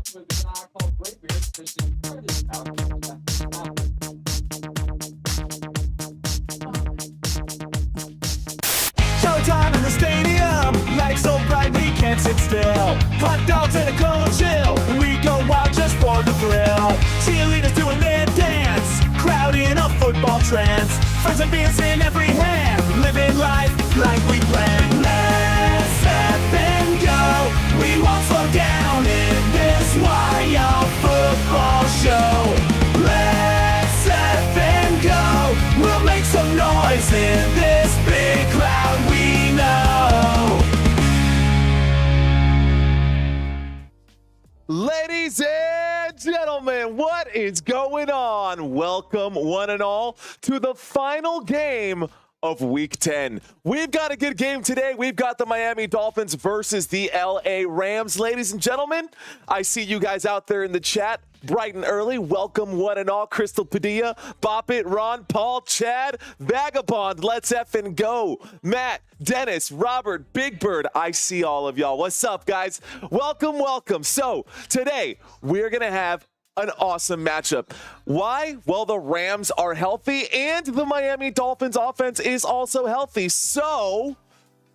Showtime in the stadium, lights so bright we can't sit still. Hot dogs and a cold chill, we go wild just for the thrill. Cheerleaders doing their dance, crowd in a football trance. Friends and beers in every hand, living life like we planned. Let's step and go, we won't slow down in this wild football show. Let's step and go, we'll make some noise in this big crowd we know. Ladies and gentlemen, what is going on? Welcome, one and all, to the final game of Week 10. We've got a good game today. We've got the Miami Dolphins versus the LA Rams. Ladies and gentlemen, I see you guys out there in the chat bright and early. Welcome, one and all. Crystal Padilla, Bop It, Ron, Paul, Chad, Vagabond, Let's Effing Go, Matt, Dennis, Robert, Big Bird. I see all of y'all. What's up, guys? Welcome, welcome. So today we're going to have an awesome matchup. Why? Well, the Rams are healthy and the Miami Dolphins offense is also healthy. So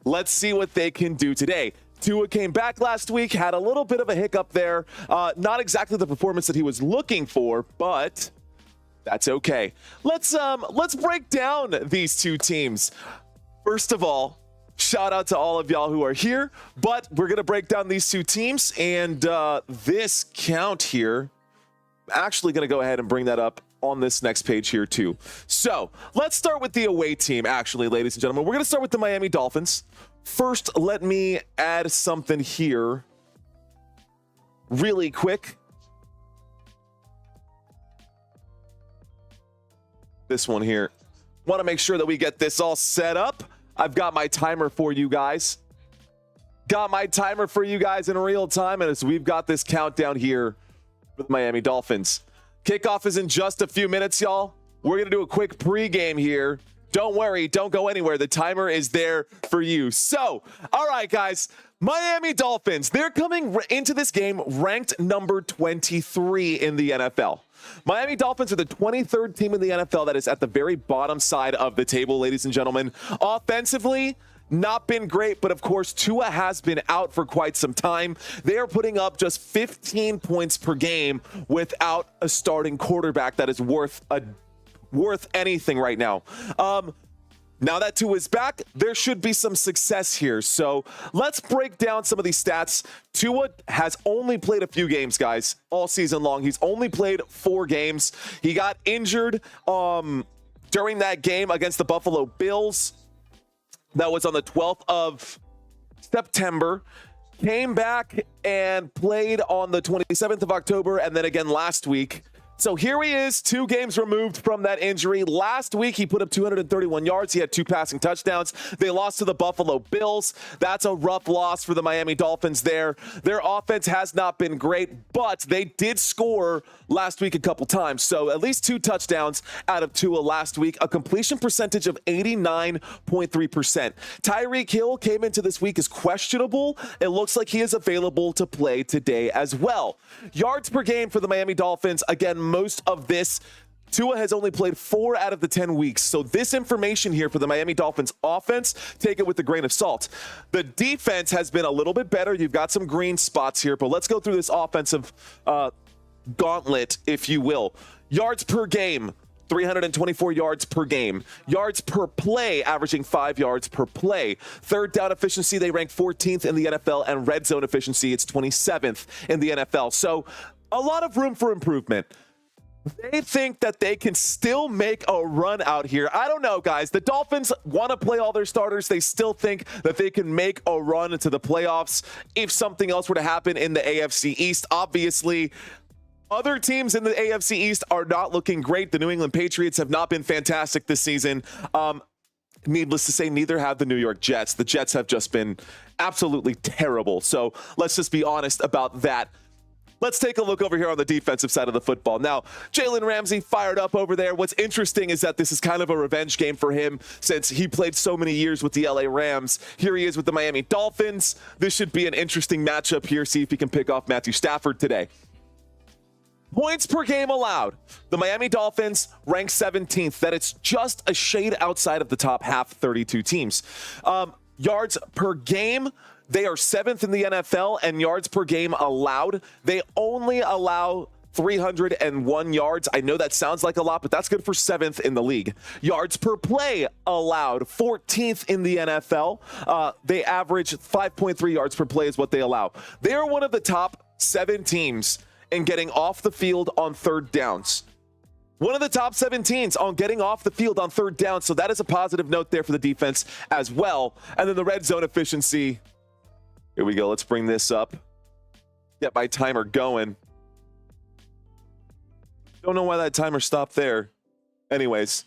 let's see what they can do today. Tua came back last week, had a little bit of a hiccup there. Not exactly the performance that he was looking for, but that's okay. Let's break down these two teams. First of all, shout out to all of y'all who are here, but we're going to break down these two teams and this count here. Actually going to go ahead and bring that up on this next page here too. So let's start with the away team. Actually, ladies and gentlemen, we're going to start with the Miami Dolphins. First, let me add something here really quick. This one here. Want to make sure that we get this all set up. I've got my timer for you guys. Got my timer for you guys in real time, and as we've got this countdown here with Miami Dolphins. Kickoff is in just a few minutes, y'all. We're going to do a quick pregame here. Don't worry, don't go anywhere. The timer is there for you. So, all right, guys, Miami Dolphins, they're coming into this game ranked number 23 in the NFL. Miami Dolphins are the 23rd team in the NFL that is at the very bottom side of the table, ladies and gentlemen. Offensively, not been great, but of course, Tua has been out for quite some time. They are putting up just 15 points per game without a starting quarterback that is worth anything right now. Now that Tua is back, there should be some success here. So let's break down some of these stats. Tua has only played a few games, guys, all season long. He's only played 4 games. He got injured during that game against the Buffalo Bills. That was on the 12th of September. Came back and played on the 27th of October and then again last week. So here he is, 2 games removed from that injury. Last week, he put up 231 yards. He had 2 passing touchdowns. They lost to the Buffalo Bills. That's a rough loss for the Miami Dolphins there. Their offense has not been great, but they did score last week a couple times. So at least 2 touchdowns out of Tua last week, a completion percentage of 89.3%. Tyreek Hill came into this week as questionable. It looks like he is available to play today as well. Yards per game for the Miami Dolphins, again, most of this, Tua has only played 4 out of the 10 weeks. So this information here for the Miami Dolphins offense, take it with a grain of salt. The defense has been a little bit better. You've got some green spots here, but let's go through this offensive gauntlet, if you will. Yards per game, 324 yards per game. Yards per play, averaging 5 yards per play. Third down efficiency, they rank 14th in the NFL, and red zone efficiency, it's 27th in the NFL. So a lot of room for improvement. They think that they can still make a run out here. I don't know, guys. The Dolphins want to play all their starters. They still think that they can make a run into the playoffs if something else were to happen in the AFC East. Obviously, other teams in the AFC East are not looking great. The New England Patriots have not been fantastic this season. Needless to say, neither have the New York Jets. The Jets have just been absolutely terrible. So let's just be honest about that. Let's take a look over here on the defensive side of the football. Now, Jalen Ramsey fired up over there. What's interesting is that this is kind of a revenge game for him since he played so many years with the LA Rams. Here he is with the Miami Dolphins. This should be an interesting matchup here. See if he can pick off Matthew Stafford today. Points per game allowed. The Miami Dolphins rank 17th. That it's just a shade outside of the top half 32 teams. Yards per game, they are 7th in the NFL, and yards per game allowed, they only allow 301 yards. I know that sounds like a lot, but that's good for 7th in the league. Yards per play allowed, 14th in the NFL. They average 5.3 yards per play is what they allow. They are one of the top 7 teams in getting off the field on third downs. One of the top 7 teams on getting off the field on third down. So that is a positive note there for the defense as well. And then the red zone efficiency. Here we go. Let's bring this up. Get my timer going. Don't know why that timer stopped there. Anyways,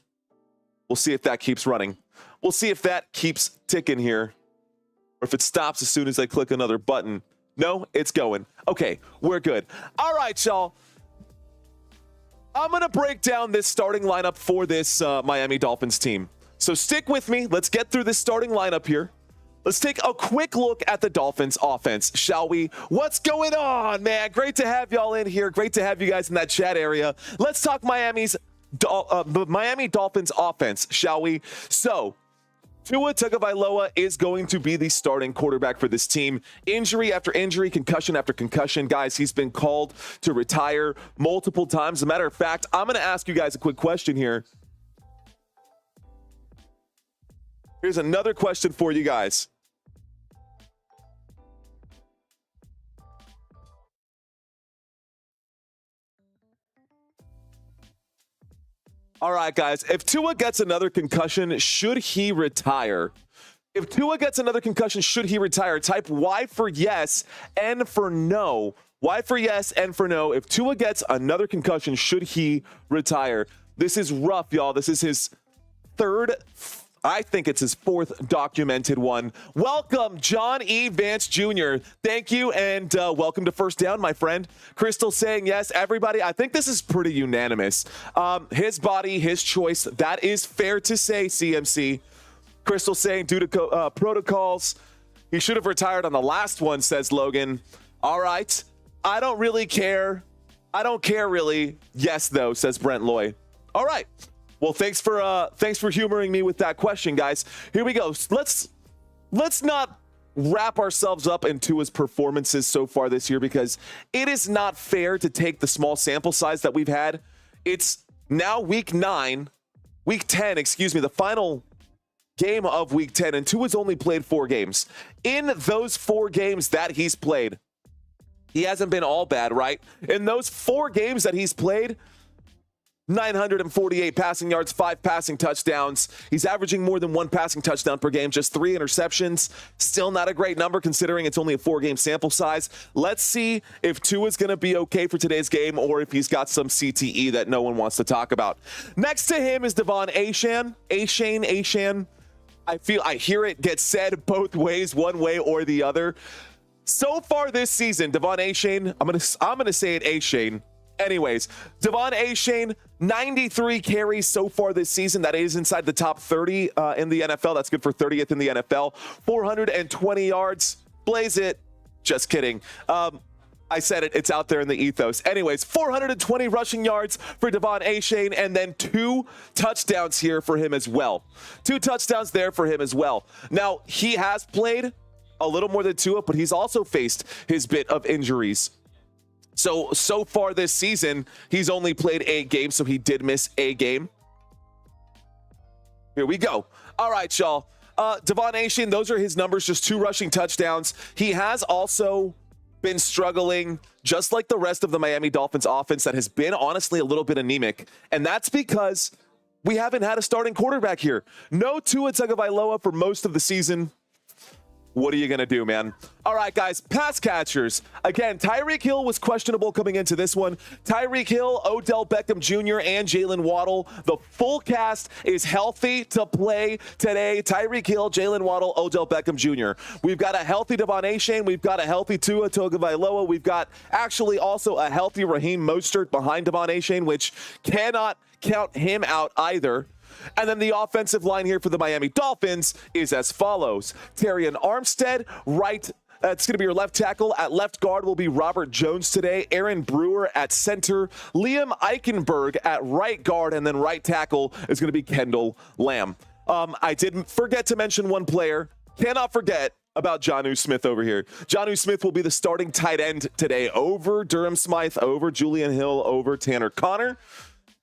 we'll see if that keeps running. We'll see if that keeps ticking here, or if it stops as soon as I click another button. No, it's going. Okay, we're good. All right, y'all. I'm going to break down this starting lineup for this Miami Dolphins team. So stick with me. Let's get through this starting lineup here. Let's take a quick look at the Dolphins offense, shall we? What's going on, man? Great to have y'all in here. Great to have you guys in that chat area. Let's talk Miami Dolphins offense, shall we? So, Tua Tagovailoa is going to be the starting quarterback for this team. Injury after injury, concussion after concussion. Guys, he's been called to retire multiple times. As a matter of fact, I'm going to ask you guys a quick question here. Here's another question for you guys. All right, guys, if Tua gets another concussion, should he retire? If Tua gets another concussion, should he retire? Type Y for yes, N for no. Y for yes, N for no. If Tua gets another concussion, should he retire? This is rough, y'all. This is his I think it's his 4th documented one. Welcome, John E. Vance Jr. Thank you, and welcome to First Down, my friend. Crystal saying yes. Everybody, I think this is pretty unanimous. His body, his choice. That is fair to say, CMC. Crystal saying due to protocols, he should have retired on the last one, says Logan. All right. I don't really care. I don't care, really. Yes, though, says Brent Loy. All right. Well, thanks for humoring me with that question, guys. Here we go. Let's not wrap ourselves up into his performances so far this year, because it is not fair to take the small sample size that we've had. It's now week 10, the final game of week 10, and Tua's only played 4 games. In those 4 games that he's played, he hasn't been all bad, right? In those 4 games that he's played, 948 passing yards, 5 passing touchdowns. He's averaging more than 1 passing touchdown per game, just 3 interceptions. Still not a great number considering it's only a 4-game sample size. Let's see if Tua's going to be okay for today's game, or if he's got some CTE that no one wants to talk about. Next to him is De'Von Achane. I hear it get said both ways, one way or the other. So far this season, De'Von Achane, I'm gonna say it Achane. Anyways, De'Von Achane, 93 carries so far this season. That is inside the top 30 in the NFL. That's good for 30th in the NFL. 420 yards. Blaze it. Just kidding. I said it. It's out there in the ethos. Anyways, 420 rushing yards for De'Von Achane, and then 2 touchdowns here for him as well. 2 touchdowns there for him as well. Now, he has played a little more than Tua, but he's also faced his bit of injuries. So far this season, he's only played 8 games, so he did miss a game. Here we go. All right, y'all. De'Von Achane, those are his numbers, just 2 rushing touchdowns. He has also been struggling, just like the rest of the Miami Dolphins offense that has been honestly a little bit anemic. And that's because we haven't had a starting quarterback here. No Tua Tagovailoa for most of the season. what are you going to do, man? All right, guys, pass catchers. Again, Tyreek Hill was questionable coming into this one. Tyreek Hill, Odell Beckham Jr., and Jalen Waddle. The full cast is healthy to play today. Tyreek Hill, Jalen Waddle, Odell Beckham Jr. We've got a healthy De'Von Achane. We've got a healthy Tua Tagovailoa. We've got actually also a healthy Raheem Mostert behind De'Von Achane, which cannot count him out either. And then the offensive line here for the Miami Dolphins is as follows. Terrion Armstead, right. It's going to be your left tackle. At left guard will be Robert Jones today. Aaron Brewer at center. Liam Eichenberg at right guard. And then right tackle is going to be Kendall Lamb. I didn't forget to mention one player. Cannot forget about Jonnu Smith over here. Jonnu Smith will be the starting tight end today over Durham Smythe, over Julian Hill, over Tanner Connor.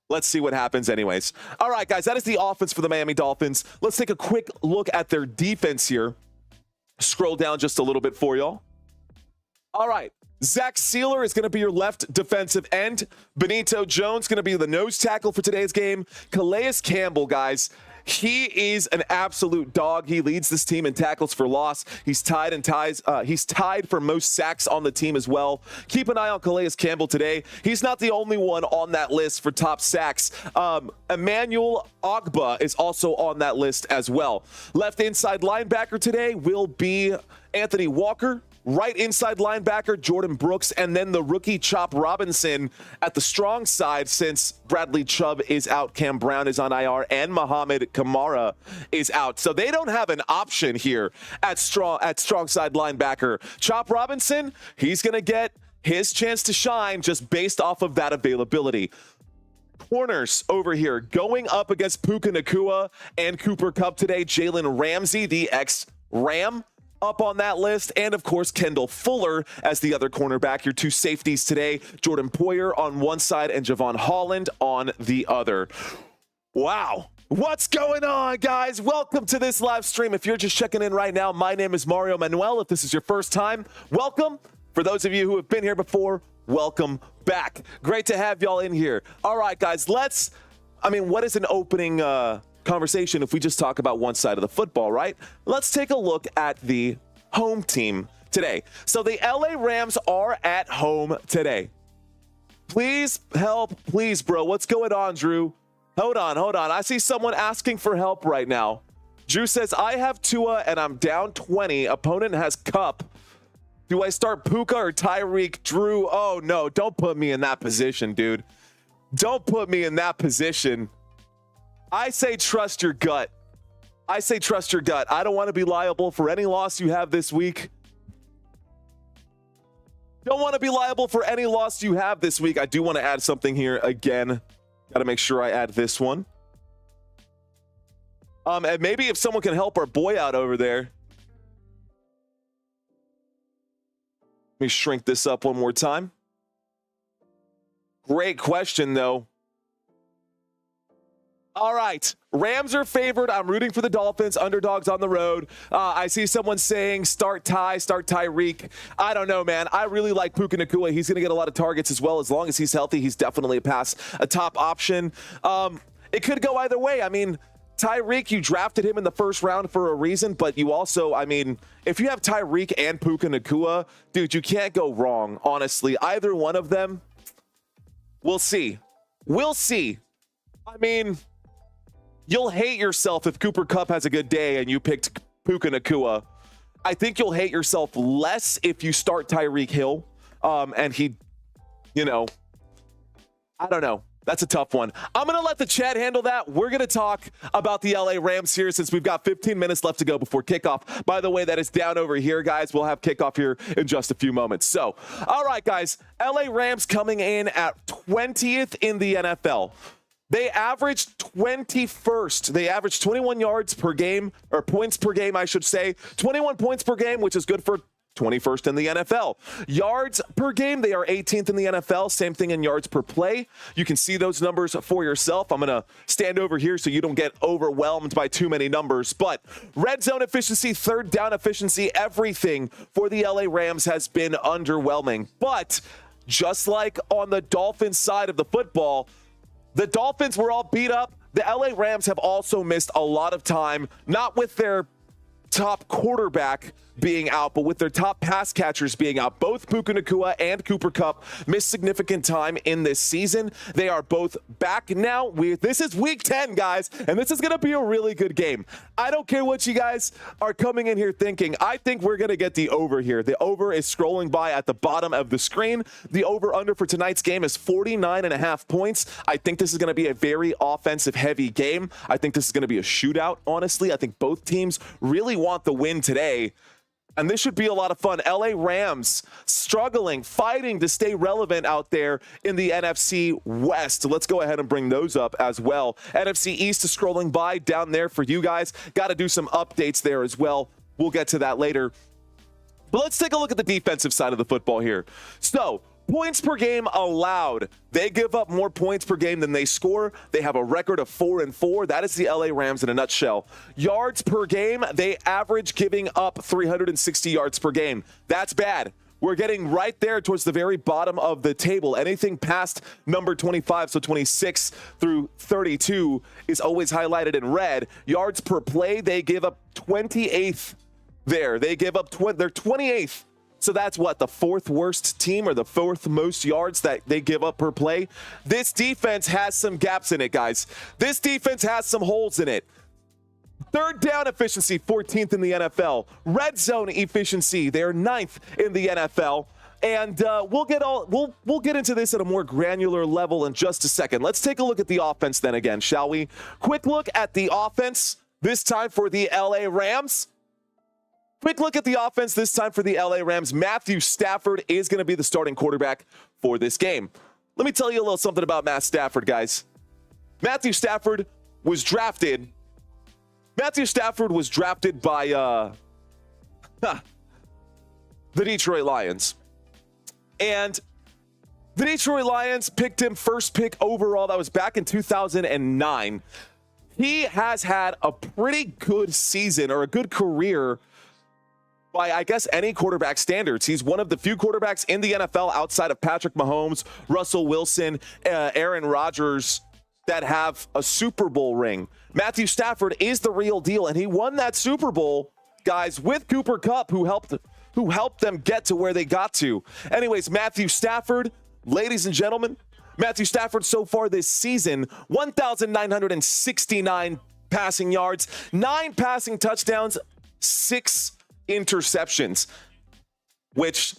Let's see what happens anyways. All right, guys, that is the offense for the Miami Dolphins. Let's take a quick look at their defense here. Scroll down just a little bit for y'all. All right. Zach Sealer is going to be your left defensive end. Benito Jones going to be the nose tackle for today's game. Calais Campbell, guys. He is an absolute dog. He leads this team in tackles for loss. He's tied for most sacks on the team as well. Keep an eye on Calais Campbell today. He's not the only one on that list for top sacks. Emmanuel Ogba is also on that list as well. Left inside linebacker today will be Anthony Walker. Right inside linebacker, Jordan Brooks, and then the rookie Chop Robinson at the strong side since Bradley Chubb is out, Cam Brown is on IR, and Muhammad Kamara is out. So they don't have an option here at strong side linebacker. Chop Robinson, he's going to get his chance to shine just based off of that availability. Corners over here going up against Puka Nacua and Cooper Kupp today. Jalen Ramsey, the ex-Ram, up on that list, and of course Kendall Fuller as the other cornerback. Your two safeties today, Jordan Poyer on one side and Javon Holland on the other. Wow, what's going on, guys? Welcome to this live stream. If you're just checking in right now, my name is Mario Manuel. If this is your first time, welcome. For those of you who have been here before, welcome back. Great to have y'all in here. All right, guys, what is an opening conversation if we just talk about one side of the football, right? Let's take a look at the home team today. So the LA Rams are at home today. Please help, please, bro. What's going on, Drew? Hold on. I see someone asking for help right now. Drew says, I have Tua and I'm down 20. Opponent has Kupp. Do I start Puka or Tyreek? Drew, oh no, don't put me in that position, dude. Don't put me in that position. I say trust your gut. I don't want to be liable for any loss you have this week. Don't want to be liable for any loss you have this week. I do want to add something here again. Got to make sure I add this one. And maybe if someone can help our boy out over there. Let me shrink this up one more time. Great question, though. All right, Rams are favored. I'm rooting for the Dolphins, underdogs on the road. I see someone saying start Tyreek. I don't know, man. I really like Puka Nacua. He's going to get a lot of targets as well. As long as he's healthy, he's definitely a top option. It could go either way. I mean, Tyreek, you drafted him in the first round for a reason, but you also, if you have Tyreek and Puka Nacua, dude, you can't go wrong, honestly. Either one of them, we'll see. You'll hate yourself if Cooper Kupp has a good day and you picked Puka Nacua. I think you'll hate yourself less if you start Tyreek Hill. And he, I don't know. That's a tough one. I'm going to let the chat handle that. We're going to talk about the LA Rams here since we've got 15 minutes left to go before kickoff. By the way, that is down over here, guys. We'll have kickoff here in just a few moments. So, all right, guys. LA Rams coming in at 20th in the NFL. They averaged 21st. They averaged 21 yards per game, or points per game, I should say. 21 points per game, which is good for 21st in the NFL. Yards per game, they are 18th in the NFL. Same thing in yards per play. You can see those numbers for yourself. I'm going to stand over here so you don't get overwhelmed by too many numbers. But red zone efficiency, third down efficiency, everything for the LA Rams has been underwhelming. But just like on the Dolphins side of the football, the Dolphins were all beat up. The LA Rams have also missed a lot of time, not with their top quarterback, being out, but with their top pass catchers being out, both Puka Nacua and Cooper Kupp missed significant time in this season. They are both back now. This is week 10, guys, and this is going to be a really good game. I don't care what you guys are coming in here thinking. I think we're going to get the over here. The over is scrolling by at the bottom of the screen. The over-under for tonight's game is 49.5 points. I think this is going to be a very offensive-heavy game. I think this is going to be a shootout, honestly. I think both teams really want the win today. And this should be a lot of fun. LA Rams struggling, fighting to stay relevant out there in the NFC West. Let's go ahead and bring those up as well. NFC East is scrolling by down there for you guys. Got to do some updates there as well. We'll get to that later. But let's take a look at the defensive side of the football here. So, points per game allowed. They give up more points per game than they score. They have a record of 4-4. That is the LA Rams in a nutshell. Yards per game, they average giving up 360 yards per game. That's bad. We're getting right there towards the very bottom of the table. Anything past number 25, so 26 through 32 is always highlighted in red. Yards per play, they give up 28th there. They give up, they're 28th. So that's what, the fourth worst team or the fourth most yards that they give up per play? This defense has some gaps in it, guys. This defense has some holes in it. Third down efficiency, 14th in the NFL. Red zone efficiency, they're 9th in the NFL. And we'll get into this at a more granular level in just a second. Let's take a look at the offense then again, shall we? Quick look at the offense, this time for the LA Rams. Quick look at the offense this time for the LA Rams. Matthew Stafford is going to be the starting quarterback for this game. Let me tell you a little something about Matt Stafford, guys. Matthew Stafford was drafted by the Detroit Lions. And the Detroit Lions picked him first pick overall. That was back in 2009. He has had a pretty good season or a good career by, I guess, any quarterback standards. He's one of the few quarterbacks in the NFL outside of Patrick Mahomes, Russell Wilson, Aaron Rodgers that have a Super Bowl ring. Matthew Stafford is the real deal, and he won that Super Bowl, guys, with Cooper Kupp, who helped them get to where they got to. Anyways, Matthew Stafford, ladies and gentlemen, Matthew Stafford so far this season, 1,969 passing yards, 9 passing touchdowns, 6 interceptions, which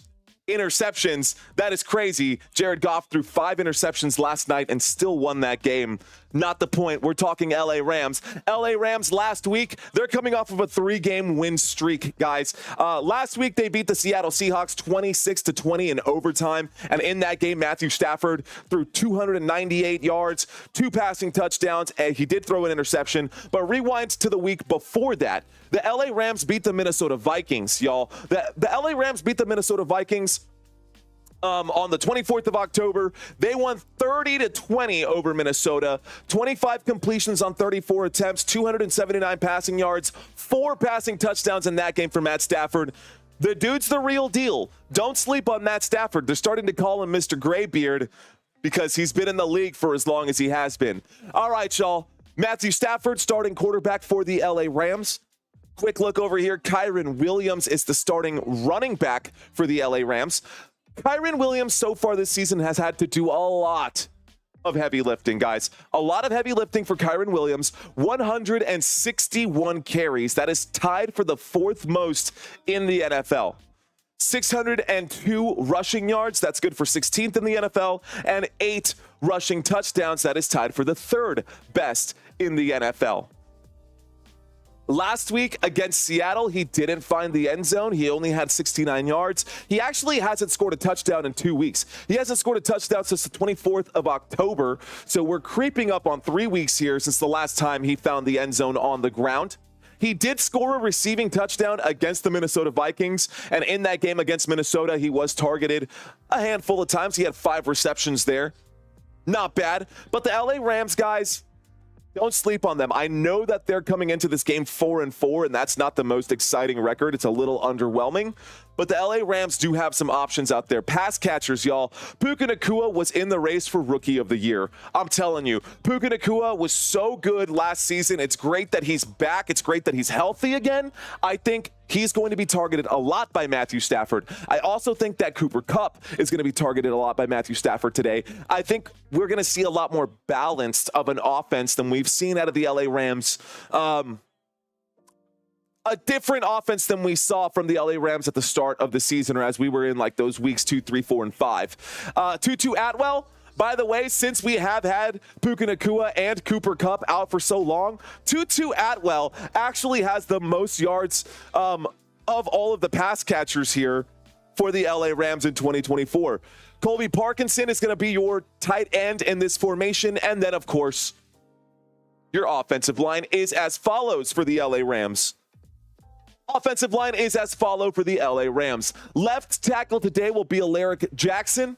interceptions, that is crazy. Jared Goff threw 5 interceptions last night and still won that game. Not the point. We're talking LA Rams. LA Rams last week, they're coming off of a 3-game win streak, guys. Last week, they beat the Seattle Seahawks 26-20 in overtime. And in that game, Matthew Stafford threw 298 yards, 2 passing touchdowns, and he did throw an interception. But rewind to the week before that. The LA Rams beat the Minnesota Vikings, y'all. The LA Rams beat the Minnesota Vikings on the 24th of October. They won 30-20 over Minnesota. 25 completions on 34 attempts, 279 passing yards, 4 passing touchdowns in that game for Matt Stafford. The dude's the real deal. Don't sleep on Matt Stafford. They're starting to call him Mr. Graybeard because he's been in the league for as long as he has been. All right, y'all. Matthew Stafford, starting quarterback for the LA Rams. Quick look over here. Kyren Williams is the starting running back for the LA Rams. Kyren Williams so far this season has had to do a lot of heavy lifting, guys. A lot of heavy lifting for Kyren Williams. 161 carries. That is tied for the 4th most in the NFL. 602 rushing yards. That's good for 16th in the NFL. And 8 rushing touchdowns. That is tied for the 3rd best in the NFL. Last week against Seattle, he didn't find the end zone. He only had 69 yards. He actually hasn't scored a touchdown in 2 weeks. He hasn't scored a touchdown since the 24th of October. So we're creeping up on 3 weeks here since the last time he found the end zone on the ground. He did score a receiving touchdown against the Minnesota Vikings. And in that game against Minnesota, he was targeted a handful of times. He had 5 receptions there. Not bad. But the LA Rams, guys, don't sleep on them. I know that they're coming into this game 4-4, and that's not the most exciting record. It's a little underwhelming. but the LA Rams do have some options out there. Pass catchers, y'all. Puka Nacua was in the race for Rookie of the Year. I'm telling you, Puka Nacua was so good last season. It's great that he's back. It's great that he's healthy again. I think he's going to be targeted a lot by Matthew Stafford. I also think that Cooper Kupp is going to be targeted a lot by Matthew Stafford today. I think we're going to see a lot more balanced of an offense than we've seen out of the LA Rams. A different offense than we saw from the LA Rams at the start of the season, or as we were in like those weeks 2, 3, 4, and 5. Tutu Atwell, by the way, since we have had Puka Nacua and Cooper Kupp out for so long, Tutu Atwell actually has the most yards of all of the pass catchers here for the LA Rams in 2024. Colby Parkinson is going to be your tight end in this formation. And then, of course, your offensive line is as follows for the LA Rams. Offensive line is as follow for the LA Rams. Left tackle today will be Alaric Jackson.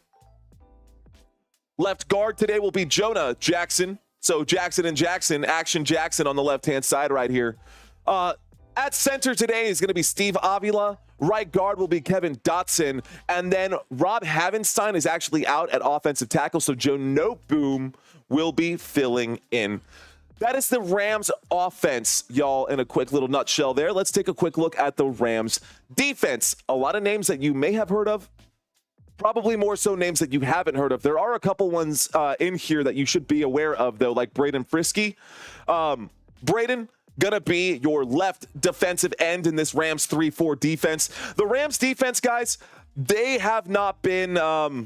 Left guard today will be Jonah Jackson. So Jackson and Jackson, Action Jackson on the left-hand side right here. At center today is going to be Steve Avila. Right guard will be Kevin Dotson. And then Rob Havenstein is actually out at offensive tackle. So Joe Noteboom will be filling in. That is the Rams offense, y'all, in a quick little nutshell there. Let's take a quick look at the Rams defense. A lot of names that you may have heard of, probably more so names that you haven't heard of. There are a couple ones in here that you should be aware of, though, like Braden Frisky. Braden, gonna be your left defensive end in this Rams 3-4 defense. The Rams defense, guys, they have not been the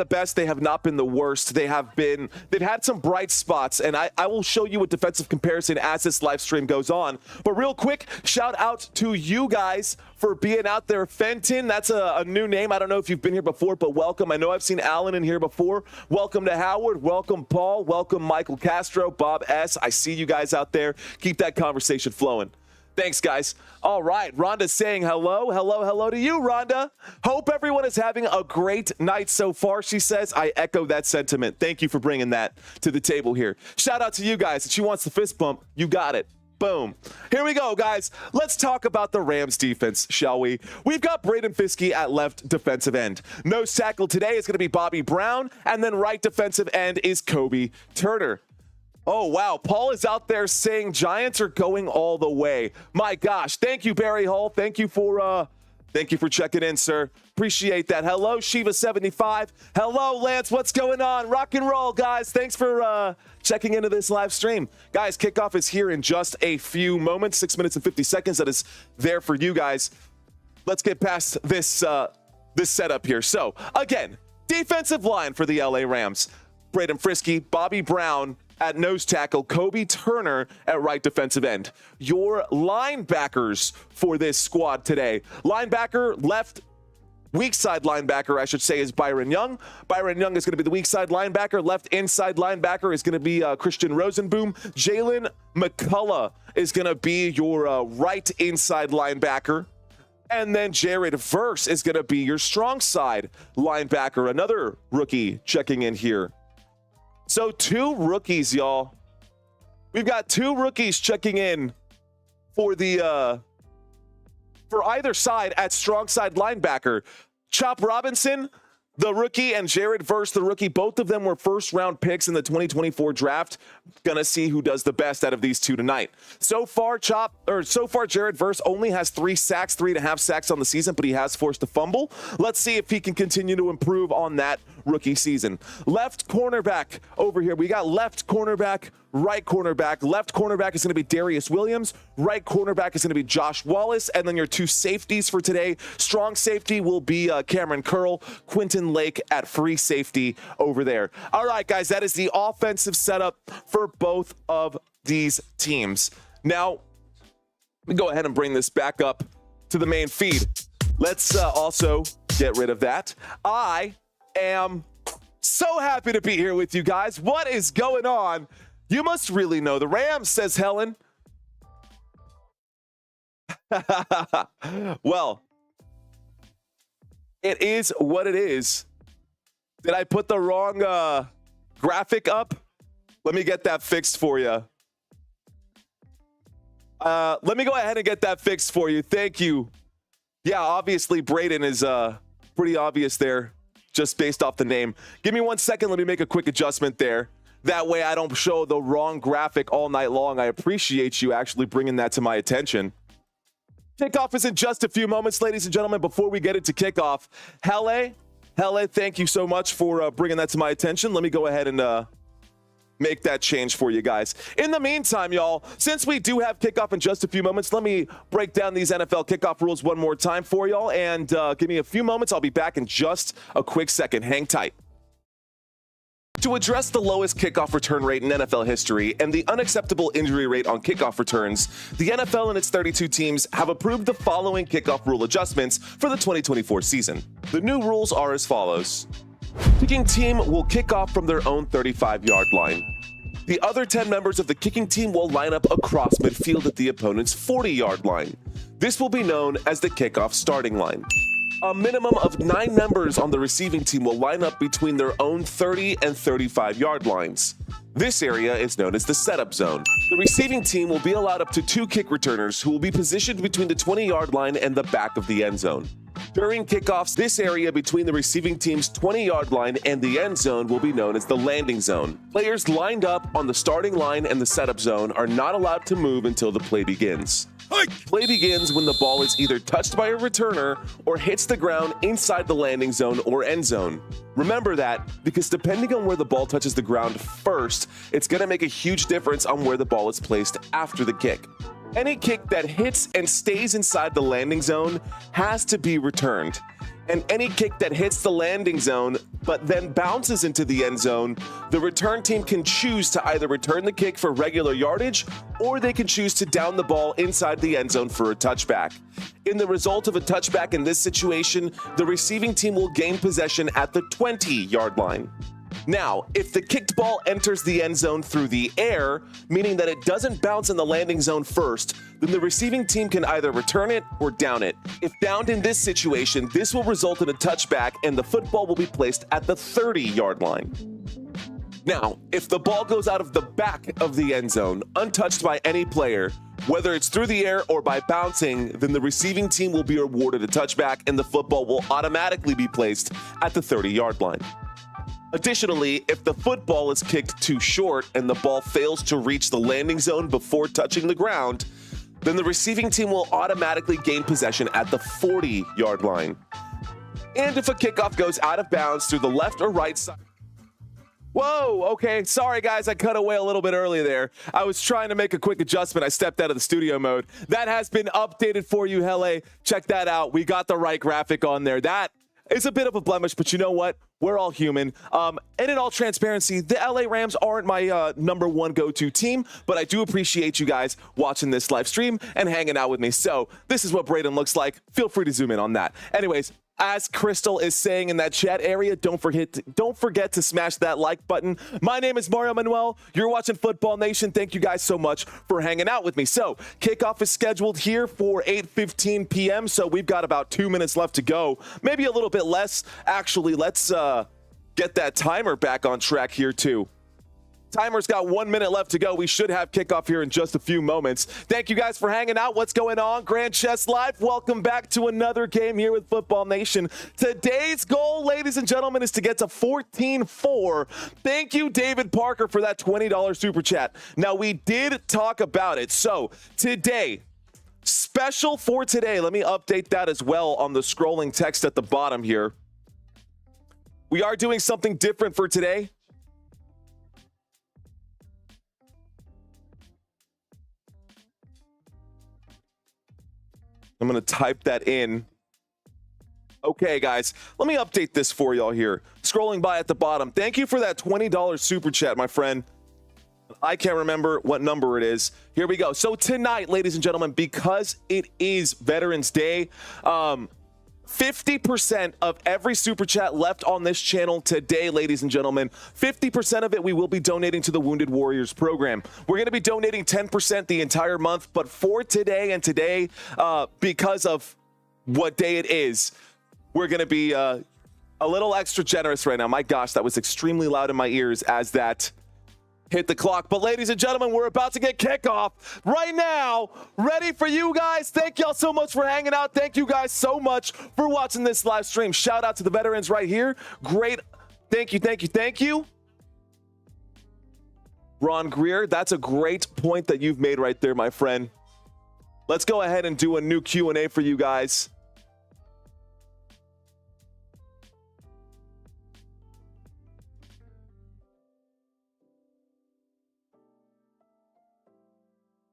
best. They have not been the worst. They've had some bright spots, and I will show you a defensive comparison as this live stream goes on. But real quick, shout out to you guys for being out there. Fenton, that's a new name. I don't know if you've been here before, but welcome. I know I've seen Alan in here before. Welcome to Howard. Welcome, Paul. Welcome, Michael Castro, Bob S. I see you guys out there. Keep that conversation flowing. Thanks, guys. All right, Rhonda's saying hello. Hello to you, Rhonda. Hope everyone is having a great night so far, she says. I echo that sentiment. Thank you for bringing that to the table here. Shout out to you guys. If she wants the fist bump, you got it. Boom. Here we go, guys. Let's talk about the Rams defense, shall we? We've got Braden Fiske at left defensive end. Nose tackle today is going to be Bobby Brown, and then right defensive end is Kobe Turner. Oh, wow. Paul is out there saying Giants are going all the way. My gosh. Thank you, Barry Hull. Thank you for checking in, sir. Appreciate that. Hello, Shiva75. Hello, Lance. What's going on? Rock and roll, guys. Thanks for checking into this live stream. Guys, kickoff is here in just a few moments, 6 minutes and 50 seconds. That is there for you guys. Let's get past this setup here. So, again, defensive line for the LA Rams. Braden Frisky, Bobby Brown at nose tackle, Kobe Turner at right defensive end. Your linebackers for this squad today. Linebacker, left weak side linebacker, I should say, is Byron Young. Byron Young is going to be the weak side linebacker. Left inside linebacker is going to be Christian Rosenboom. Jalen McCullough is going to be your right inside linebacker. And then Jared Verse is going to be your strong side linebacker. Another rookie checking in here. So 2 rookies, y'all. We've got 2 rookies checking in for either side at strong side linebacker. Chop Robinson, the rookie, and Jared Verse, the rookie. Both of them were first-round picks in the 2024 draft. Gonna see who does the best out of these 2 tonight. So far, Jared Verse only has 3 sacks, 3.5 sacks on the season, but he has forced a fumble. Let's see if he can continue to improve on that rookie season. Left cornerback over here. We got left cornerback, right cornerback. Left cornerback is going to be Darius Williams. Right cornerback is going to be Josh Wallace. And then your 2 safeties for today. Strong safety will be Cameron Curl. Quentin Lake at free safety over there. All right, guys, that is the offensive setup for both of these teams. Now, let me go ahead and bring this back up to the main feed. Let's also get rid of that. I am so happy to be here with you guys. What is going on? You must really know the Rams, says Helen. Well, it is what it is. Did I put the wrong graphic up? Let me get that fixed for you. Let me go ahead and get that fixed for you. Thank you. Yeah, obviously Braden is pretty obvious there, just based off the name. Give me 1 second. Let me make a quick adjustment there. That way I don't show the wrong graphic all night long. I appreciate you actually bringing that to my attention. Kickoff is in just a few moments, ladies and gentlemen. Before we get into kickoff, Hele, thank you so much for bringing that to my attention. Let me go ahead and make that change for you guys. In the meantime, y'all, since we do have kickoff in just a few moments, let me break down these NFL kickoff rules one more time for y'all. And give me a few moments. I'll be back in just a quick second. Hang tight. To address the lowest kickoff return rate in NFL history and the unacceptable injury rate on kickoff returns, the NFL and its 32 teams have approved the following kickoff rule adjustments for the 2024 season. The new rules are as follows. Kicking team will kick off from their own 35-yard line. The other 10 members of the kicking team will line up across midfield at the opponent's 40-yard line. This will be known as the kickoff starting line. A minimum of 9 members on the receiving team will line up between their own 30 and 35-yard lines. This area is known as the setup zone. The receiving team will be allowed up to 2 kick returners who will be positioned between the 20-yard line and the back of the end zone. During kickoffs, this area between the receiving team's 20-yard line and the end zone will be known as the landing zone. Players lined up on the starting line and the setup zone are not allowed to move until the play begins. Play begins when the ball is either touched by a returner or hits the ground inside the landing zone or end zone. Remember that because depending on where the ball touches the ground first, it's going to make a huge difference on where the ball is placed after the kick. Any kick that hits and stays inside the landing zone has to be returned. And any kick that hits the landing zone but then bounces into the end zone, the return team can choose to either return the kick for regular yardage or they can choose to down the ball inside the end zone for a touchback. In the result of a touchback in this situation, the receiving team will gain possession at the 20-yard line. Now, if the kicked ball enters the end zone through the air, meaning that it doesn't bounce in the landing zone first, then the receiving team can either return it or down it. If downed in this situation, this will result in a touchback and the football will be placed at the 30-yard line. Now, if the ball goes out of the back of the end zone, untouched by any player, whether it's through the air or by bouncing, then the receiving team will be awarded a touchback and the football will automatically be placed at the 30-yard line. Additionally, if the football is kicked too short and the ball fails to reach the landing zone before touching the ground, then the receiving team will automatically gain possession at the 40-yard line. And if a kickoff goes out of bounds through the left or right side. Whoa, okay, sorry guys, I cut away a little bit early there. I was trying to make a quick adjustment. I stepped out of the studio mode. That has been updated for you, Hele. Check that out. We got the right graphic on there. That is a bit of a blemish, but you know what? We're all human. And in all transparency, the LA Rams aren't my number one go-to team, but I do appreciate you guys watching this live stream and hanging out with me. So this is what Braden looks like. Feel free to zoom in on that. Anyways, as Crystal is saying in that chat area, don't forget to smash that like button. My name is Mario Manuel. You're watching Football Nation. Thank you guys so much for hanging out with me. So kickoff is scheduled here for 8:15 p.m. So we've got about 2 minutes left to go, maybe a little bit less. Actually, let's get that timer back on track here too. Timer's got 1 minute left to go. We should have kickoff here in just a few moments. Thank you guys for hanging out. What's going on? Grand Chess Live. Welcome back to another game here with Football Nation. Today's goal, ladies and gentlemen, is to get to 14-4. Thank you, David Parker, for that $20 super chat. Now, we did talk about it. So today, special for today, let me update that as well on the scrolling text at the bottom here. We are doing something different for today. I'm going to type that in. Okay, guys, let me update this for y'all here. Scrolling by at the bottom. Thank you for that $20 super chat, my friend. I can't remember what number it is. Here we go. So tonight, ladies and gentlemen, because it is Veterans Day, 50% of every super chat left on this channel today, ladies and gentlemen, 50% of it we will be donating to the Wounded Warriors program. We're going to be donating 10% the entire month, but for today and today, because of what day it is, we're going to be a little extra generous right now. My gosh, that was extremely loud in my ears as that hit the clock. But ladies and gentlemen, we're about to get kickoff right now. Ready for you guys. Thank y'all so much for hanging out. Thank you guys so much for watching this live stream. Shout out to the veterans right here. Great. Thank you, thank you, thank you. Ron Greer, that's a great point that you've made right there, my friend. Let's go ahead and do a new Q&A for you guys.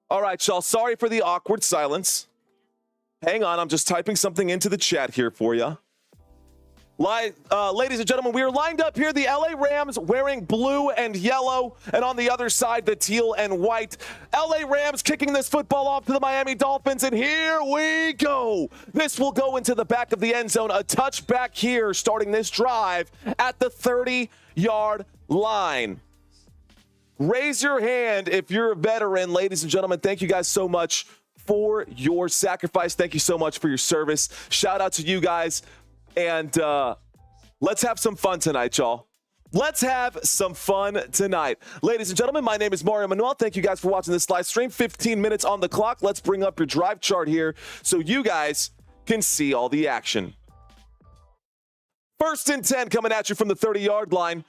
All right, y'all. Sorry for the awkward silence. Hang on. I'm just typing something into the chat here for you. Ladies and gentlemen, we are lined up here. The LA Rams wearing blue and yellow, and on the other side, the teal and white. LA Rams kicking this football off to the Miami Dolphins, and here we go. This will go into the back of the end zone. A touchback here starting this drive at the 30-yard line. Raise your hand if you're a veteran, ladies and gentlemen. Thank you guys so much for your sacrifice. Thank you so much for your service. Shout out to you guys. And let's have some fun tonight, y'all. Let's have some fun tonight. Ladies and gentlemen, my name is Mario Manuel. Thank you guys for watching this live stream. 15 minutes on the clock. Let's bring up your drive chart here so you guys can see all the action. 1st and 10 coming at you from the 30-yard line.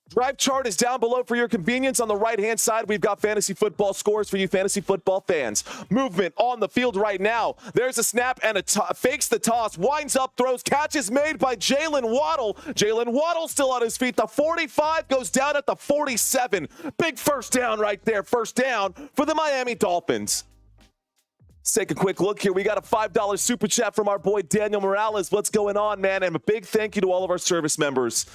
Drive chart is down below for your convenience. On the right-hand side, we've got fantasy football scores for you fantasy football fans. Movement on the field right now. There's a snap and fakes the toss, winds up, throws, catch is made by Jalen Waddle. Jalen Waddle still on his feet. The 45 goes down at the 47. Big first down right there. First down for the Miami Dolphins. Let's take a quick look here. We got a $5 super chat from our boy Daniel Morales. What's going on, man? And a big thank you to all of our service members.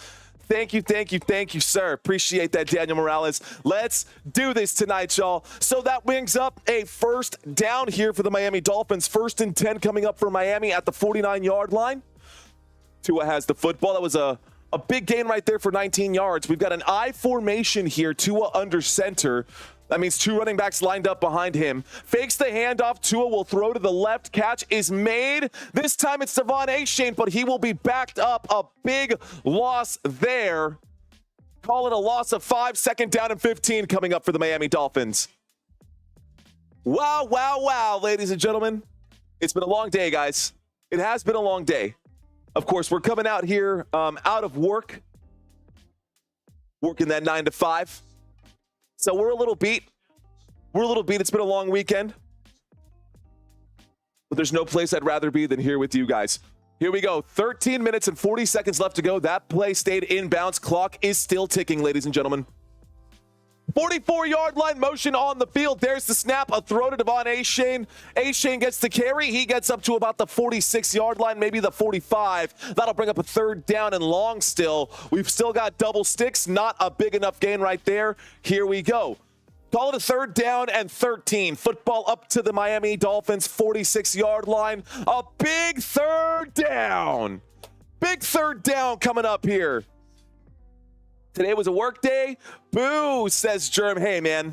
Thank you, thank you, thank you, sir. Appreciate that, Daniel Morales. Let's do this tonight, y'all. So that brings up a first down here for the Miami Dolphins. 1st and 10 coming up for Miami at the 49-yard line. Tua has the football. That was a big gain right there for 19 yards. We've got an I formation here. Tua under center. That means 2 running backs lined up behind him. Fakes the handoff. Tua will throw to the left. Catch is made. This time it's De'Von Achane, but he will be backed up. A big loss there. Call it a loss of 5. 2nd down and 15 coming up for the Miami Dolphins. Wow, wow, wow, ladies and gentlemen. It's been a long day, guys. It has been a long day. Of course, we're coming out here out of work. Working that 9 to 5. So we're a little beat. It's been a long weekend. But there's no place I'd rather be than here with you guys. Here we go. 13 minutes and 40 seconds left to go. That play stayed inbounds. Clock is still ticking, ladies and gentlemen. 44-yard line motion on the field. There's the snap. A throw to De'Von Achane. Achane gets the carry. He gets up to about the 46-yard line, maybe the 45. That'll bring up a 3rd down and long still. We've still got double sticks. Not a big enough gain right there. Here we go. Call it a 3rd down and 13. Football up to the Miami Dolphins 46-yard line. A big 3rd down. Big 3rd down coming up here. Today was a work day. Boo, says Germ. Hey, man.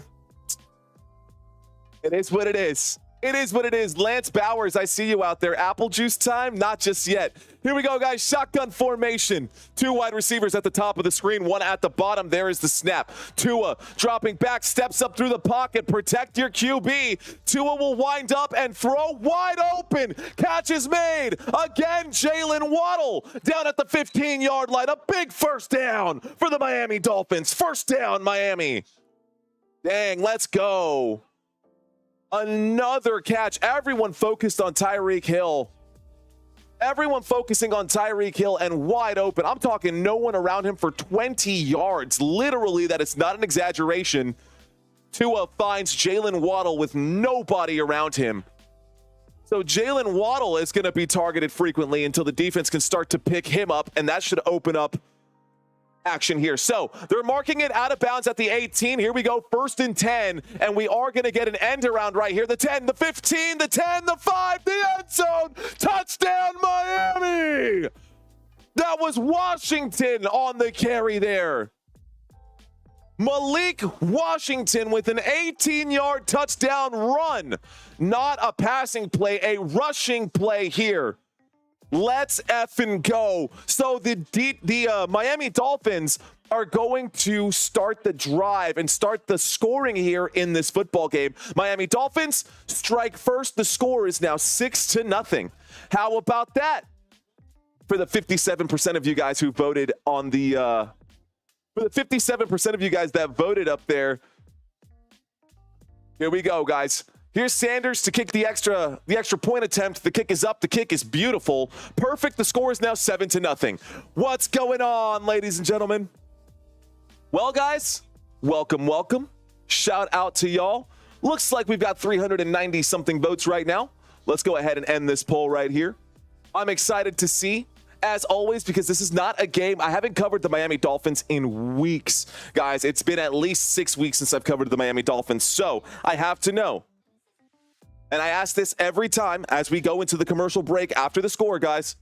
It is what it is. It is what it is. Lance Bowers, I see you out there. Apple juice time? Not just yet. Here we go, guys. Shotgun formation. 2 wide receivers at the top of the screen, 1 at the bottom. There is the snap. Tua dropping back, steps up through the pocket. Protect your QB. Tua will wind up and throw wide open. Catch is made. Again, Jalen Waddle down at the 15-yard line. A big first down for the Miami Dolphins. First down, Miami. Dang, let's go. Another catch. Everyone focused on Tyreek Hill. Everyone focusing on Tyreek Hill and wide open. I'm talking no one around him for 20 yards. Literally, that is not an exaggeration. Tua finds Jalen Waddle with nobody around him. So Jalen Waddle is going to be targeted frequently until the defense can start to pick him up, and that should open up action here. So they're marking it out of bounds at the 18. Here we go, 1st and 10, and we are going to get an end around right here. The 10, the 15, the 10, the 5, the end zone. Touchdown, Miami. That was Washington on the carry there. Malik Washington with an 18-yard touchdown run. Not a passing play, a rushing play here. Let's effing go. So the Miami Dolphins are going to start the drive and start the scoring here in this football game. Miami Dolphins strike first. The score is now 6-0. How about that? For the 57% of you guys who voted on the for the 57% of you guys that voted up there. Here we go, guys. Here's Sanders to kick the extra point attempt. The kick is up. The kick is beautiful. Perfect. The score is now 7-0. What's going on, ladies and gentlemen? Well, guys, welcome. Shout out to y'all. Looks like we've got 390 something votes right now. Let's go ahead and end this poll right here. I'm excited to see, as always, because this is not a game. I haven't covered the Miami Dolphins in weeks, guys. It's been at least 6 weeks since I've covered the Miami Dolphins. So I have to know. And I ask this every time as we go into the commercial break after the score, guys.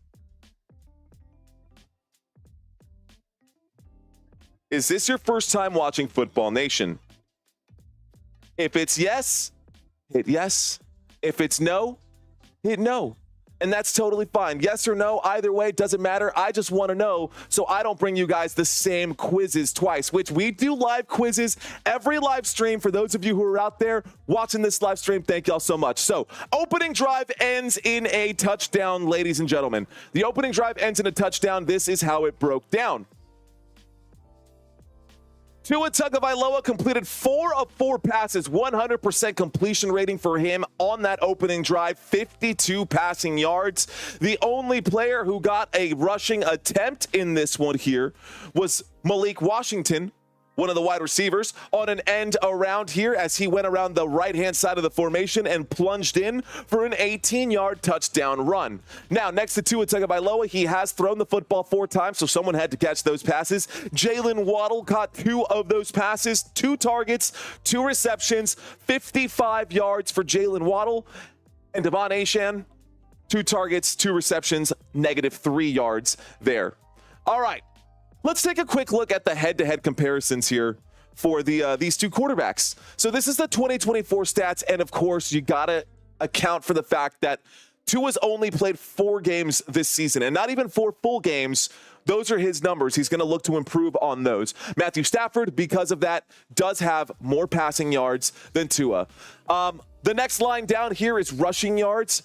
Is this your first time watching Football Nation? If it's yes, hit yes. If it's no, hit no. And that's totally fine. Yes or no, either way, doesn't matter. I just want to know so I don't bring you guys the same quizzes twice, which we do live quizzes every live stream. For those of you who are out there watching this live stream, thank y'all so much. So opening drive ends in a touchdown, ladies and gentlemen. The opening drive ends in a touchdown. This is how it broke down. Tua Tagovailoa completed 4 of 4 passes, 100% completion rating for him on that opening drive, 52 passing yards. The only player who got a rushing attempt in this one here was Malik Washington, one of the wide receivers, on an end around here as he went around the right-hand side of the formation and plunged in for an 18-yard touchdown run. Now, next to Tua Tagovailoa, he has thrown the football 4 times, so someone had to catch those passes. Jalen Waddle caught 2 of those passes, 2 targets, 2 receptions, 55 yards for Jalen Waddle. And De'Von Achane, 2 targets, 2 receptions, -3 yards there. All right. Let's take a quick look at the head-to-head comparisons here for these 2 quarterbacks. So this is the 2024 stats, and of course, you got to account for the fact that Tua's only played 4 games this season, and not even 4 full games. Those are his numbers. He's going to look to improve on those. Matthew Stafford, because of that, does have more passing yards than Tua. The next line down here is rushing yards.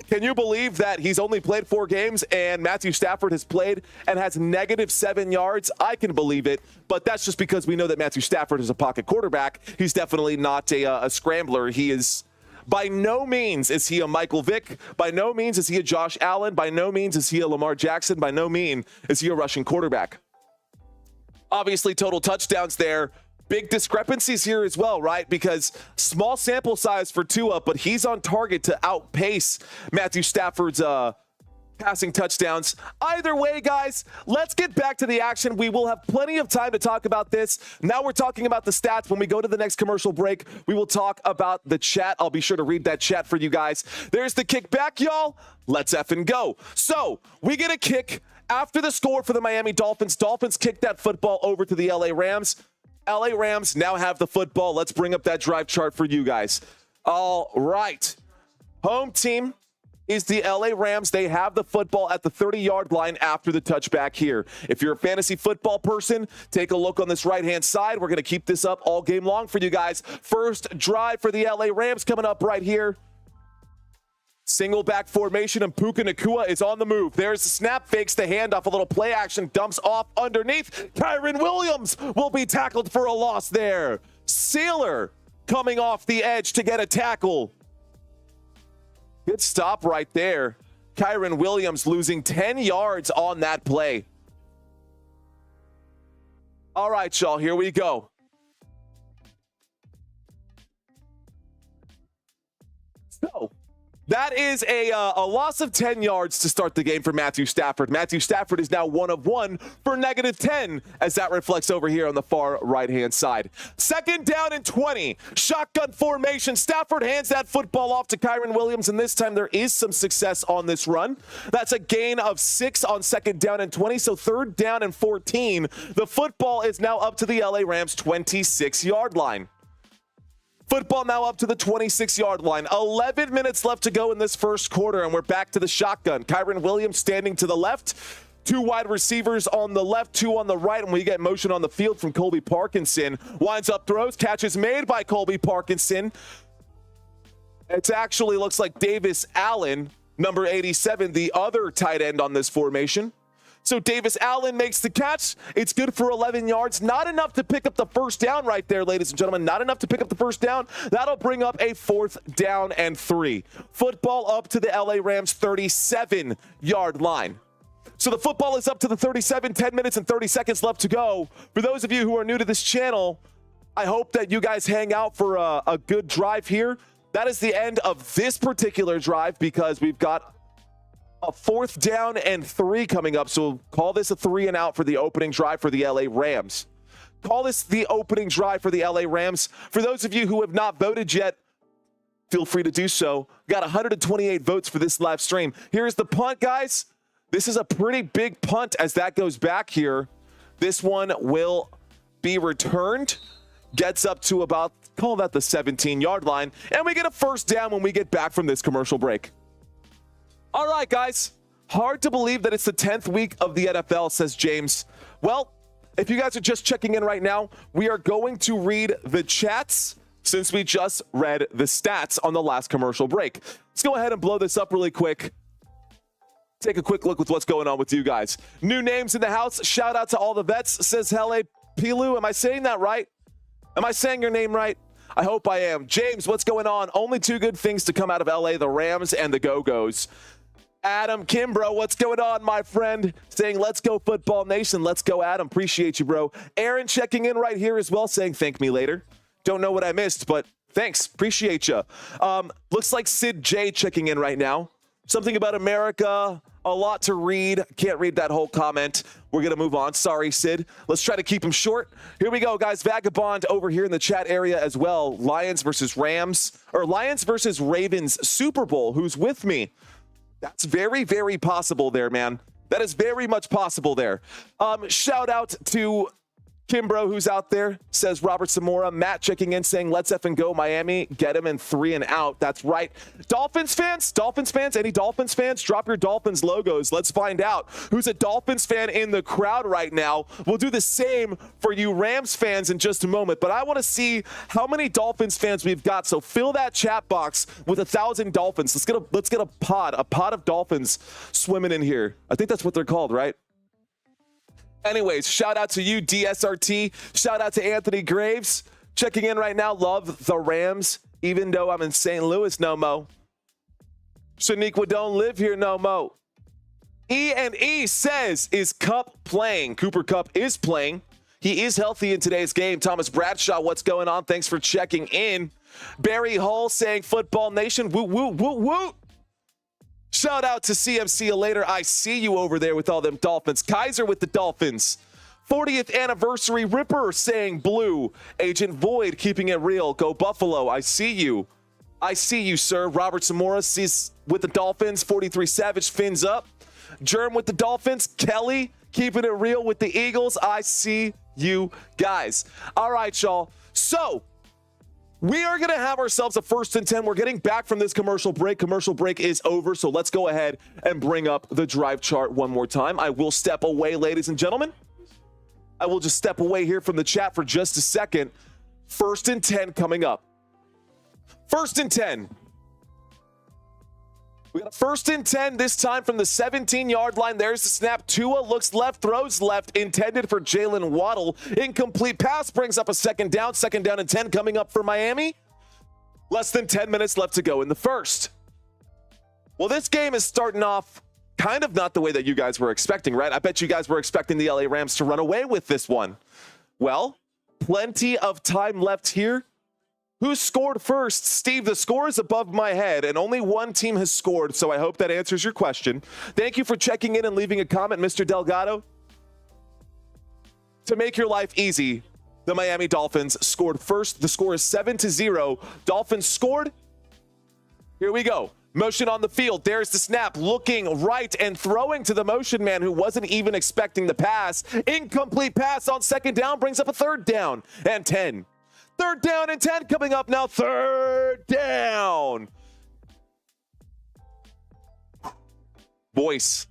Can you believe that he's only played 4 games and Matthew Stafford has played and has -7 yards? I can believe it, but that's just because we know that Matthew Stafford is a pocket quarterback. He's definitely not a scrambler. He is, by no means is he a Michael Vick. By no means is he a Josh Allen. By no means is he a Lamar Jackson. By no means is he a rushing quarterback. Obviously, total touchdowns there. Big discrepancies here as well, right? Because small sample size for Tua, but he's on target to outpace Matthew Stafford's passing touchdowns. Either way, guys, let's get back to the action. We will have plenty of time to talk about this. Now we're talking about the stats. When we go to the next commercial break, we will talk about the chat. I'll be sure to read that chat for you guys. There's the kick back, y'all. Let's effing go. So we get a kick after the score for the Miami Dolphins. Dolphins kick that football over to the LA Rams. LA Rams now have the football. Let's bring up that drive chart for you guys. All right. Home team is the LA Rams. They have the football at the 30-yard line after the touchback here. If you're a fantasy football person, take a look on this right-hand side. We're going to keep this up all game long for you guys. First drive for the LA Rams coming up right here. Single back formation, and Puka Nacua is on the move. There's the snap, fakes the handoff, a little play action, dumps off underneath. Kyren Williams will be tackled for a loss there. Sealer coming off the edge to get a tackle. Good stop right there. Kyren Williams losing 10 yards on that play. All right, y'all, here we go. So, that is a loss of 10 yards to start the game for Matthew Stafford. Matthew Stafford is now 1 of 1 for -10, as that reflects over here on the far right-hand side. Second down and 20. Shotgun formation. Stafford hands that football off to Kyren Williams, and this time there is some success on this run. That's a gain of 6 on second down and 20, so third down and 14. The football is now up to the LA Rams' 26-yard line. Football now up to the 26-yard line. 11 minutes left to go in this first quarter, and we're back to the shotgun. Kyren Williams standing to the left. 2 wide receivers on the left, 2 on the right, and we get motion on the field from Colby Parkinson. Winds up, throws, catches made by Colby Parkinson. It actually looks like Davis Allen, number 87, the other tight end on this formation. So Davis Allen makes the catch. It's good for 11 yards. Not enough to pick up the first down right there, ladies and gentlemen. Not enough to pick up the first down. That'll bring up a 4th down and 3. Football up to the LA Rams 37-yard line. So the football is up to the 37, 10 minutes and 30 seconds left to go. For those of you who are new to this channel, I hope that you guys hang out for a good drive here. That is the end of this particular drive because we've got a 4th down and 3 coming up. So call this a 3 and out for the opening drive for the LA Rams. Call this the opening drive for the LA Rams. For those of you who have not voted yet, feel free to do so. Got 128 votes for this live stream. Here's the punt, guys. This is a pretty big punt as that goes back here. This one will be returned. Gets up to about, call that the 17-yard line. And we get a 1st down when we get back from this commercial break. All right, guys. Hard to believe that it's the 10th week of the NFL, says James. Well, if you guys are just checking in right now, we are going to read the chats since we just read the stats on the last commercial break. Let's go ahead and blow this up really quick. Take a quick look with what's going on with you guys. New names in the house. Shout out to all the vets, says Hele Pilu. Am I saying that right? Am I saying your name right? I hope I am. James, what's going on? Only 2 good things to come out of LA, the Rams and the Go-Go's. Adam Kimbrough, what's going on, my friend? Saying, let's go Football Nation. Let's go, Adam. Appreciate you, bro. Aaron checking in right here as well, saying thank me later. Don't know what I missed, but thanks. Appreciate you. Looks like Sid J checking in right now. Something about America, a lot to read. Can't read that whole comment. We're going to move on. Sorry, Sid. Let's try to keep him short. Here we go, guys. Vagabond over here in the chat area as well. Lions versus Ravens Super Bowl. Who's with me? That's very, very possible there, man. That is very much possible there. Shout out to Kimbrough, who's out there, says Robert Zamora. Matt checking in saying, let's effing go Miami. Get him in 3 and out. That's right. Dolphins fans, any Dolphins fans? Drop your Dolphins logos. Let's find out who's a Dolphins fan in the crowd right now. We'll do the same for you Rams fans in just a moment, but I want to see how many Dolphins fans we've got. So fill that chat box with 1,000 Dolphins. Let's get a pod of Dolphins swimming in here. I think that's what they're called, right? Anyways, shout out to you, DSRT. Shout out to Anthony Graves. Checking in right now. Love the Rams, even though I'm in St. Louis no mo. Shaniqua don't live here no mo. E&E says, is Kupp playing? Cooper Kupp is playing. He is healthy in today's game. Thomas Bradshaw, what's going on? Thanks for checking in. Barry Hull saying, Football Nation, woo, woo, woo, woo. Shout out to CMC later. I see you over there with all them Dolphins. Kaiser with the Dolphins. 40th anniversary Ripper saying blue. Agent Void keeping it real. Go Buffalo. I see you. I see you, sir. Robert Zamora sees with the Dolphins. 43 Savage fins up. Germ with the Dolphins. Kelly keeping it real with the Eagles. I see you guys. All right, y'all. So we are going to have ourselves a 1st and 10. We're getting back from this commercial break. Commercial break is over, so let's go ahead and bring up the drive chart one more time. I will step away, ladies and gentlemen. I will just step away here from the chat for just a second. 1st and 10 coming up. 1st and 10. We got a 1st and 10 this time from the 17-yard line. There's the snap. Tua looks left, throws left, intended for Jalen Waddle. Incomplete pass brings up a 2nd down. 2nd down and 10 coming up for Miami. Less than 10 minutes left to go in the 1st. Well, this game is starting off kind of not the way that you guys were expecting, right? I bet you guys were expecting the LA Rams to run away with this one. Well, plenty of time left here. Who scored first? Steve, the score is above my head, and only one team has scored, so I hope that answers your question. Thank you for checking in and leaving a comment, Mr. Delgado. To make your life easy, the Miami Dolphins scored first. The score is 7-0. Dolphins scored. Here we go. Motion on the field. There's the snap. Looking right and throwing to the motion man who wasn't even expecting the pass. Incomplete pass on 2nd down brings up a 3rd down and 10. 3rd down and 10 coming up now. 3rd down. Voice.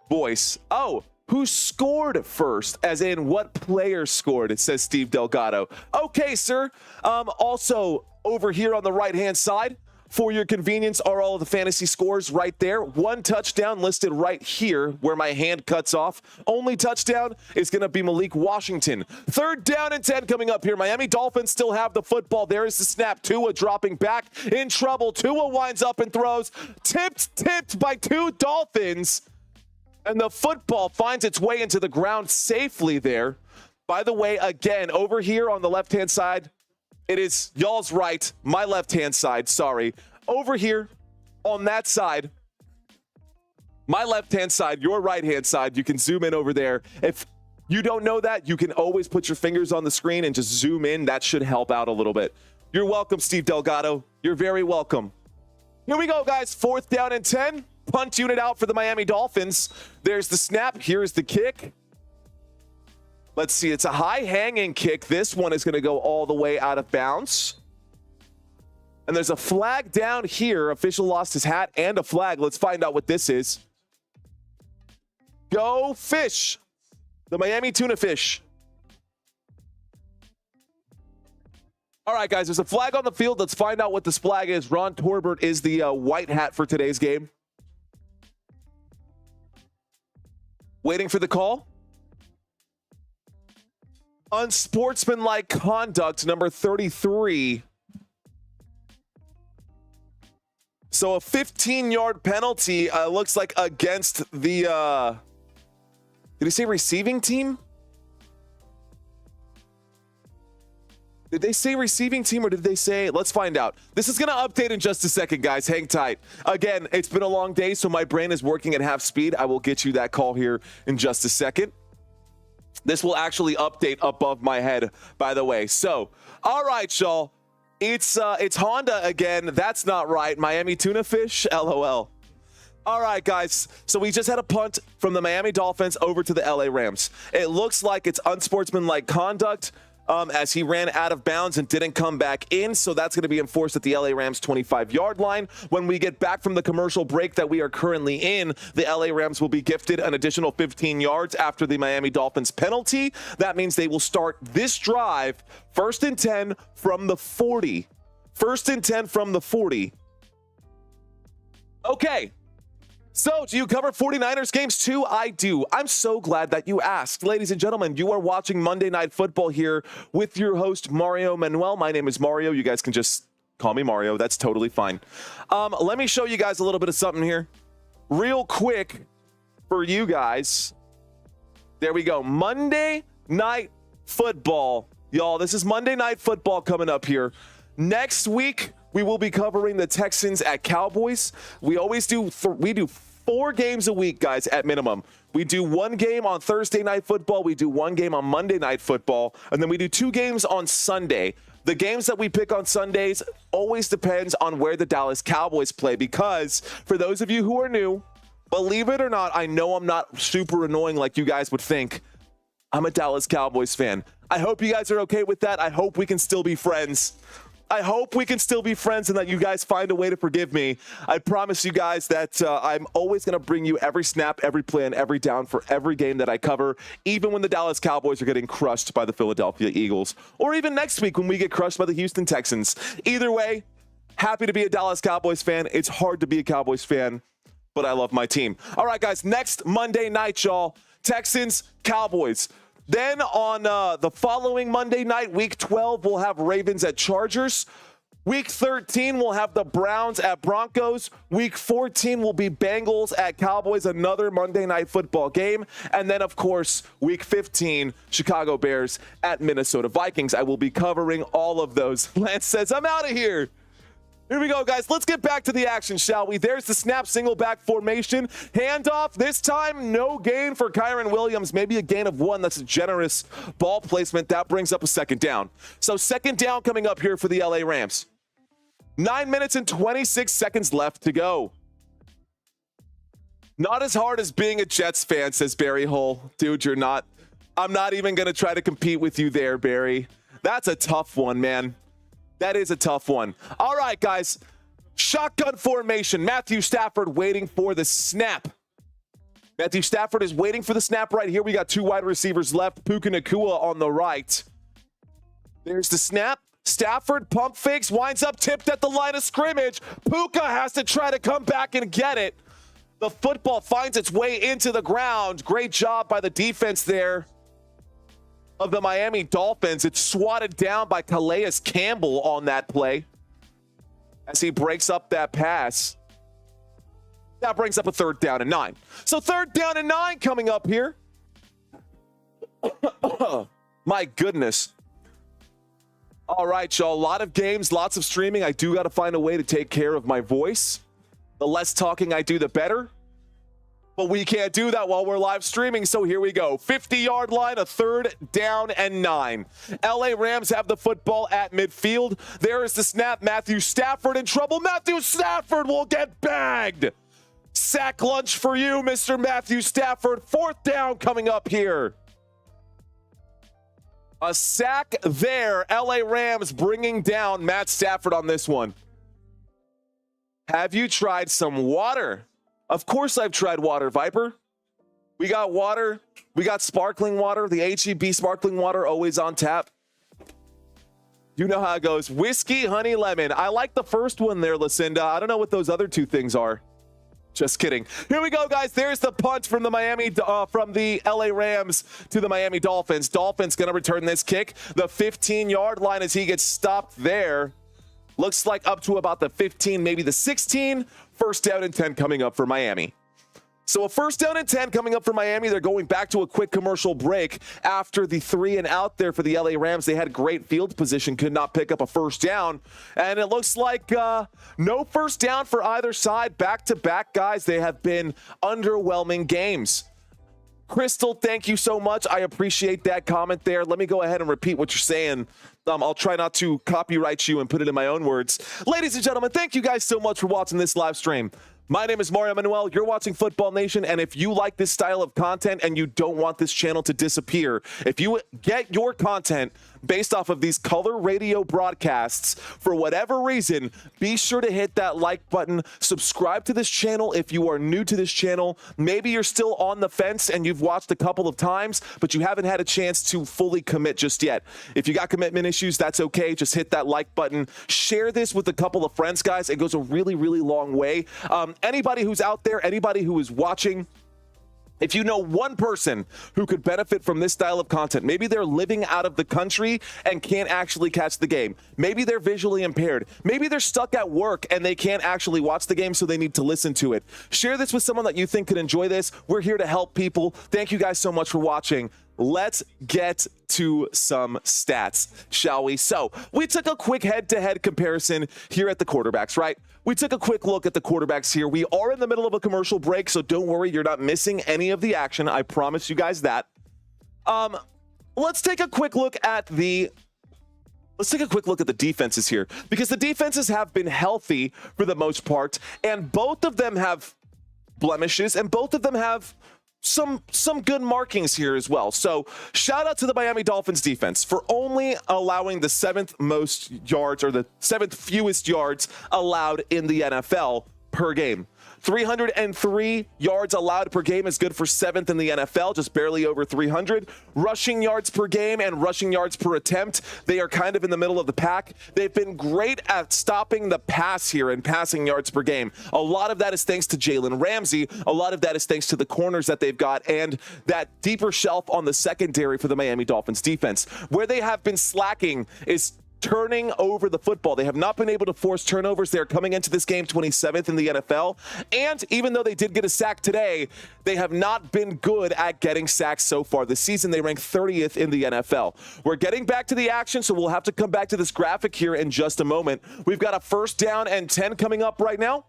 voice. Oh, who scored first? As in, what player scored? It says Steve Delgado. Okay, sir. Also, over here on the right-hand side, for your convenience, are all of the fantasy scores right there. One touchdown listed right here where my hand cuts off. Only touchdown is going to be Malik Washington. 3rd down and 10 coming up here. Miami Dolphins still have the football. There is the snap. Tua dropping back in trouble. Tua winds up and throws. Tipped by 2 Dolphins. And the football finds its way into the ground safely there. By the way, again, over here on the left-hand side, it is y'all's right, my left-hand side, sorry. Over here on that side, my left-hand side, your right-hand side, you can zoom in over there. If you don't know that, you can always put your fingers on the screen and just zoom in. That should help out a little bit. You're welcome, Steve Delgado. You're very welcome. Here we go, guys. 4th down and 10. Punt unit out for the Miami Dolphins. There's the snap. Here's the kick. Let's see. It's a high hanging kick. This one is going to go all the way out of bounds. And there's a flag down here. Official lost his hat and a flag. Let's find out what this is. Go Fish. The Miami Tuna Fish. All right, guys. There's a flag on the field. Let's find out what this flag is. Ron Torbert is the white hat for today's game. Waiting for the call. Unsportsmanlike conduct, number 33. So a 15-yard penalty looks like against the, did he say receiving team? Did they say receiving team or did they say, let's find out. This is going to update in just a second, guys. Hang tight. Again, it's been a long day, so my brain is working at half speed. I will get you that call here in just a second. This will actually update above my head, by the way. So, all right, y'all. It's Honda again. That's not right. Miami Tuna Fish, LOL. All right, guys. So we just had a punt from the Miami Dolphins over to the LA Rams. It looks like it's unsportsmanlike conduct as he ran out of bounds and didn't come back in. So that's going to be enforced at the LA Rams 25-yard line. When we get back from the commercial break that we are currently in, the LA Rams will be gifted an additional 15 yards after the Miami Dolphins penalty. That means they will start this drive 1st and 10 from the 40. 1st and 10 from the 40. Okay. So, do you cover 49ers games too? I do. I'm so glad that you asked. Ladies and gentlemen, you are watching Monday Night Football here with your host, Mario Manuel. My name is Mario. You guys can just call me Mario. That's totally fine. Let me show you guys a little bit of something here. Real quick for you guys. There we go. Monday Night Football. Y'all, this is Monday Night Football coming up here. Next week, we will be covering the Texans at Cowboys. We always do, we do 4 games a week, guys, at minimum. We do 1 game on Thursday Night Football. We do 1 game on Monday Night Football. And then we do 2 games on Sunday. The games that we pick on Sundays always depends on where the Dallas Cowboys play. Because for those of you who are new, believe it or not, I know I'm not super annoying like you guys would think. I'm a Dallas Cowboys fan. I hope you guys are okay with that. I hope we can still be friends. I hope we can still be friends and that you guys find a way to forgive me. I promise you guys that I'm always going to bring you every snap, every play, and every down for every game that I cover, even when the Dallas Cowboys are getting crushed by the Philadelphia Eagles, or even next week when we get crushed by the Houston Texans. Either way, happy to be a Dallas Cowboys fan. It's hard to be a Cowboys fan, but I love my team. All right, guys, next Monday night, y'all, Texans, Cowboys. Then on the following Monday night, week 12, we'll have Ravens at Chargers. Week 13, we'll have the Browns at Broncos. Week 14 will be Bengals at Cowboys, another Monday Night Football game. And then, of course, Week 15, Chicago Bears at Minnesota Vikings. I will be covering all of those. Lance says, I'm out of here. Here we go, guys. Let's get back to the action, shall we? There's the snap, single back formation. Handoff. This time, no gain for Kyron Williams. Maybe a gain of 1. That's a generous ball placement. That brings up a 2nd down. So 2nd down coming up here for the LA Rams. 9 minutes and 26 seconds left to go. Not as hard as being a Jets fan, says Barry Hull. Dude, you're not. I'm not even going to try to compete with you there, Barry. That's a tough one, man. That is a tough one. All right, guys. Shotgun formation. Matthew Stafford waiting for the snap. Matthew Stafford is waiting for the snap right here. We got two wide receivers left. Puka Nacua on the right. There's the snap. Stafford pump fakes, winds up tipped at the line of scrimmage. Puka has to try to come back and get it. The football finds its way into the ground. Great job by the defense there of the Miami Dolphins. It's swatted down by Calais Campbell on that play as he breaks up that pass. That brings up a 3rd down and 9. So 3rd down and 9 coming up here. My goodness. All right, y'all. A lot of games, lots of streaming. I do got to find a way to take care of my voice. The less talking I do, the better. But we can't do that while we're live streaming, so here we go. 50-yard line, a 3rd down and 9. LA Rams have the football at midfield. There is the snap. Matthew Stafford in trouble. Matthew Stafford will get bagged. Sack lunch for you, Mr. Matthew Stafford. 4th down coming up here. A sack there. LA Rams bringing down Matt Stafford on this one. Have you tried some water? Of course I've tried water, Viper. We got water. We got sparkling water. The HEB sparkling water always on tap. You know how it goes. Whiskey, honey, lemon. I like the first one there, Lucinda. I don't know what those other 2 things are. Just kidding. Here we go, guys. There's the punt from the LA Rams to the Miami Dolphins. Dolphins going to return this kick. The 15-yard line as he gets stopped there. Looks like up to about the 15, maybe the 16. 1st down and 10 coming up for Miami. So a 1st down and 10 coming up for Miami. They're going back to a quick commercial break after the 3 and out there for the LA Rams. They had great field position, could not pick up a 1st down. And it looks like no 1st down for either side. Back-to-back, guys. They have been underwhelming games. Crystal, thank you so much. I appreciate that comment there. Let me go ahead and repeat what you're saying. I'll try not to copyright you and put it in my own words. Ladies and gentlemen, thank you guys so much for watching this live stream. My name is Mario Manuel. You're watching Football Nation, and if you like this style of content and you don't want this channel to disappear, if you get your content based off of these color radio broadcasts for whatever reason, be sure to hit that like button. Subscribe to this channel if you are new to this channel. Maybe you're still on the fence and you've watched a couple of times, but you haven't had a chance to fully commit just yet. If you got commitment issues, that's okay. Just hit that like button. Share this with a couple of friends, guys. It goes a really, really long way. Anybody who's out there, anybody who is watching, if you know one person who could benefit from this style of content, maybe they're living out of the country and can't actually catch the game. Maybe they're visually impaired. Maybe they're stuck at work and they can't actually watch the game, so they need to listen to it. Share this with someone that you think could enjoy this. We're here to help people. Thank you guys so much for watching. Let's get to some stats, shall we? So we took a quick head-to-head comparison here at the quarterbacks, right? We took a quick look at the quarterbacks here. We are in the middle of a commercial break, so don't worry, you're not missing any of the action. I promise you guys that. Let's take a quick look at the defenses here, because the defenses have been healthy for the most part, and both of them have blemishes, and both of them have some good markings here as well. So shout out to the Miami Dolphins defense for only allowing the 7th most yards, or the 7th fewest yards allowed in the NFL per game. 303 yards allowed per game is good for 7th in the NFL, just barely over 300. Rushing yards per game and rushing yards per attempt, they are kind of in the middle of the pack. They've been great at stopping the pass here and passing yards per game. A lot of that is thanks to Jalen Ramsey. A lot of that is thanks to the corners that they've got and that deeper shelf on the secondary for the Miami Dolphins defense. Where they have been slacking is turning over the football. They have not been able to force turnovers. They're coming into this game 27th in the NFL. And even though they did get a sack today, they have not been good at getting sacks so far this season. They rank 30th in the NFL. We're getting back to the action, so we'll have to come back to this graphic here in just a moment. We've got a 1st down and 10 coming up right now.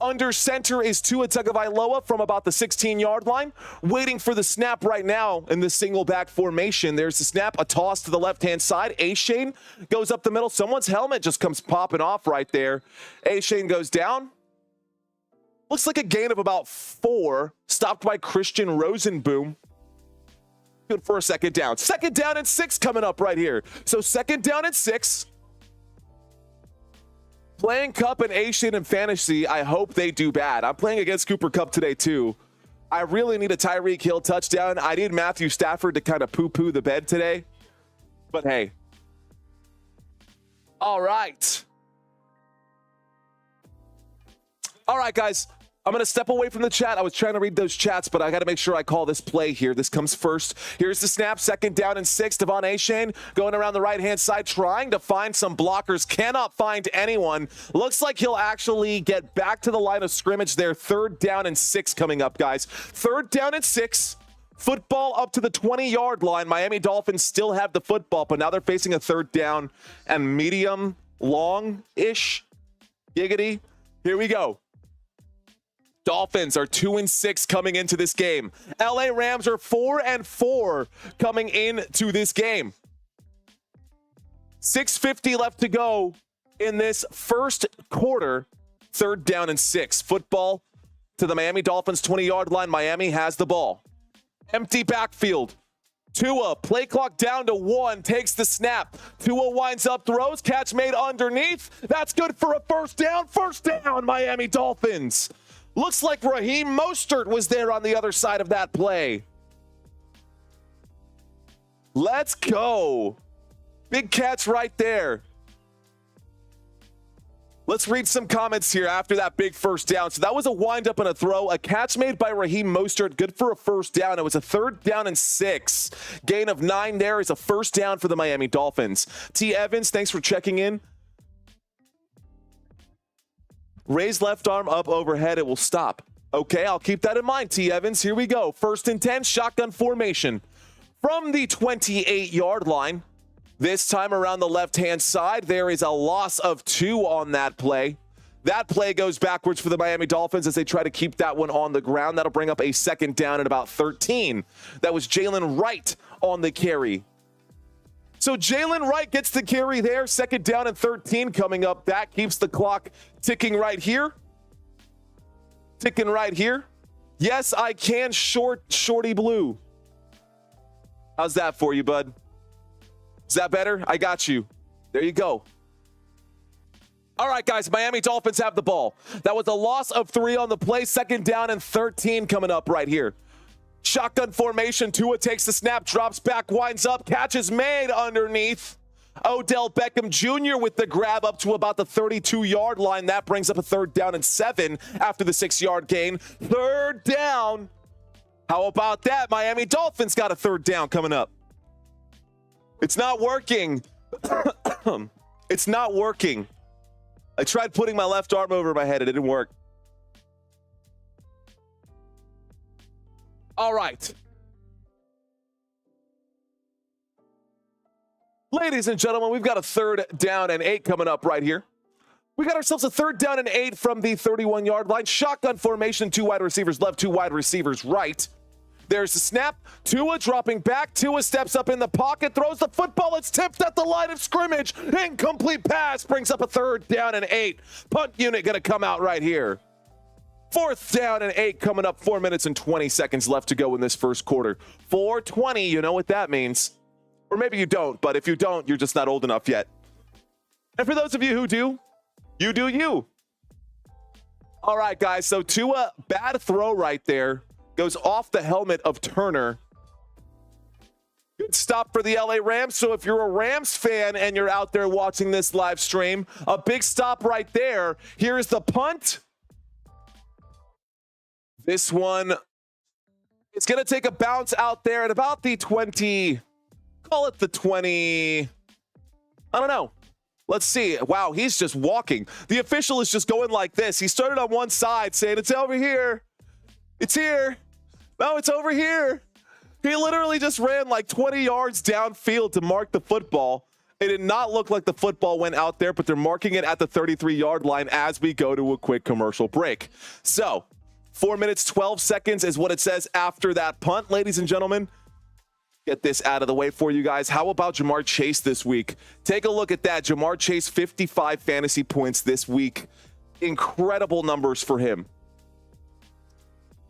Under center is Tua Tagovailoa from about the 16-yard line. Waiting for the snap right now in the single back formation. There's the snap, a toss to the left-hand side. Achane goes up the middle. Someone's helmet just comes popping off right there. Achane goes down. Looks like a gain of about 4. Stopped by Christian Rosenboom. Good for a 2nd down. 2nd down and 6 coming up right here. So 2nd down and 6. Playing Cup and Achane in fantasy, I hope they do bad. I'm playing against Cooper Kupp today too. I really need a Tyreek Hill touchdown. I need Matthew Stafford to kind of poo-poo the bed today. But hey. All right. All right, guys. I'm going to step away from the chat. I was trying to read those chats, but I got to make sure I call this play here. This comes first. Here's the snap. 2nd down and 6. De'Von Achane going around the right-hand side, trying to find some blockers. Cannot find anyone. Looks like he'll actually get back to the line of scrimmage there. 3rd down and 6 coming up, guys. 3rd down and 6. Football up to the 20-yard line. Miami Dolphins still have the football, but now they're facing a 3rd down and medium, long-ish. Giggity. Here we go. Dolphins are 2-6 coming into this game. LA Rams are 4-4 coming into this game. 6:50 left to go in this first quarter. 3rd down and 6. Football to the Miami Dolphins 20-yard line. Miami has the ball. Empty backfield. Tua, play clock down to 1, takes the snap. Tua winds up, throws, catch made underneath. That's good for a 1st down. 1st down, Miami Dolphins. Looks like Raheem Mostert was there on the other side of that play. Let's go. Big catch right there. Let's read some comments here after that big 1st down. So that was a windup and a throw. A catch made by Raheem Mostert. Good for a 1st down. It was a 3rd down and 6. Gain of 9 there is a 1st down for the Miami Dolphins. T. Evans, thanks for checking in. Raise left arm up overhead. It will stop. Okay, I'll keep that in mind, T. Evans. Here we go. 1st and 10, shotgun formation. From the 28-yard line. This time around the left-hand side, there is a loss of 2 on that play. That play goes backwards for the Miami Dolphins as they try to keep that one on the ground. That'll bring up a 2nd down at about 13. That was Jalen Wright on the carry. So Jalen Wright gets the carry there. 2nd down and 13 coming up. That keeps the clock ticking right here. Ticking right here. Yes, I can shorty blue. How's that for you, bud? Is that better? I got you. There you go. All right, guys, Miami Dolphins have the ball. That was a loss of 3 on the play. 2nd down and 13 coming up right here. Shotgun formation. Tua takes the snap, drops back, winds up, catches made underneath. Odell Beckham Jr. with the grab up to about the 32-yard line. That brings up a 3rd down and 7 after the 6-yard gain. 3rd down. How about that? Miami Dolphins got a 3rd down coming up. It's not working. It's not working. I tried putting my left arm over my head. It didn't work. All right. Ladies and gentlemen, we've got a 3rd down and 8 coming up right here. We got ourselves a 3rd down and 8 from the 31-yard line. Shotgun formation, 2 wide receivers left, 2 wide receivers right. There's the snap. Tua dropping back. Tua steps up in the pocket, throws the football. It's tipped at the line of scrimmage. Incomplete pass brings up a 3rd down and 8. Punt unit going to come out right here. 4th down and 8 coming up. 4 minutes and 20 seconds left to go in this first quarter. 4:20, you know what that means. Or maybe you don't, but if you don't, you're just not old enough yet. And for those of you who do, you do you. All right, guys, so Tua, bad throw right there. Goes off the helmet of Turner. Good stop for the LA Rams. So if you're a Rams fan and you're out there watching this live stream, a big stop right there. Here's the punt. This one, it's going to take a bounce out there at about the 20, call it the 20, I don't know. Let's see. Wow, he's just walking. The official is just going like this. He started on one side saying, it's over here. It's here. No, it's over here. He literally just ran like 20 yards downfield to mark the football. It did not look like the football went out there, but they're marking it at the 33-yard line as we go to a quick commercial break. So 4 minutes, 12 seconds is what it says after that punt, ladies and gentlemen. Get this out of the way for you guys. How about Jamar Chase this week? Take a look at that. Jamar Chase, 55 fantasy points this week. Incredible numbers for him.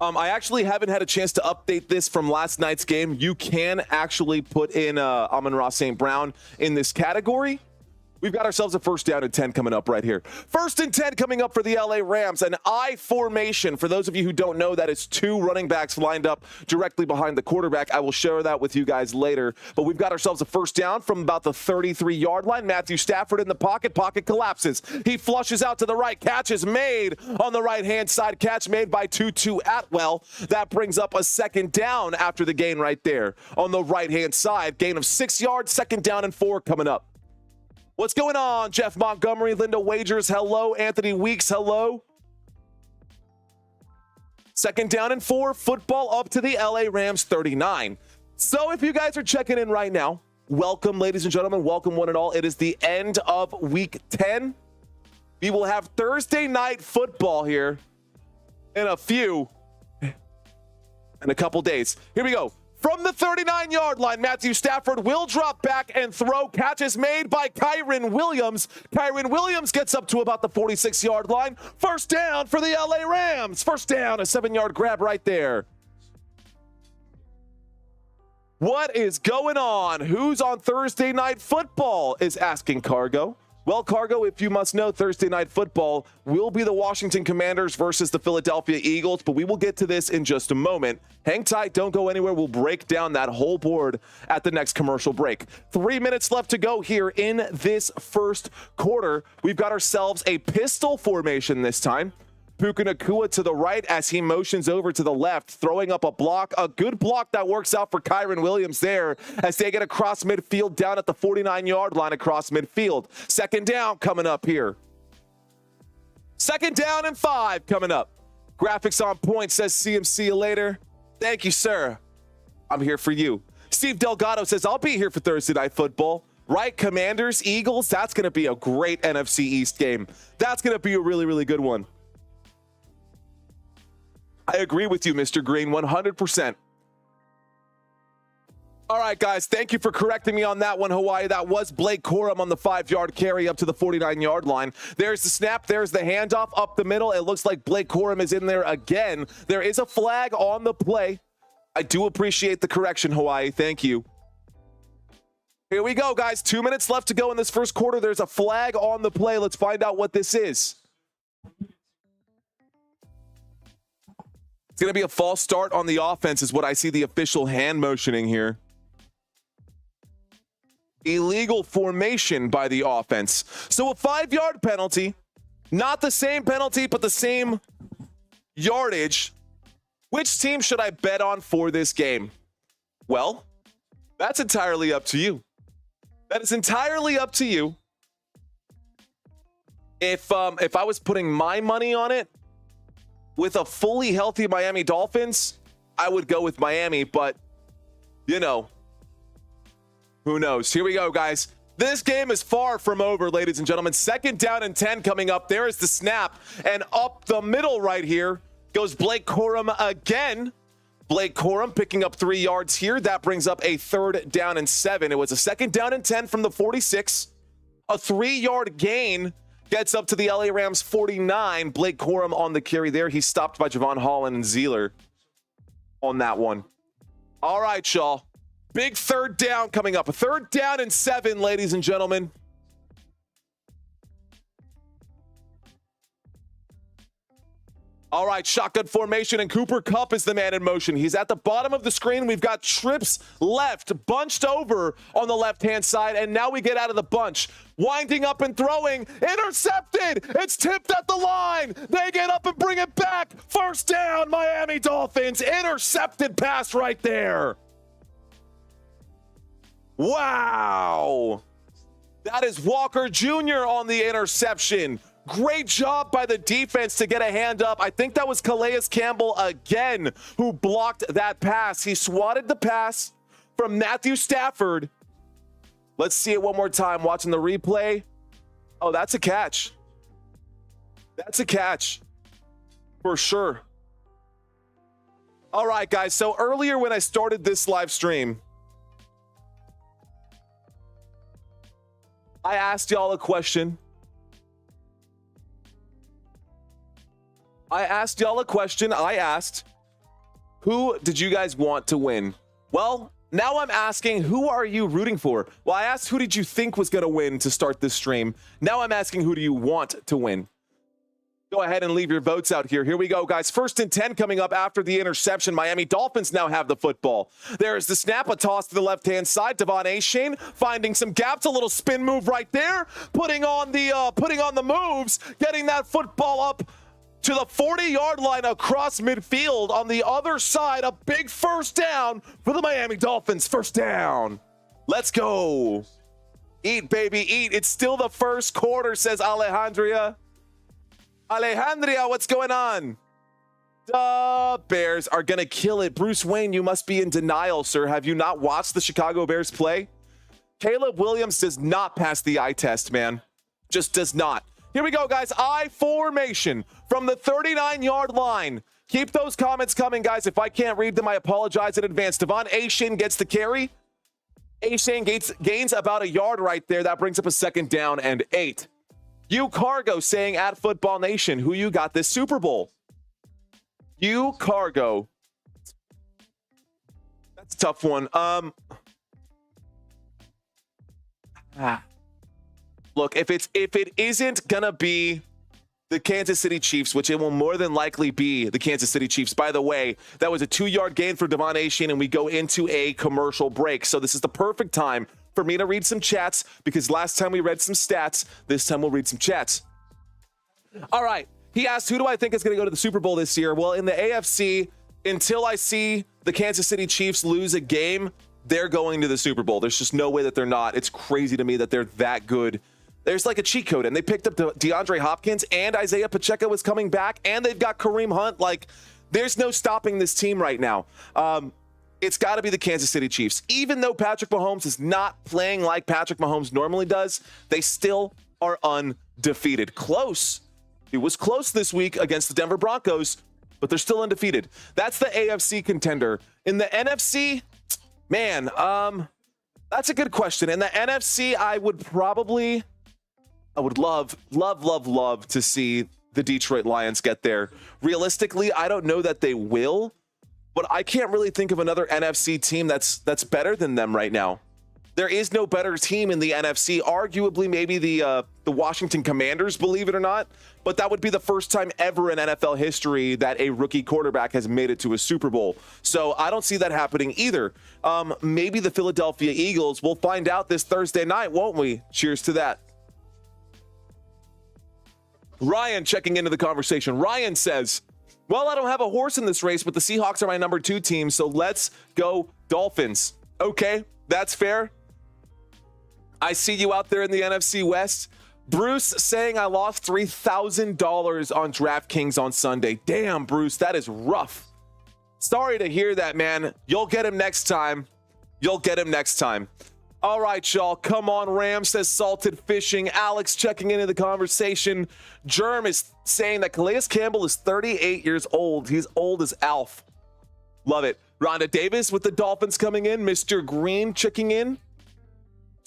I actually haven't had a chance to update this from last night's game. You can actually put in Amon-Ra St. Brown in this category. We've got ourselves a first down and 10 coming up right here. First and 10 coming up for the LA Rams. An I formation. For those of you who don't know, that is two running backs lined up directly behind the quarterback. I will share that with you guys later. But we've got ourselves a first down from about the 33-yard line. Matthew Stafford in the pocket. Pocket collapses. He flushes out to the right. Catch is made on the right-hand side. Catch made by Tutu Atwell. That brings up a second down after the gain right there on the right-hand side. Gain of 6 yards. Second down and 4 coming up. What's going on, Jeff Montgomery, Linda Wagers, hello. Anthony Weeks, hello. Second down and 4, football up to the LA Rams 39. So if you guys are checking in right now, welcome, ladies and gentlemen, welcome one and all. It is the end of week 10. We will have Thursday night football here in a couple days. Here we go. From the 39-yard line, Matthew Stafford will drop back and throw. Catch is made by Kyren Williams. Kyren Williams gets up to about the 46-yard line. First down for the LA Rams. First down, a 7-yard grab right there. What is going on? Who's on Thursday Night Football is asking Cargo. Well, Cargo, if you must know, Thursday Night Football will be the Washington Commanders versus the Philadelphia Eagles, but we will get to this in just a moment. Hang tight, don't go anywhere. We'll break down that whole board at the next commercial break. 3 minutes left to go here in this first quarter. We've got ourselves a pistol formation this time. Puka Nacua to the right as he motions over to the left, throwing up a block. A good block that works out for Kyren Williams there as they get across midfield down at the 49-yard line across midfield. Second down coming up here. Second down and 5 coming up. Graphics on point says see you later. Thank you, sir. I'm here for you. Steve Delgado says, I'll be here for Thursday Night Football. Right, Commanders, Eagles, that's going to be a great NFC East game. That's going to be a really, really good one. I agree with you, Mr. Green, 100%. All right, guys, thank you for correcting me on that one, Hawaii. That was Blake Corum on the 5-yard carry up to the 49-yard line. There's the snap. There's the handoff up the middle. It looks like Blake Corum is in there again. There is a flag on the play. I do appreciate the correction, Hawaii. Thank you. Here we go, guys. 2 minutes left to go in this first quarter. There's a flag on the play. Let's find out what this is. It's going to be a false start on the offense is what I see the official hand motioning here. Illegal formation by the offense. So a 5-yard penalty, not the same penalty, but the same yardage. Which team should I bet on for this game? Well, that's entirely up to you. That is entirely up to you. If I was putting my money on it, with a fully healthy Miami Dolphins, I would go with Miami, but, you know, who knows? Here we go, guys. This game is far from over, ladies and gentlemen. Second down and 10 coming up. There is the snap, and up the middle right here goes Blake Corum again. Blake Corum picking up 3 yards here. That brings up a third down and 7. It was a second down and 10 from the 46. A 3-yard gain. Gets up to the LA Rams 49. Blake Corum on the carry there. He's stopped by Javon Holland and Zeeler on that one. All right, y'all. Big third down coming up. A third down and 7, ladies and gentlemen. All right, shotgun formation, and Cooper Kupp is the man in motion. He's at the bottom of the screen. We've got trips left, bunched over on the left-hand side, and now we get out of the bunch. Winding up and throwing, intercepted. It's tipped at the line. They get up and bring it back. First down, Miami Dolphins. Intercepted pass right there. Wow. That is Walker Jr. on the interception. Great job by the defense to get a hand up. I think that was Calais Campbell again who blocked that pass. He swatted the pass from Matthew Stafford. Let's see it one more time. Watching the replay. Oh, that's a catch. That's a catch for sure. All right, guys. So earlier when I started this live stream, I asked y'all a question. I asked, who did you guys want to win? Well, Now I'm asking, who are you rooting for? Well, I asked who did you think was going to win to start this stream. Now I'm asking who do you want to win? Go ahead and leave your votes out here. Here we go, guys. 1st and 10 coming up after the interception. Miami Dolphins now have the football. There's the snap, a toss to the left-hand side. De'Von Achane finding some gaps, a little spin move right there, putting on the moves, getting that football up to the 40-yard line across midfield. On the other side, a big first down for the Miami Dolphins. First down. Let's go. Eat, baby, eat. It's still the first quarter, says Alejandria. Alejandria, what's going on? The Bears are going to kill it. Bruce Wayne, you must be in denial, sir. Have you not watched the Chicago Bears play? Caleb Williams does not pass the eye test, man. Just does not. Here we go, guys. I formation from the 39-yard line. Keep those comments coming, guys. If I can't read them, I apologize in advance. De'Von Achane gets the carry. Achane gains about a yard right there. That brings up a 2nd down and 8. You Cargo saying at Football Nation, who you got this Super Bowl? You Cargo. That's a tough one. Look, if it isn't gonna be the Kansas City Chiefs, which it will more than likely be the Kansas City Chiefs. By the way, that was a 2-yard gain for De'Von Achane, and we go into a commercial break. So this is the perfect time for me to read some chats, because last time we read some stats, this time we'll read some chats. All right. He asked, who do I think is going to go to the Super Bowl this year? Well, in the AFC, until I see the Kansas City Chiefs lose a game, they're going to the Super Bowl. There's just no way that they're not. It's crazy to me that they're that good. There's like a cheat code, and they picked up DeAndre Hopkins, and Isaiah Pacheco is coming back, and they've got Kareem Hunt. Like, there's no stopping this team right now. It's got to be the Kansas City Chiefs. Even though Patrick Mahomes is not playing like Patrick Mahomes normally does, they still are undefeated. Close. It was close this week against the Denver Broncos, but they're still undefeated. That's the AFC contender. In the NFC, man, that's a good question. In the NFC, I would love to see the Detroit Lions get there. Realistically, I don't know that they will. But I can't really think of another NFC team that's better than them right now. There is no better team in the NFC. Arguably, maybe the Washington Commanders, believe it or not. But that would be the first time ever in NFL history that a rookie quarterback has made it to a Super Bowl. So I don't see that happening either. Maybe the Philadelphia Eagles. We'll find out this Thursday night, won't we? Cheers to that. Ryan checking into the conversation. Ryan says, well, I don't have a horse in this race, but the Seahawks are my number 2 team, so let's go Dolphins. Okay, that's fair. I see you out there in the NFC West. Bruce saying I lost $3,000 on DraftKings on Sunday. Damn, Bruce, that is rough. Sorry to hear that, man. You'll get him next time. You'll get him next time. All right, y'all. Come on, Ram says salted fishing. Alex checking into the conversation. Germ is saying that Calais Campbell is 38 years old. He's old as Alf. Love it. Rhonda Davis with the Dolphins coming in. Mr. Green checking in.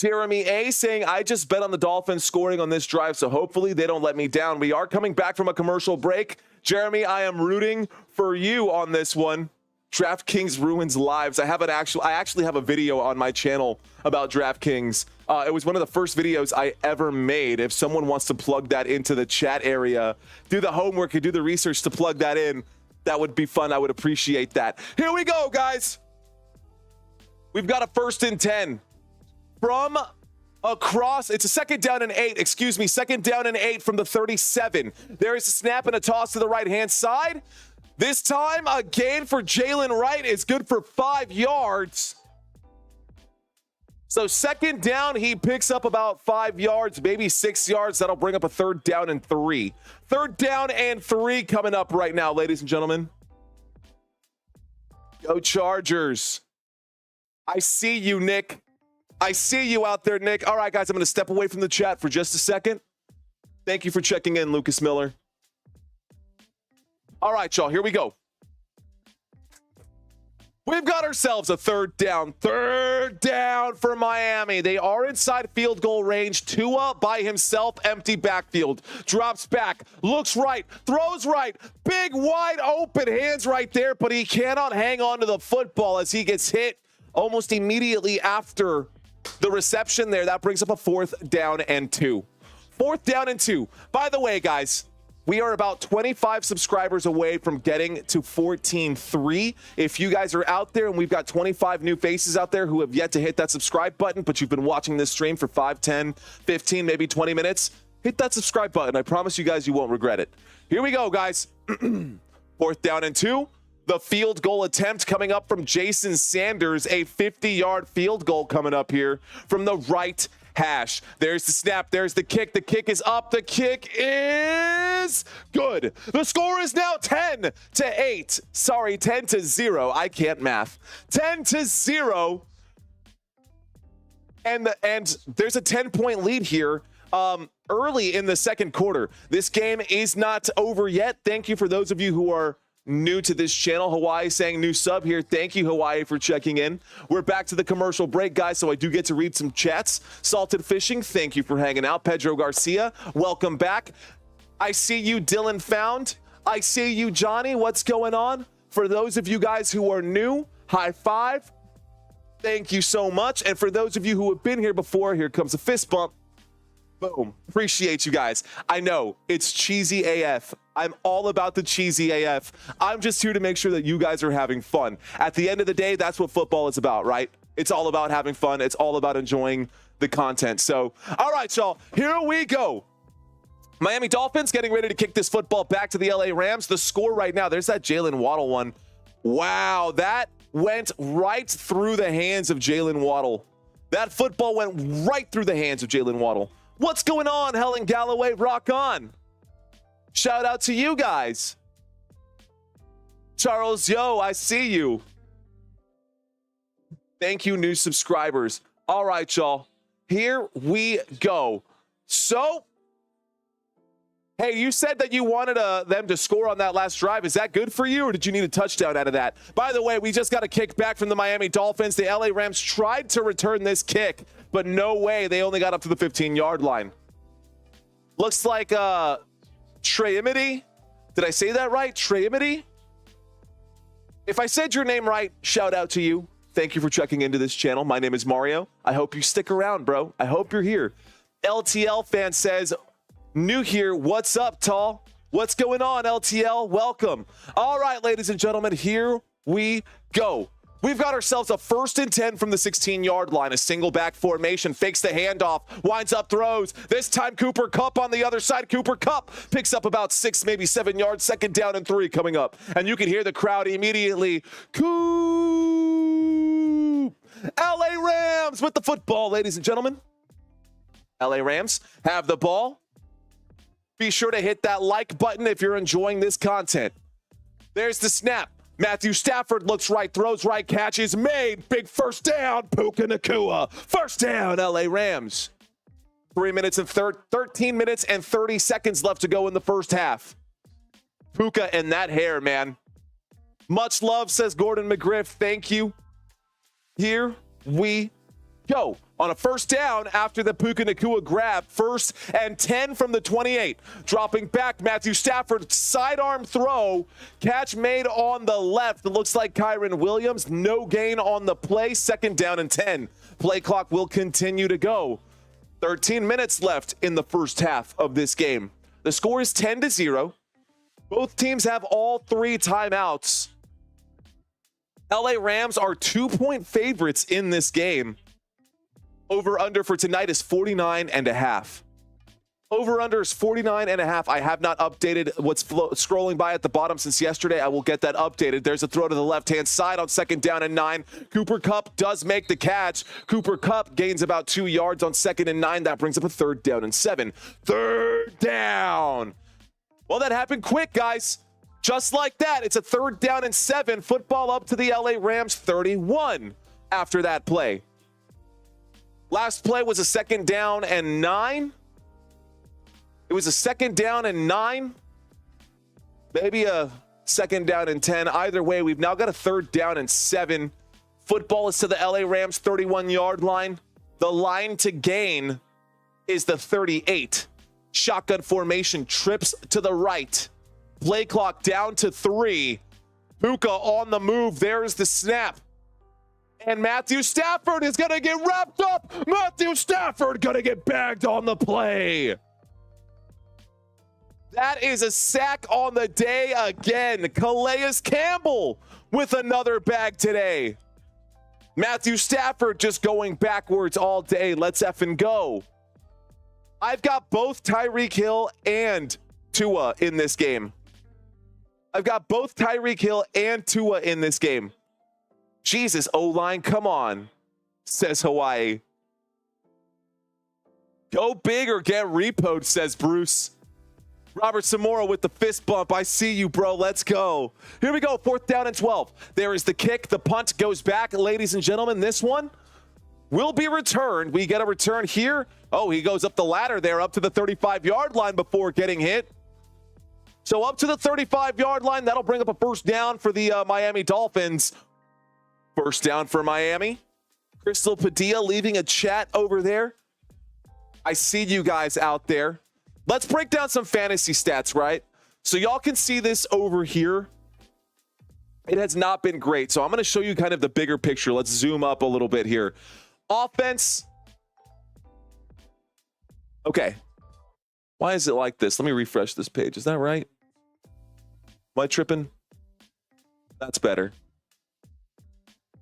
Jeremy A saying, I just bet on the Dolphins scoring on this drive, so hopefully they don't let me down. We are coming back from a commercial break. Jeremy, I am rooting for you on this one. DraftKings ruins lives. I actually have a video on my channel about DraftKings. It was one of the first videos I ever made. If someone wants to plug that into the chat area, do the homework and do the research to plug that in, that would be fun. I would appreciate that. Here we go, guys. We've got a 1st and 10 from across. It's a 2nd down and 8. Excuse me, 2nd down and 8 from the 37. There is a snap and a toss to the right-hand side. This time, a gain for Jalen Wright is good for 5 yards. So 2nd down, he picks up about 5 yards, maybe 6 yards. That'll bring up a 3rd down and 3. 3rd down and 3 coming up right now, ladies and gentlemen. Go Chargers. I see you, Nick. I see you out there, Nick. All right, guys, I'm going to step away from the chat for just a second. Thank you for checking in, Lucas Miller. All right, y'all, here we go. We've got ourselves a 3rd down. 3rd down for Miami. They are inside field goal range. Tua by himself, empty backfield. Drops back, looks right, throws right. Big, wide open hands right there, but he cannot hang on to the football as he gets hit almost immediately after the reception there. That brings up a 4th down and 2. 4th down and 2. By the way, guys, we are about 25 subscribers away from getting to 14.3. If you guys are out there, and we've got 25 new faces out there who have yet to hit that subscribe button, but you've been watching this stream for 5, 10, 15, maybe 20 minutes, hit that subscribe button. I promise you guys you won't regret it. Here we go, guys. 4th down and 2. The field goal attempt coming up from Jason Sanders. A 50-yard field goal coming up here from the right hash. There's the snap. There's the kick. The kick is up. The kick is good. The score is now 10-8. Sorry, 10-0. I can't math. 10-0. And there's a 10-point lead here. Early in the second quarter. This game is not over yet. Thank you for those of you who are new to this channel. Hawaii saying new sub here. Thank you, Hawaii, for checking in. We're back to the commercial break, guys, so I do get to read some chats. Salted Fishing, thank you for hanging out. Pedro Garcia, welcome back. I see you, Dylan Found. I see you, Johnny. What's going on? For those of you guys who are new, high five. Thank you so much. And for those of you who have been here before, here comes a fist bump. Boom. Appreciate you guys. I know it's cheesy AF. I'm all about the cheesy AF. I'm just here to make sure that you guys are having fun. At the end of the day, that's what football is about, right? It's all about having fun. It's all about enjoying the content. So, all right, y'all, here we go. Miami Dolphins getting ready to kick this football back to the LA Rams. The score right now, there's that Jalen Waddle one. Wow, that went right through the hands of Jalen Waddle. That football went right through the hands of Jalen Waddle. What's going on, Helen Galloway? Rock on. Shout out to you guys. Charles Yo, I see you. Thank you, new subscribers. All right, y'all. Here we go. So, hey, you said that you wanted them to score on that last drive. Is that good for you, or did you need a touchdown out of that? By the way, we just got a kick back from the Miami Dolphins. The LA Rams tried to return this kick, but no way. They only got up to the 15-yard line. Looks like Treyimity. Did I say that right? Treyimity? If I said your name right, shout out to you. Thank you for checking into this channel. My name is Mario. I hope you stick around, bro. I hope you're here. LTL fan says, new here. What's up, Tall? What's going on, LTL? Welcome. All right, ladies and gentlemen, here we go. We've got ourselves a 1st and 10 from the 16-yard line. A single back formation, fakes the handoff, winds up, throws. This time, Cooper Kupp on the other side. Cooper Kupp picks up about 6, maybe 7 yards. 2nd down and 3 coming up. And you can hear the crowd immediately. Coop! LA Rams with the football, ladies and gentlemen. LA Rams have the ball. Be sure to hit that like button if you're enjoying this content. There's the snap. Matthew Stafford looks right, throws right, catch is made. Big 1st down, Puka Nacua. 1st down, LA Rams. 13 minutes and 30 seconds left to go in the first half. Puka and that hair, man. Much love, says Gordon McGriff. Thank you. Here we go. On a 1st down after the Puka Nacua grab, 1st and 10 from the 28. Dropping back, Matthew Stafford, sidearm throw. Catch made on the left. It looks like Kyron Williams. No gain on the play. 2nd down and 10. Play clock will continue to go. 13 minutes left in the first half of this game. The score is 10-0. Both teams have all 3 timeouts. LA Rams are 2-point favorites in this game. Over under for tonight is 49.5. Over under is 49.5. I have not updated what's scrolling by at the bottom since yesterday. I will get that updated. There's a throw to the left-hand side on 2nd down and 9. Cooper Kupp does make the catch. Cooper Kupp gains about 2 yards on 2nd and 9. That brings up a 3rd down and 7. 3rd down. Well, that happened quick, guys. Just like that. It's a 3rd down and 7. Football up to the LA Rams 31 after that play. Last play was a 2nd down and 9. It was a 2nd down and 9. Maybe a 2nd down and 10. Either way, we've now got a 3rd down and 7. Football is to the LA Rams 31-yard line. The line to gain is the 38. Shotgun formation, trips to the right. Play clock down to 3. Puka on the move. There's the snap. And Matthew Stafford is going to get wrapped up. Matthew Stafford going to get bagged on the play. That is a sack on the day again. Calais Campbell with another bag today. Matthew Stafford just going backwards all day. Let's effing go. I've got both Tyreek Hill and Tua in this game. I've got both Tyreek Hill and Tua in this game. Jesus, O-line, come on, says Hawaii. Go big or get repoed, says Bruce. Robert Samora with the fist bump. I see you, bro. Let's go. Here we go. 4th down and 12. There is the kick. The punt goes back. Ladies and gentlemen, this one will be returned. We get a return here. Oh, he goes up the ladder there, up to the 35-yard line before getting hit. So up to the 35-yard line. That'll bring up a first down for the Miami Dolphins. First down for Miami. Crystal Padilla leaving a chat over there. I see you guys out there. Let's break down some fantasy stats, right? So y'all can see this over here. It has not been great. So I'm going to show you kind of the bigger picture. Let's zoom up a little bit here. Offense. Okay. Why is it like this? Let me refresh this page. Is that right? Am I tripping? That's better.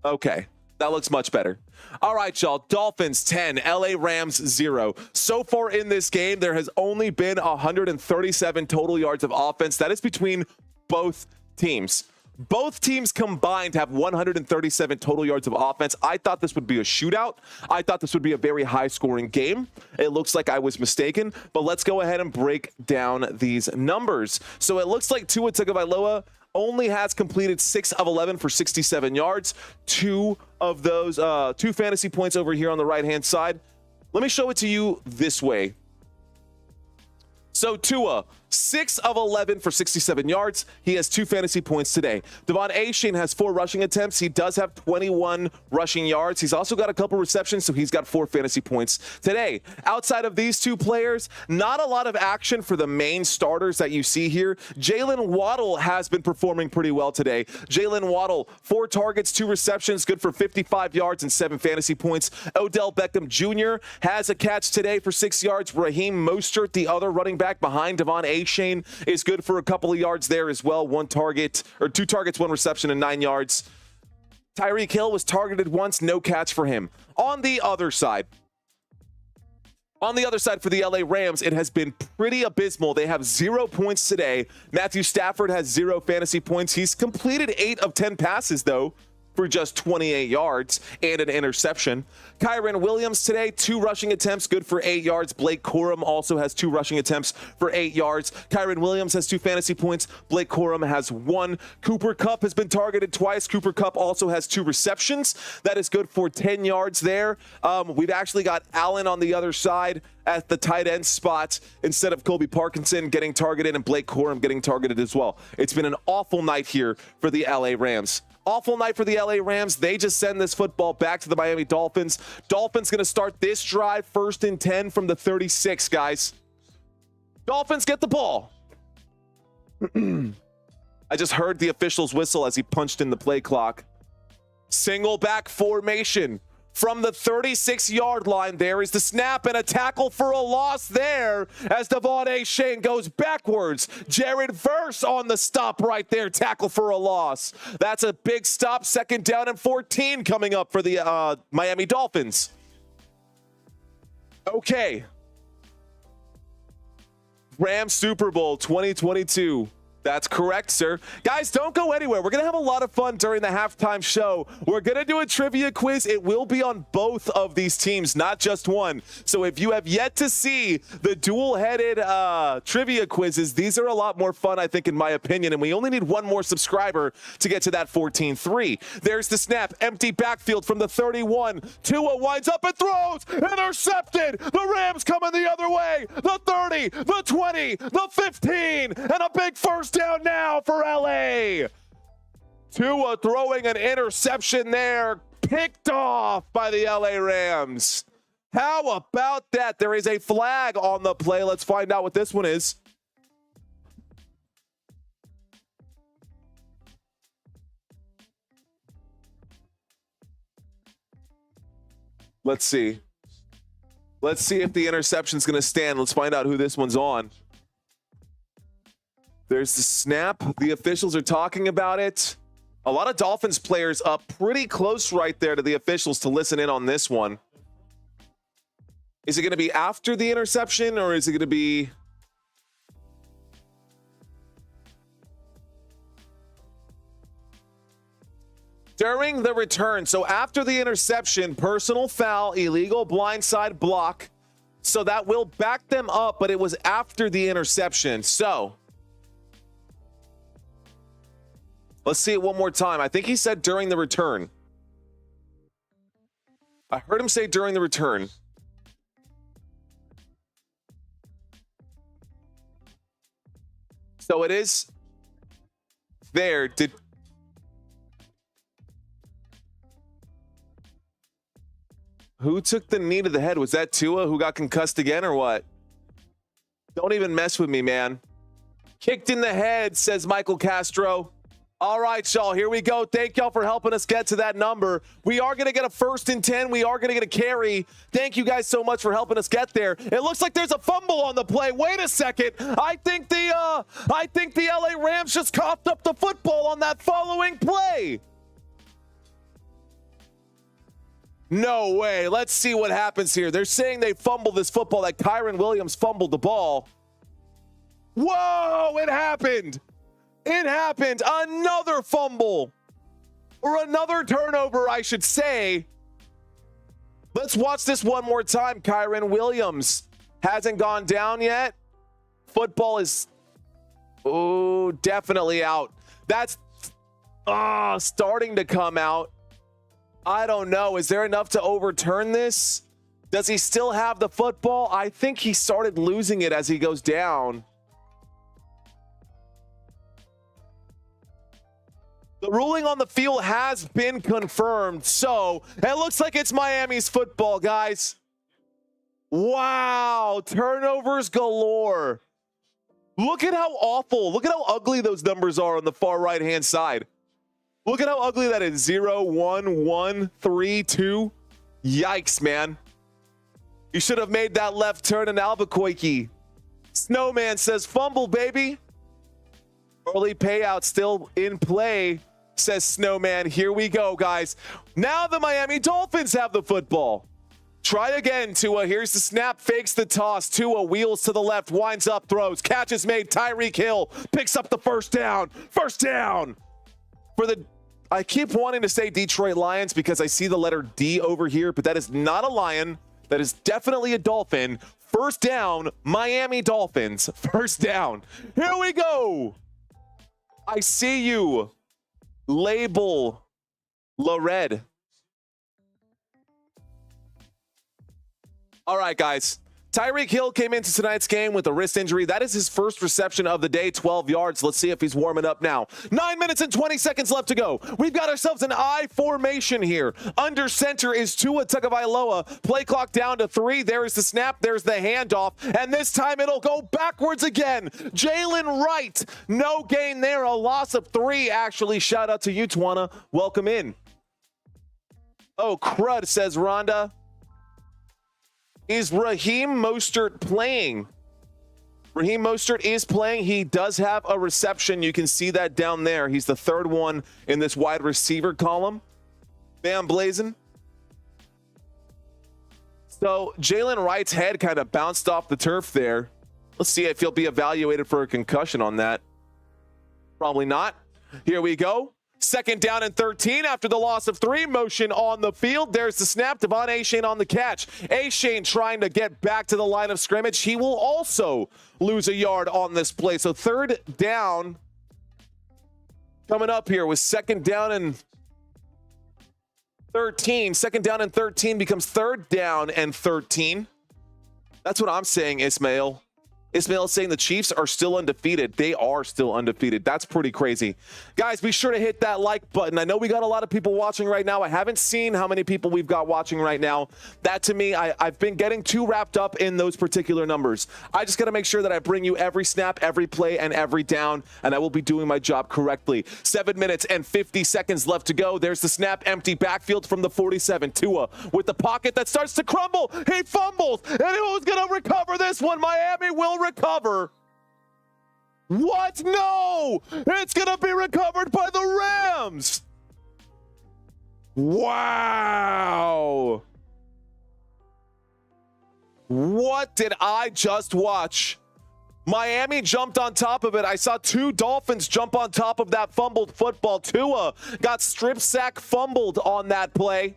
Okay, that looks much better. All right, y'all. Dolphins 10, LA Rams 0. So far in this game, there has only been 137 total yards of offense. That is between both teams. Both teams combined have 137 total yards of offense. I thought this would be a shootout. I thought this would be a very high-scoring game. It looks like I was mistaken, but let's go ahead and break down these numbers. So it looks like Tua Tagovailoa only has completed 6 of 11 for 67 yards. 2 of those, 2 fantasy points over here on the right-hand side. Let me show it to you this way. So Tua, 6 of 11 for 67 yards. He has 2 fantasy points today. De'Von Achane has 4 rushing attempts. He does have 21 rushing yards. He's also got a couple receptions, so he's got 4 fantasy points today. Outside of these 2 players, not a lot of action for the main starters that you see here. Jalen Waddle has been performing pretty well today. Jalen Waddle, 4 targets, 2 receptions, good for 55 yards and 7 fantasy points. Odell Beckham Jr. has a catch today for 6 yards. Raheem Mostert, the other running back behind De'Von Achane, is good for a couple of yards there as well. 2 targets, 1 reception, and 9 yards. Tyreek Hill was targeted once, no catch for him. On the other side for the LA Rams, it has been pretty abysmal. They have 0 points today. Matthew Stafford has 0 fantasy points. He's completed 8 of 10 passes, though, for just 28 yards and an interception. Kyren Williams today, 2 rushing attempts, good for 8 yards. Blake Corum also has 2 rushing attempts for 8 yards. Kyren Williams has 2 fantasy points. Blake Corum has 1. Cooper Kupp has been targeted twice. Cooper Kupp also has 2 receptions. That is good for 10 yards there. We've actually got Allen on the other side at the tight end spot instead of Colby Parkinson getting targeted and Blake Corum getting targeted as well. It's been an awful night here for the LA Rams. Awful night for the LA Rams. They just send this football back to the Miami Dolphins. Dolphins going to start this drive 1st and 10 from the 36, guys. Dolphins get the ball. I just heard the official's whistle as he punched in the play clock. Single back formation. From the 36-yard line, there is the snap and a tackle for a loss there as De'Von Achane goes backwards. Jared Verse on the stop right there, tackle for a loss. That's a big stop, 2nd down and 14 coming up for the Miami Dolphins. Okay. Rams Super Bowl 2022. That's correct, sir. Guys, don't go anywhere. We're going to have a lot of fun during the halftime show. We're going to do a trivia quiz. It will be on both of these teams, not just one. So if you have yet to see the dual-headed trivia quizzes, these are a lot more fun, I think, in my opinion. And we only need 1 more subscriber to get to that 14-3. There's the snap. Empty backfield from the 31. Tua winds up and throws. Intercepted. The Rams coming the other way. The 30, the 20, the 15, and a big first down now for LA. Tua throwing an interception there, picked off by the LA Rams. How about that? There is a flag on the play. Let's find out what this one is. Let's see. Let's see if the interception's going to stand. Let's find out who this one's on. There's the snap. The officials are talking about it. A lot of Dolphins players up pretty close right there to the officials to listen in on this one. Is it going to be after the interception, or is it going to be... during the return? So after the interception, personal foul, illegal blindside block. So that will back them up, but it was after the interception. So let's see it one more time. I think he said during the return. I heard him say during the return. So it is there. Who took the knee to the head? Was that Tua who got concussed again or what? Don't even mess with me, man. Kicked in the head, says Michael Castro. All right, y'all, here we go. Thank y'all for helping us get to that number. We are going to get a 1st and 10. We are going to get a carry. Thank you guys so much for helping us get there. It looks like there's a fumble on the play. Wait a second. I think the LA Rams just coughed up the football on that following play. No way. Let's see what happens here. They're saying they fumbled this football, that Kyren Williams fumbled the ball. Whoa, it happened. It happened. Another fumble. Or another turnover, I should say. Let's watch this one more time. Kyren Williams hasn't gone down yet. Football is definitely out. That's starting to come out. I don't know. Is there enough to overturn this? Does he still have the football? I think he started losing it as he goes down. The ruling on the field has been confirmed. So it looks like it's Miami's football, guys. Wow. Turnovers galore. Look at how awful. Look at how ugly those numbers are on the far right-hand side. Look at how ugly that is. 0, 1, 1, 3, 2. Yikes, man. You should have made that left turn in Albuquerque. Snowman says, fumble, baby. Early payout still in play, says Snowman. Here we go, guys. Now the Miami Dolphins have the football. Try again, Tua. Here's the snap, fakes the toss. Tua wheels to the left, winds up, throws. Catch is made. Tyreek Hill picks up the first down. First down. I keep wanting to say Detroit Lions because I see the letter D over here, but that is not a Lion. That is definitely a Dolphin. First down, Miami Dolphins. First down. Here we go. I see you. Label Lored. All right, guys. Tyreek Hill came into tonight's game with a wrist injury. That is his first reception of the day, 12 yards. Let's see if he's warming up now. 9 minutes and 20 seconds left to go. We've got ourselves an I formation here. Under center is Tua Tagovailoa. Play clock down to 3. There is the snap. There's the handoff. And this time it'll go backwards again. Jalen Wright. No gain there. A loss of 3, actually. Shout out to you, Twana. Welcome in. Oh, crud, says Rhonda. Is Raheem Mostert playing? Raheem Mostert is playing. He does have a reception. You can see that down there. He's the third one in this wide receiver column. Bam blazing. So Jalen Wright's head kind of bounced off the turf there. Let's see if he'll be evaluated for a concussion on that. Probably not. Here we go. Second down and 13 after the loss of 3. Motion on the field. There's the snap. De'Von Achane on the catch. Achane trying to get back to the line of scrimmage. He will also lose a yard on this play. So third down coming up here with second down and 13. Second down and 13 becomes third down and 13. That's what I'm saying, Ismail. Ismail is saying the Chiefs are still undefeated. They are still undefeated. That's pretty crazy. Guys, be sure to hit that like button. I know we got a lot of people watching right now. I haven't seen how many people we've got watching right now. That to me, I've been getting too wrapped up in those particular numbers. I just got to make sure that I bring you every snap, every play, and every down, and I will be doing my job correctly. 7 minutes and 50 seconds left to go. There's the snap, empty backfield from the 47. Tua with the pocket that starts to crumble. He fumbles, and who's going to recover this one? Miami will recover. What? No! It's going to be recovered by the Rams. Wow. What did I just watch? Miami jumped on top of it. I saw two Dolphins jump on top of that fumbled football. Tua got strip sack fumbled on that play.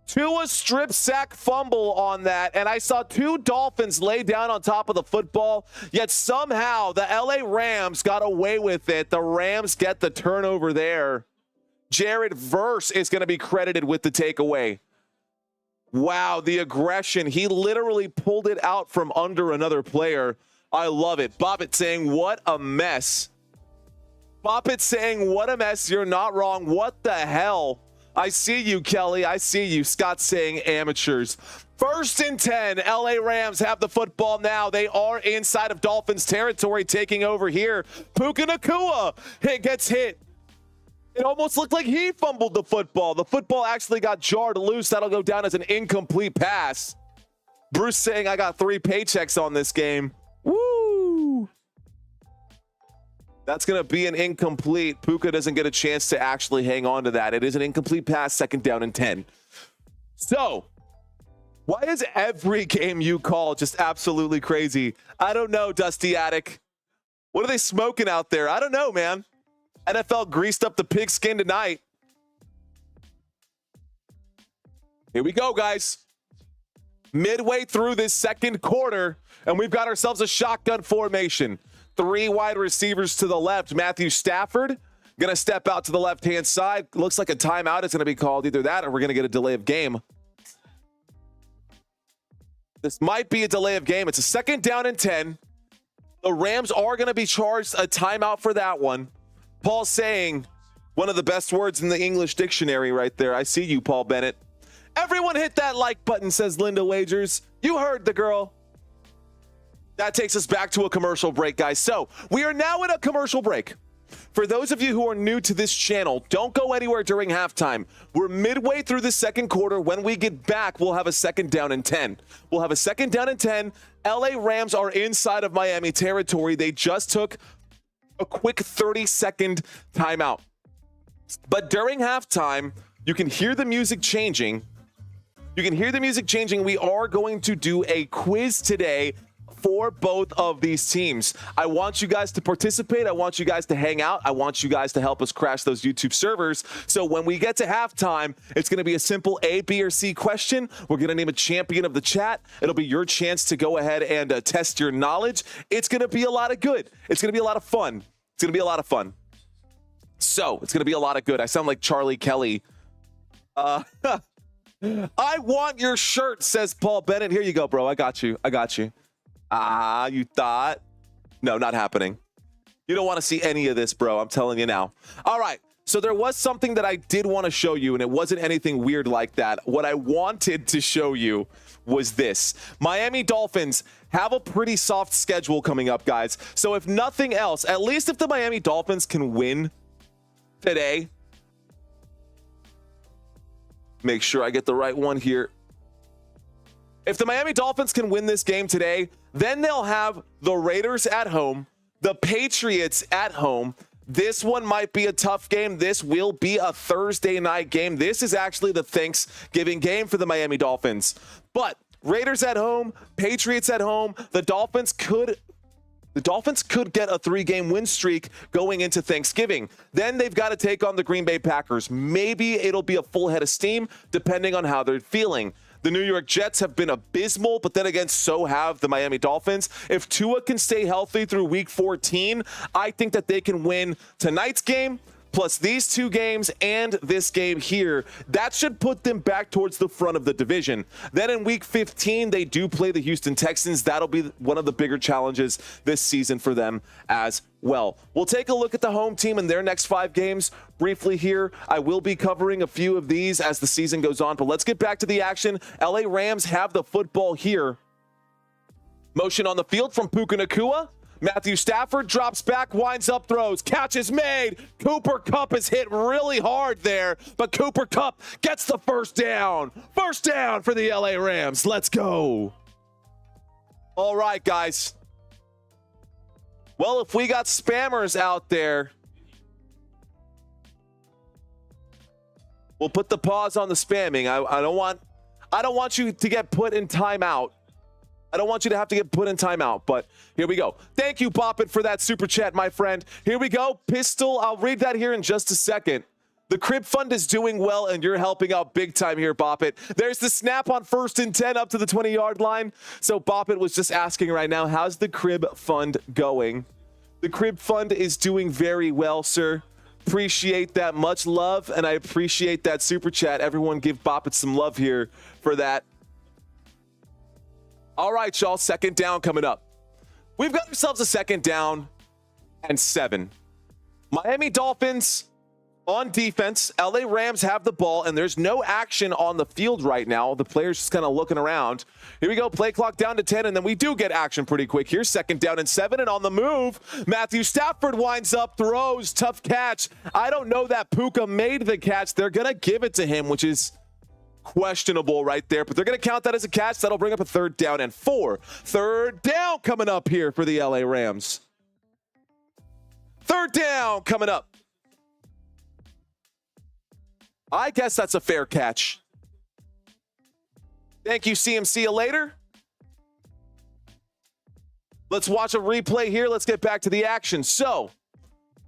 Tua strip sack fumble on that, and I saw two Dolphins lay down on top of the football, yet somehow the LA Rams got away with it. The Rams get the turnover there. Jared Verse is going to be credited with the takeaway. Wow, the aggression. He literally pulled it out from under another player. I love it. Bobbit saying, what a mess. Bobbit saying, what a mess. You're not wrong. What the hell? I see you, Kelly. I see you. Scott saying amateurs. 1st and 10. LA Rams have the football now. They are inside of Dolphins territory, taking over here. Puka Nacua gets hit. It almost looked like he fumbled the football. The football actually got jarred loose. That'll go down as an incomplete pass. Bruce saying, I got 3 paychecks on this game. Woo! That's going to be an incomplete. Puka doesn't get a chance to actually hang on to that. It is an incomplete pass, 2nd down and 10. So, why is every game you call just absolutely crazy? I don't know, Dusty Attic. What are they smoking out there? I don't know, man. NFL greased up the pigskin tonight. Here we go, guys. Midway through this 2nd quarter, and we've got ourselves a shotgun formation. 3 wide receivers to the left. Matthew Stafford going to step out to the left-hand side. Looks like a timeout is going to be called. Either that or we're going to get a delay of game. This might be a delay of game. It's a 2nd down and 10. The Rams are going to be charged a timeout for that one. Paul saying one of the best words in the English dictionary right there. I see you, Paul Bennett. Everyone hit that like button, says Linda Wagers. You heard the girl. That takes us back to a commercial break, guys. So we are now in a commercial break. For those of you who are new to this channel, don't go anywhere during halftime. We're midway through the 2nd quarter. When we get back, we'll have a 2nd down and 10. We'll have a 2nd down and 10. LA Rams are inside of Miami territory. They just took a quick 30-second timeout. But during halftime, you can hear the music changing. You can hear the music changing. We are going to do a quiz today for both of these teams. I want you guys to participate. I want you guys to hang out. I want you guys to help us crash those YouTube servers. So when we get to halftime, it's going to be a simple A, B, or C question. We're going to name a champion of the chat. It'll be your chance to go ahead and test your knowledge. It's going to be a lot of good. It's going to be a lot of fun. It's going to be a lot of fun. So it's going to be a lot of good. I sound like Charlie Kelly. I want your shirt, says Paul Bennett. Here you go, bro. I got you. I got you. You thought? No, not happening. You don't want to see any of this, bro. I'm telling you now. All right. So there was something that I did want to show you, and it wasn't anything weird like that. What I wanted to show you was this. Miami Dolphins have a pretty soft schedule coming up, guys. So if nothing else, at least if the Miami Dolphins can win today, make sure I get the right one here. If the Miami Dolphins can win this game today, then they'll have the Raiders at home, the Patriots at home. This one might be a tough game. This will be a Thursday night game. This is actually the Thanksgiving game for the Miami Dolphins. But Raiders at home, Patriots at home, the Dolphins could get a 3-game win streak going into Thanksgiving. Then they've got to take on the Green Bay Packers. Maybe it'll be a full head of steam, depending on how they're feeling. The New York Jets have been abysmal, but then again, so have the Miami Dolphins. If Tua can stay healthy through week 14, I think that they can win tonight's game, plus these two games and this game here, that should put them back towards the front of the division. Then in week 15, they do play the Houston Texans. That'll be one of the bigger challenges this season for them as well. We'll take a look at the home team in their next 5 games briefly here. I will be covering a few of these as the season goes on, but let's get back to the action. LA Rams have the football here. Motion on the field from Puka Nacua. Matthew Stafford drops back, winds up, throws, catch is made. Cooper Kupp is hit really hard there, but Cooper Kupp gets the first down. First down for the LA Rams. Let's go. All right, guys. Well, if we got spammers out there, we'll put the pause on the spamming. I don't want you to get put in timeout. I don't want you to have to get put in timeout, but here we go. Thank you, Boppin, for that super chat, my friend. Here we go. Pistol, I'll read that here in just a second. The Crib Fund is doing well, and you're helping out big time here, Boppit. There's the snap on 1st and 10 up to the 20-yard line. So Boppit was just asking right now, how's the Crib Fund going? The Crib Fund is doing very well, sir. Appreciate that. Much love, and I appreciate that super chat. Everyone give Boppit some love here for that. All right, y'all, 2nd down coming up. We've got ourselves a 2nd down and 7. Miami Dolphins on defense. LA Rams have the ball, and there's no action on the field right now. The players just kind of looking around. Here we go, play clock down to 10, and then we do get action pretty quick here. 2nd down and 7, and on the move, Matthew Stafford winds up, throws, tough catch. I don't know that Puka made the catch. They're going to give it to him, which is questionable right there, but they're going to count that as a catch. That'll bring up a 3rd down and 4. 3rd down coming up here for the LA Rams. 3rd down coming up. I guess that's a fair catch. Thank you, CM. See you later. Let's watch a replay here. Let's get back to the action. So,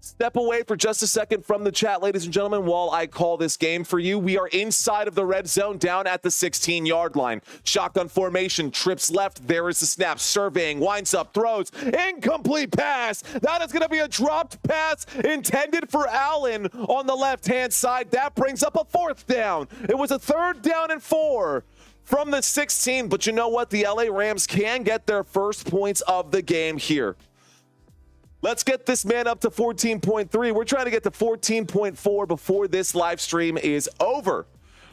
step away for just a second from the chat, ladies and gentlemen, while I call this game for you. We are inside of the red zone, down at the 16-yard line. Shotgun formation, trips left. There is the snap. Surveying, winds up, throws. Incomplete pass. That is going to be a dropped pass intended for Allen on the left-hand side. That brings up a 4th down. It was a 3rd down and 4 from the 16, but you know what? The LA Rams can get their first points of the game here. Let's get this man up to 14.3. We're trying to get to 14.4 before this live stream is over.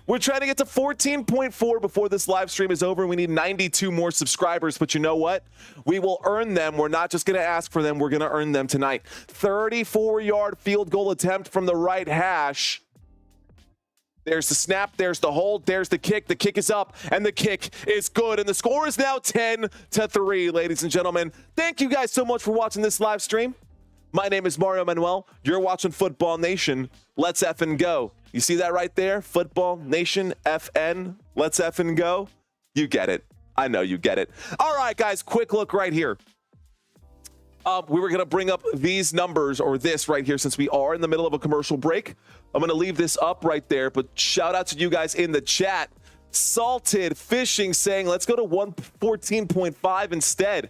We're trying to get to 14.4 before this live stream is over. We need 92 more subscribers, but you know what? We will earn them. We're not just going to ask for them. We're going to earn them tonight. 34-yard field goal attempt from the right hash. There's the snap, there's the hold, there's the kick. The kick is up, and the kick is good. And the score is now 10-3, ladies and gentlemen. Thank you guys so much for watching this live stream. My name is Mario Manuel. You're watching Football Nation. Let's effing go. You see that right there? Football Nation, FN. Let's effing go. You get it. I know you get it. All right, guys, quick look right here. We were going to bring up these numbers, or this right here, since we are in the middle of a commercial break. I'm going to leave this up right there, but shout out to you guys in the chat. Salted Fishing saying, let's go to 114.5 instead.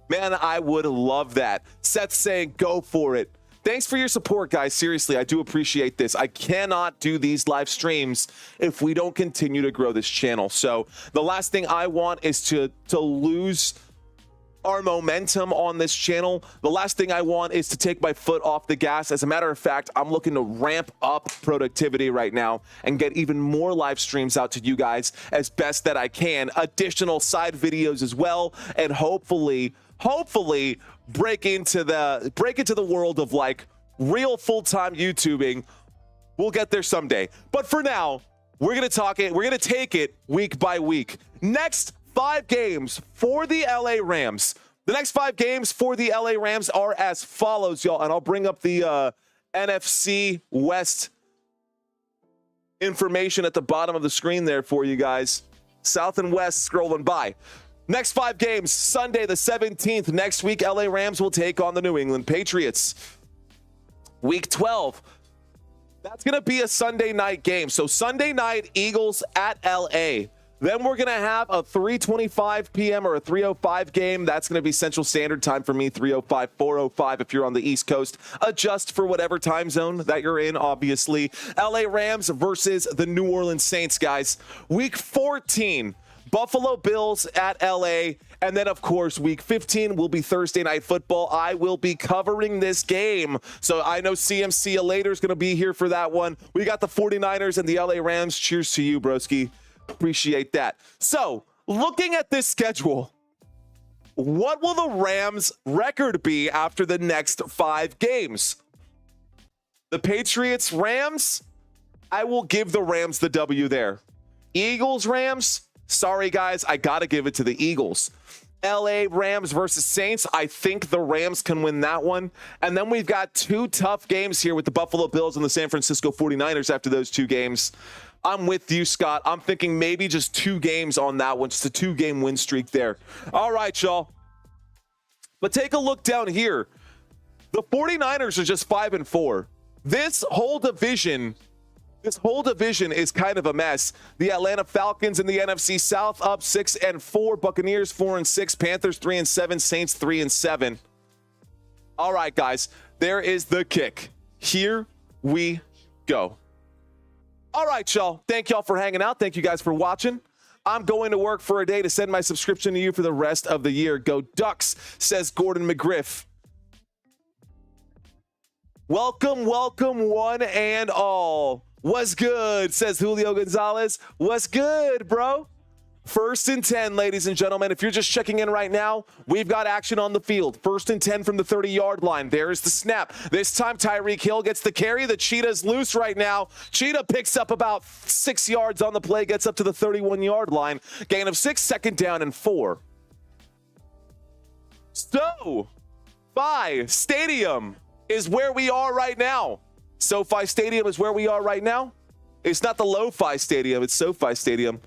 Man, I would love that. Seth saying, go for it. Thanks for your support, guys. Seriously, I do appreciate this. I cannot do these live streams if we don't continue to grow this channel. So the last thing I want is to lose our momentum on this channel. The last thing I want is to take my foot off the gas. As a matter of fact, I'm looking to ramp up productivity right now and get even more live streams out to you guys as best that I can. Additional side videos as well, and hopefully break into the world of like real full-time YouTubing. We'll get there someday. But for now, we're going to take it week by week. Next 5 games for the LA Rams. The next 5 games for the LA Rams are as follows, y'all. And I'll bring up the NFC West information at the bottom of the screen there for you guys. South and West scrolling by. Next 5 games, Sunday the 17th. Next week, LA Rams will take on the New England Patriots. Week 12. That's going to be a Sunday night game. So Sunday night, Eagles at LA. Then we're going to have a 3:25 p.m. or a 3:05 game. That's going to be Central Standard Time for me, 3:05, 4:05 if you're on the East Coast. Adjust for whatever time zone that you're in, obviously. LA Rams versus the New Orleans Saints, guys. Week 14, Buffalo Bills at LA. And then, of course, week 15 will be Thursday Night Football. I will be covering this game. So I know CMC Later is going to be here for that one. We got the 49ers and the LA Rams. Cheers to you, broski. Appreciate that. So, looking at this schedule, what will the Rams' record be after the next 5 games? The Patriots, Rams, I will give the Rams the W there. Eagles, Rams, sorry guys, I got to give it to the Eagles. LA Rams versus Saints, I think the Rams can win that one. And then we've got 2 tough games here with the Buffalo Bills and the San Francisco 49ers after those 2 games. I'm with you, Scott. I'm thinking maybe just 2 games on that one. Just a 2-game win streak there. All right, y'all. But take a look down here. The 49ers are just 5-4. This whole division is kind of a mess. The Atlanta Falcons in the NFC South up 6-4. Buccaneers 4-6. Panthers 3-7. Saints 3-7. All right, guys. There is the kick. Here we go. All right, y'all. Thank y'all for hanging out. Thank you guys for watching. I'm going to work for a day to send my subscription to you for the rest of the year. Go Ducks, says Gordon McGriff. Welcome, one and all. What's good, says Julio Gonzalez. What's good, bro? 1st and 10, ladies and gentlemen. If you're just checking in right now, we've got action on the field. 1st and 10 from the 30-yard line. There's the snap. This time, Tyreek Hill gets the carry. The Cheetah's loose right now. Cheetah picks up about 6 yards on the play, gets up to the 31-yard line. Gain of 6, 2nd down and 4. SoFi Stadium is where we are right now. SoFi Stadium is where we are right now. It's not the Lo-Fi Stadium. It's SoFi Stadium.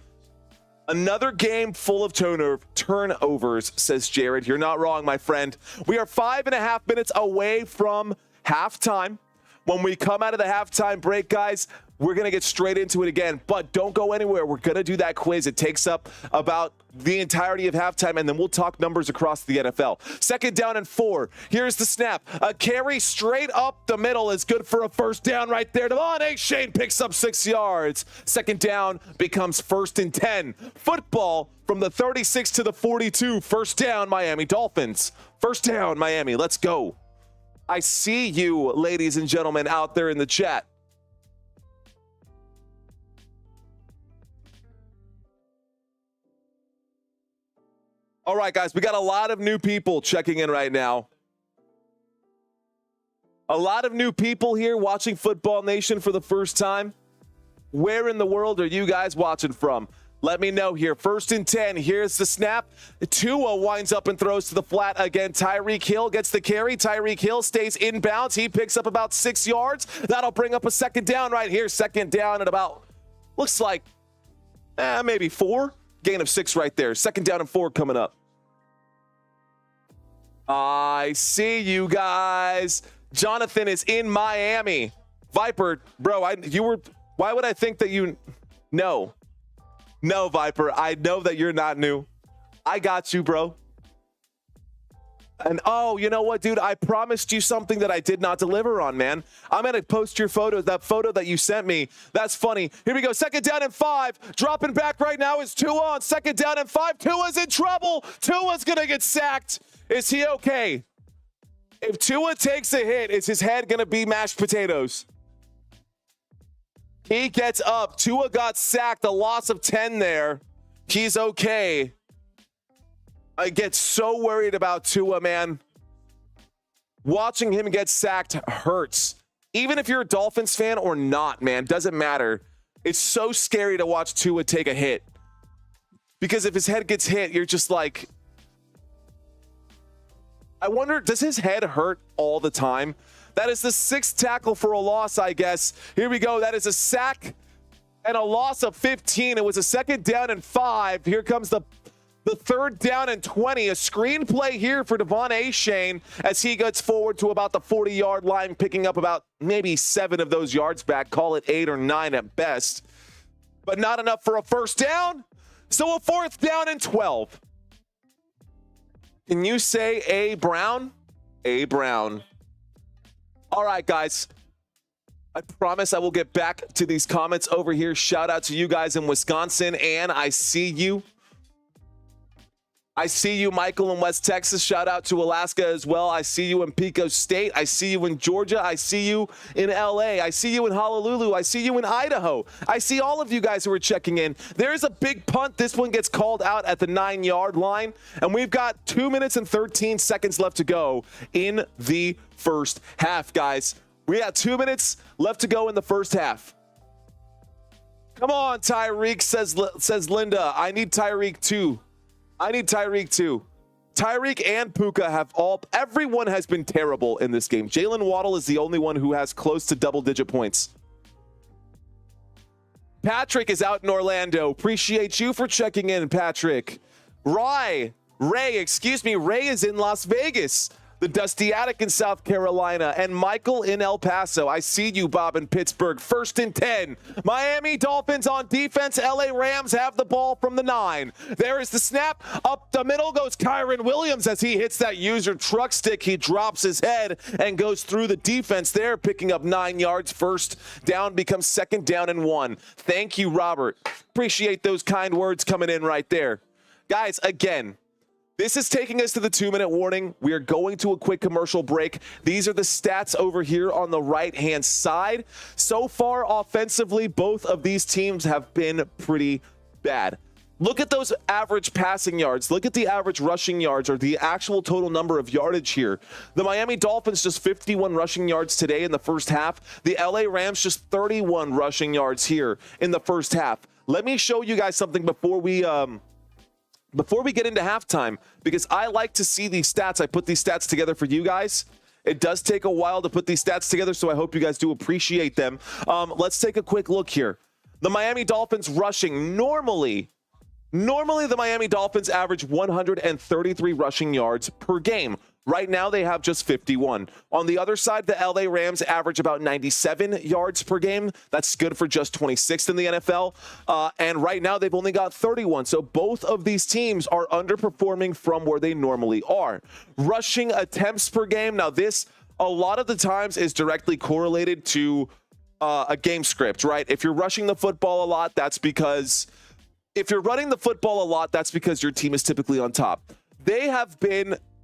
Another game full of turnovers, says Jared. You're not wrong, my friend. We are 5.5 minutes away from halftime. When we come out of the halftime break, guys, we're going to get straight into it again. But don't go anywhere. We're going to do that quiz. It takes up about the entirety of halftime, and then we'll talk numbers across the NFL. 2nd down and 4. Here's the snap. A carry straight up the middle is good for a 1st down right there. De'Von Achane picks up 6 yards. 2nd down becomes 1st and 10. Football from the 36 to the 42. 1st down, Miami Dolphins. 1st down, Miami. Let's go. I see you, ladies and gentlemen, out there in the chat. All right, guys, we got a lot of new people checking in right now. A lot of new people here watching Football Nation for the first time. Where in the world are you guys watching from? Let me know here. 1st and 10. Here's the snap. Tua winds up and throws to the flat again. Tyreek Hill gets the carry. Tyreek Hill stays inbounds. He picks up about 6 yards. That'll bring up a 2nd down right here. 2nd down at about, looks like maybe 4. Gain of 6 right there. 2nd down and 4 coming up. I see you guys. Jonathan is in Miami. Viper, bro, why would I think that you know? No, Viper, I know that you're not new. I got you, bro. And oh, you know what, dude? I promised you something that I did not deliver on, man. I'm going to post your photo, that photo that you sent me. That's funny. Here we go. 2nd down and 5. Dropping back right now is Tua on 2nd down and 5. Tua's in trouble. Tua's going to get sacked. Is he okay? If Tua takes a hit, is his head going to be mashed potatoes? He gets up. Tua got sacked. A loss of 10 there. He's okay. I get so worried about Tua, man. Watching him get sacked hurts. Even if you're a Dolphins fan or not, man, doesn't matter. It's so scary to watch Tua take a hit. Because if his head gets hit, you're just like, I wonder, does his head hurt all the time? That is the 6th tackle for a loss, I guess. Here we go. That is a sack and a loss of 15. It was a 2nd down and 5. Here comes the 3rd down and 20. A screenplay here for De'Von Achane as he gets forward to about the 40-yard line, picking up about maybe 7 of those yards back. Call it 8 or 9 at best. But not enough for a 1st down. So a 4th down and 12. Can you say A. Brown? A. Brown. All right, guys. I promise I will get back to these comments over here. Shout out to you guys in Wisconsin, and I see you. I see you, Michael, in West Texas. Shout out to Alaska as well. I see you in Pico State. I see you in Georgia. I see you in LA. I see you in Honolulu. I see you in Idaho. I see all of you guys who are checking in. There's a big punt. This one gets called out at the 9-yard line, and we've got 2 minutes and 13 seconds left to go in the first half, guys. We got 2 minutes left to go in the first half. Come on, Tyreek, says Linda. I need Tyreek too. I need Tyreek too. Tyreek and Puka everyone has been terrible in this game. Jalen Waddle is the only one who has close to double-digit points. Patrick is out in Orlando. Appreciate you for checking in, Patrick. Ray is in Las Vegas. The Dusty Attic in South Carolina, and Michael in El Paso. I see you, Bob, in Pittsburgh. 1st and 10. Miami Dolphins on defense. LA Rams have the ball from the 9. There is the snap. Up the middle goes Kyren Williams as he hits that user truck stick. He drops his head and goes through the defense there, picking up 9 yards. 1st down becomes 2nd down and 1. Thank you, Robert. Appreciate those kind words coming in right there. Guys, again, this is taking us to the 2-minute warning. We are going to a quick commercial break. These are the stats over here on the right-hand side. So far, offensively, both of these teams have been pretty bad. Look at those average passing yards. Look at the average rushing yards, or the actual total number of yardage here. The Miami Dolphins just 51 rushing yards today in the first half. The LA Rams just 31 rushing yards here in the first half. Let me show you guys something before we get into halftime, because I like to see these stats. I put these stats together for you guys. It does take a while to put these stats together, so I hope you guys do appreciate them. Let's take a quick look here. The Miami Dolphins rushing. Normally the Miami Dolphins average 133 rushing yards per game. Right now, they have just 51. On the other side, the LA Rams average about 97 yards per game. That's good for just 26th in the NFL. And right now, they've only got 31. So both of these teams are underperforming from where they normally are. Rushing attempts per game. Now, this, a lot of the times, is directly correlated to a game script, right? If you're rushing the football a lot, that's because... If you're running the football a lot, that's because your team is typically on top.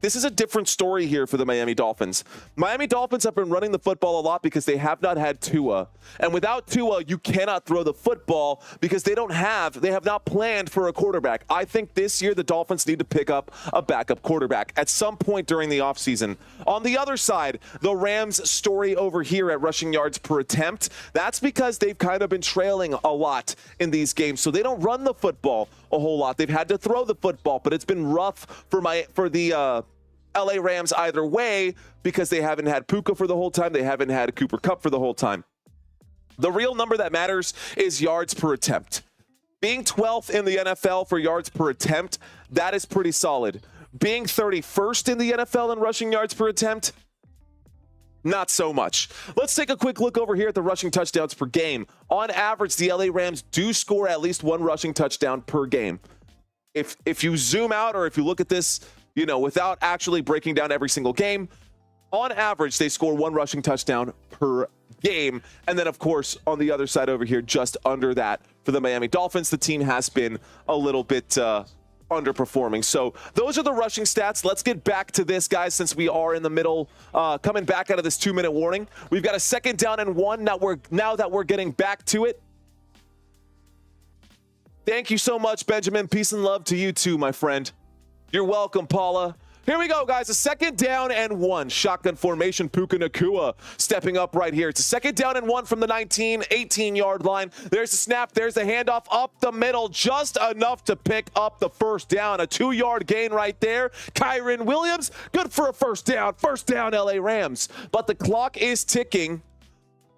This is a different story here for the Miami Dolphins. Miami Dolphins have been running the football a lot because they have not had Tua. And without Tua, you cannot throw the football because they have not planned for a quarterback. I think this year the Dolphins need to pick up a backup quarterback at some point during the offseason. On the other side, the Rams' story over here at rushing yards per attempt, that's because they've kind of been trailing a lot in these games. So they don't run the football a whole lot. They've had to throw the football, but it's been rough for the LA Rams either way, because they haven't had Puka for the whole time. They haven't had Cooper Kupp for the whole time. The real number that matters is yards per attempt. Being 12th in the NFL for yards per attempt, that is pretty solid. Being 31st in the NFL in rushing yards per attempt, not so much. Let's take a quick look over here at the rushing touchdowns per game. On average, the LA Rams do score at least one rushing touchdown per game. If you zoom out, or if you look at this, without actually breaking down every single game, on average, they score one rushing touchdown per game. And then, of course, on the other side over here, just under that for the Miami Dolphins, the team has been a little bit underperforming. So those are the rushing stats. Let's get back to this, guys, since we are in the middle, coming back out of this 2-minute warning. We've got a 2nd down and 1 now that we're getting back to it. Thank you so much, Benjamin. Peace and love to you too, my friend. You're welcome, Paula. Here we go, guys. A 2nd down and 1. Shotgun formation. Puka Nacua stepping up right here. It's a 2nd down and 1 from the 18-yard line. There's the snap. There's the handoff up the middle. Just enough to pick up the 1st down. A 2-yard gain right there. Kyren Williams, good for a 1st down. 1st down, LA Rams. But the clock is ticking.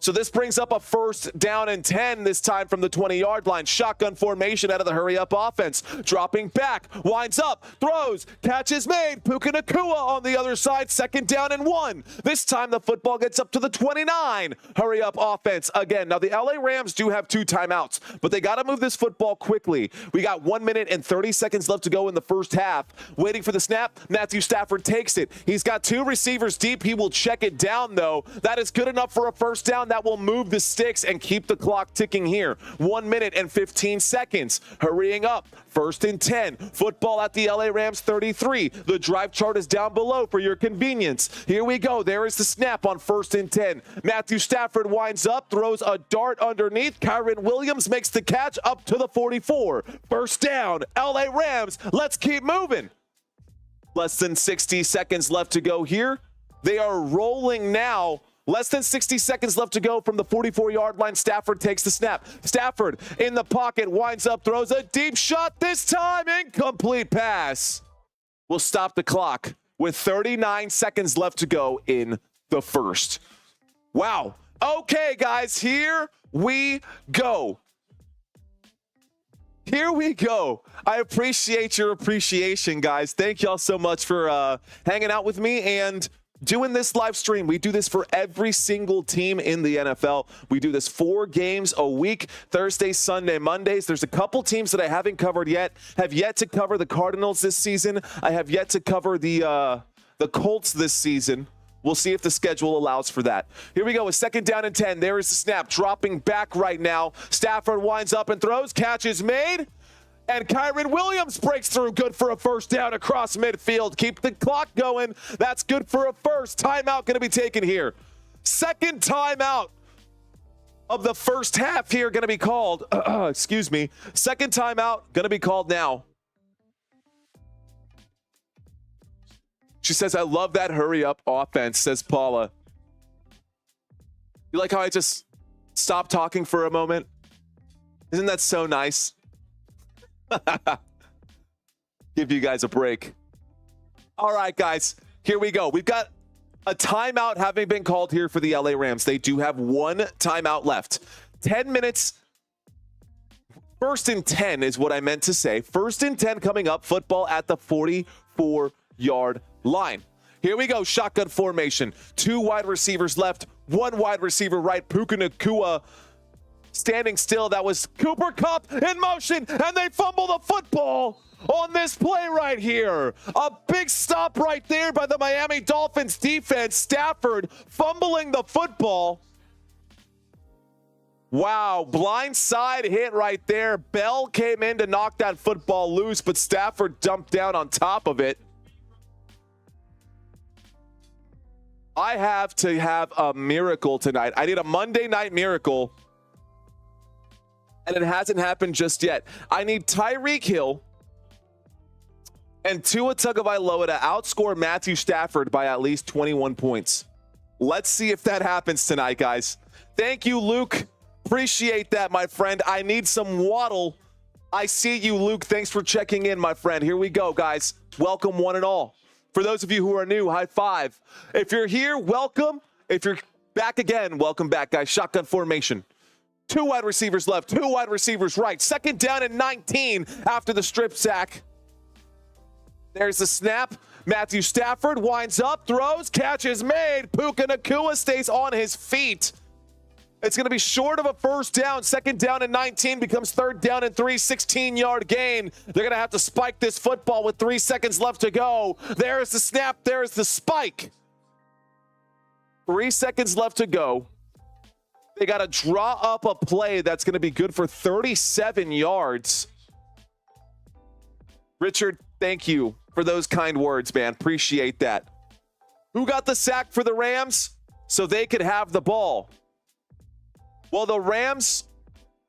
So this brings up a 1st down and 10, this time from the 20-yard line. Shotgun formation out of the hurry-up offense. Dropping back, winds up, throws, catch is made. Puka Nacua on the other side, 2nd down and 1. This time the football gets up to the 29. Hurry-up offense again. Now the LA Rams do have 2 timeouts, but they got to move this football quickly. We got 1 minute and 30 seconds left to go in the first half. Waiting for the snap, Matthew Stafford takes it. He's got 2 receivers deep. He will check it down, though. That is good enough for a 1st down. That will move the sticks and keep the clock ticking here. 1 minute and 15 seconds. Hurrying up. 1st and 10. Football at the LA Rams 33. The drive chart is down below for your convenience. Here we go. There is the snap on 1st and 10. Matthew Stafford winds up, throws a dart underneath. Kyren Williams makes the catch up to the 44. 1st down. LA Rams. Let's keep moving. Less than 60 seconds left to go here. They are rolling now. Less than 60 seconds left to go from the 44-yard line. Stafford takes the snap. Stafford in the pocket, winds up, throws a deep shot. This time, incomplete pass. We'll stop the clock with 39 seconds left to go in the first. Wow. Okay, guys, here we go. Here we go. I appreciate your appreciation, guys. Thank y'all so much for hanging out with me and doing this live stream. We do this for every single team in the NFL. We do this 4 games a week, Thursday, Sunday, Mondays. There's a couple teams that I haven't covered yet. Have yet to cover the Cardinals this season. I have yet to cover the Colts this season. We'll see if the schedule allows for that. Here we go, a 2nd down and 10. There is the snap, dropping back right now. Stafford winds up and throws. Catch is made. And Kyren Williams breaks through, good for a 1st down across midfield. Keep the clock going. That's good for a 1st. Timeout going to be taken here. 2nd timeout of the first half here going to be called. Excuse me. 2nd timeout going to be called now. She says, I love that hurry-up offense, says Paula. You like how I just stopped talking for a moment? Isn't that so nice? Give you guys a break. All right, guys, here we go. We've got a timeout having been called here for the LA Rams. They do have 1 timeout left. 10 minutes. 1st and 10 is what I meant to say. 1st and 10 coming up. Football at the 44-yard line. Here we go. Shotgun formation. 2 wide receivers left. 1 wide receiver right. Puka Nacua standing still. That was Cooper Kupp in motion, and they fumble the football on this play right here. A big stop right there by the Miami Dolphins defense. Stafford fumbling the football. Wow, blindside hit right there. Bell came in to knock that football loose, but Stafford dumped down on top of it. I have to have a miracle tonight. I need a Monday night miracle. And it hasn't happened just yet. I need Tyreek Hill and Tua Tagovailoa to outscore Matthew Stafford by at least 21 points. Let's see if that happens tonight, guys. Thank you, Luke. Appreciate that, my friend. I need some Waddle. I see you, Luke. Thanks for checking in, my friend. Here we go, guys. Welcome, one and all. For those of you who are new, high five. If you're here, welcome. If you're back again, welcome back, guys. Shotgun formation. 2 wide receivers left, 2 wide receivers right. 2nd down and 19 after the strip sack. There's the snap. Matthew Stafford winds up, throws, catch is made. Puka Nacua stays on his feet. It's going to be short of a 1st down. 2nd down and 19 becomes 3rd down and 3, 16-yard gain. They're going to have to spike this football with 3 seconds left to go. There's the snap. There's the spike. 3 seconds left to go. They got to draw up a play that's going to be good for 37 yards. Richard, thank you for those kind words, man. Appreciate that. Who got the sack for the Rams so they could have the ball? Well, the Rams,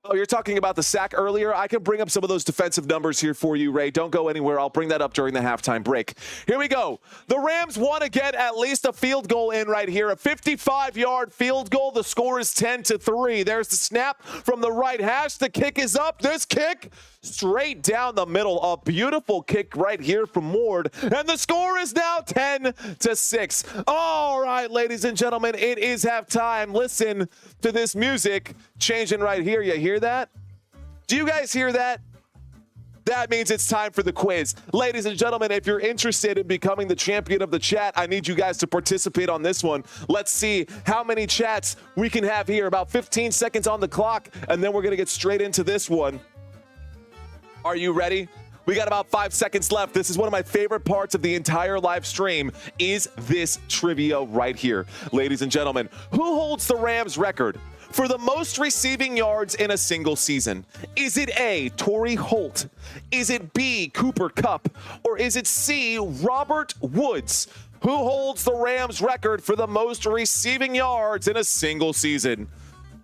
oh, you're talking about the sack earlier. I can bring up some of those defensive numbers here for you, Ray. Don't go anywhere. I'll bring that up during the halftime break. Here we go. The Rams want to get at least a field goal in right here. A 55-yard field goal. The score is 10-3. There's the snap from the right hash. The kick is up. This kick straight down the middle. A beautiful kick right here from Ward. And the score is now 10-6. All right, ladies and gentlemen, it is halftime. Listen to this music changing right here. You hear that? Do you guys hear that? That means it's time for the quiz. Ladies and gentlemen, if you're interested in becoming the champion of the chat, I need you guys to participate on this one. Let's see how many chats we can have here. About 15 seconds on the clock, and then we're going to get straight into this one. Are you ready? We got about 5 seconds left. This is one of my favorite parts of the entire live stream, is this trivia right here. Ladies and gentlemen, who holds the Rams record for the most receiving yards in a single season? Is it A, Torrey Holt? Is it B, Cooper Kupp? Or is it C, Robert Woods? Who holds the Rams record for the most receiving yards in a single season?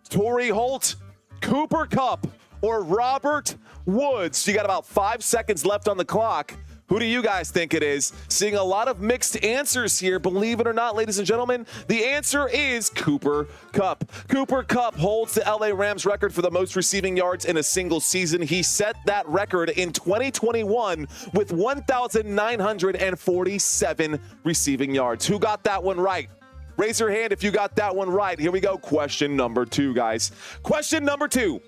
Torrey Holt, Cooper Kupp, or Robert Woods? You got about 5 seconds left on the clock. Who do you guys think it is? Seeing a lot of mixed answers here, believe it or not, ladies and gentlemen. The answer is Cooper Kupp. Cooper Kupp holds the LA Rams record for the most receiving yards in a single season. He set that record in 2021 with 1,947 receiving yards. Who got that one right? Raise your hand if you got that one right. Here we go. Question number 2, guys. Question number 2.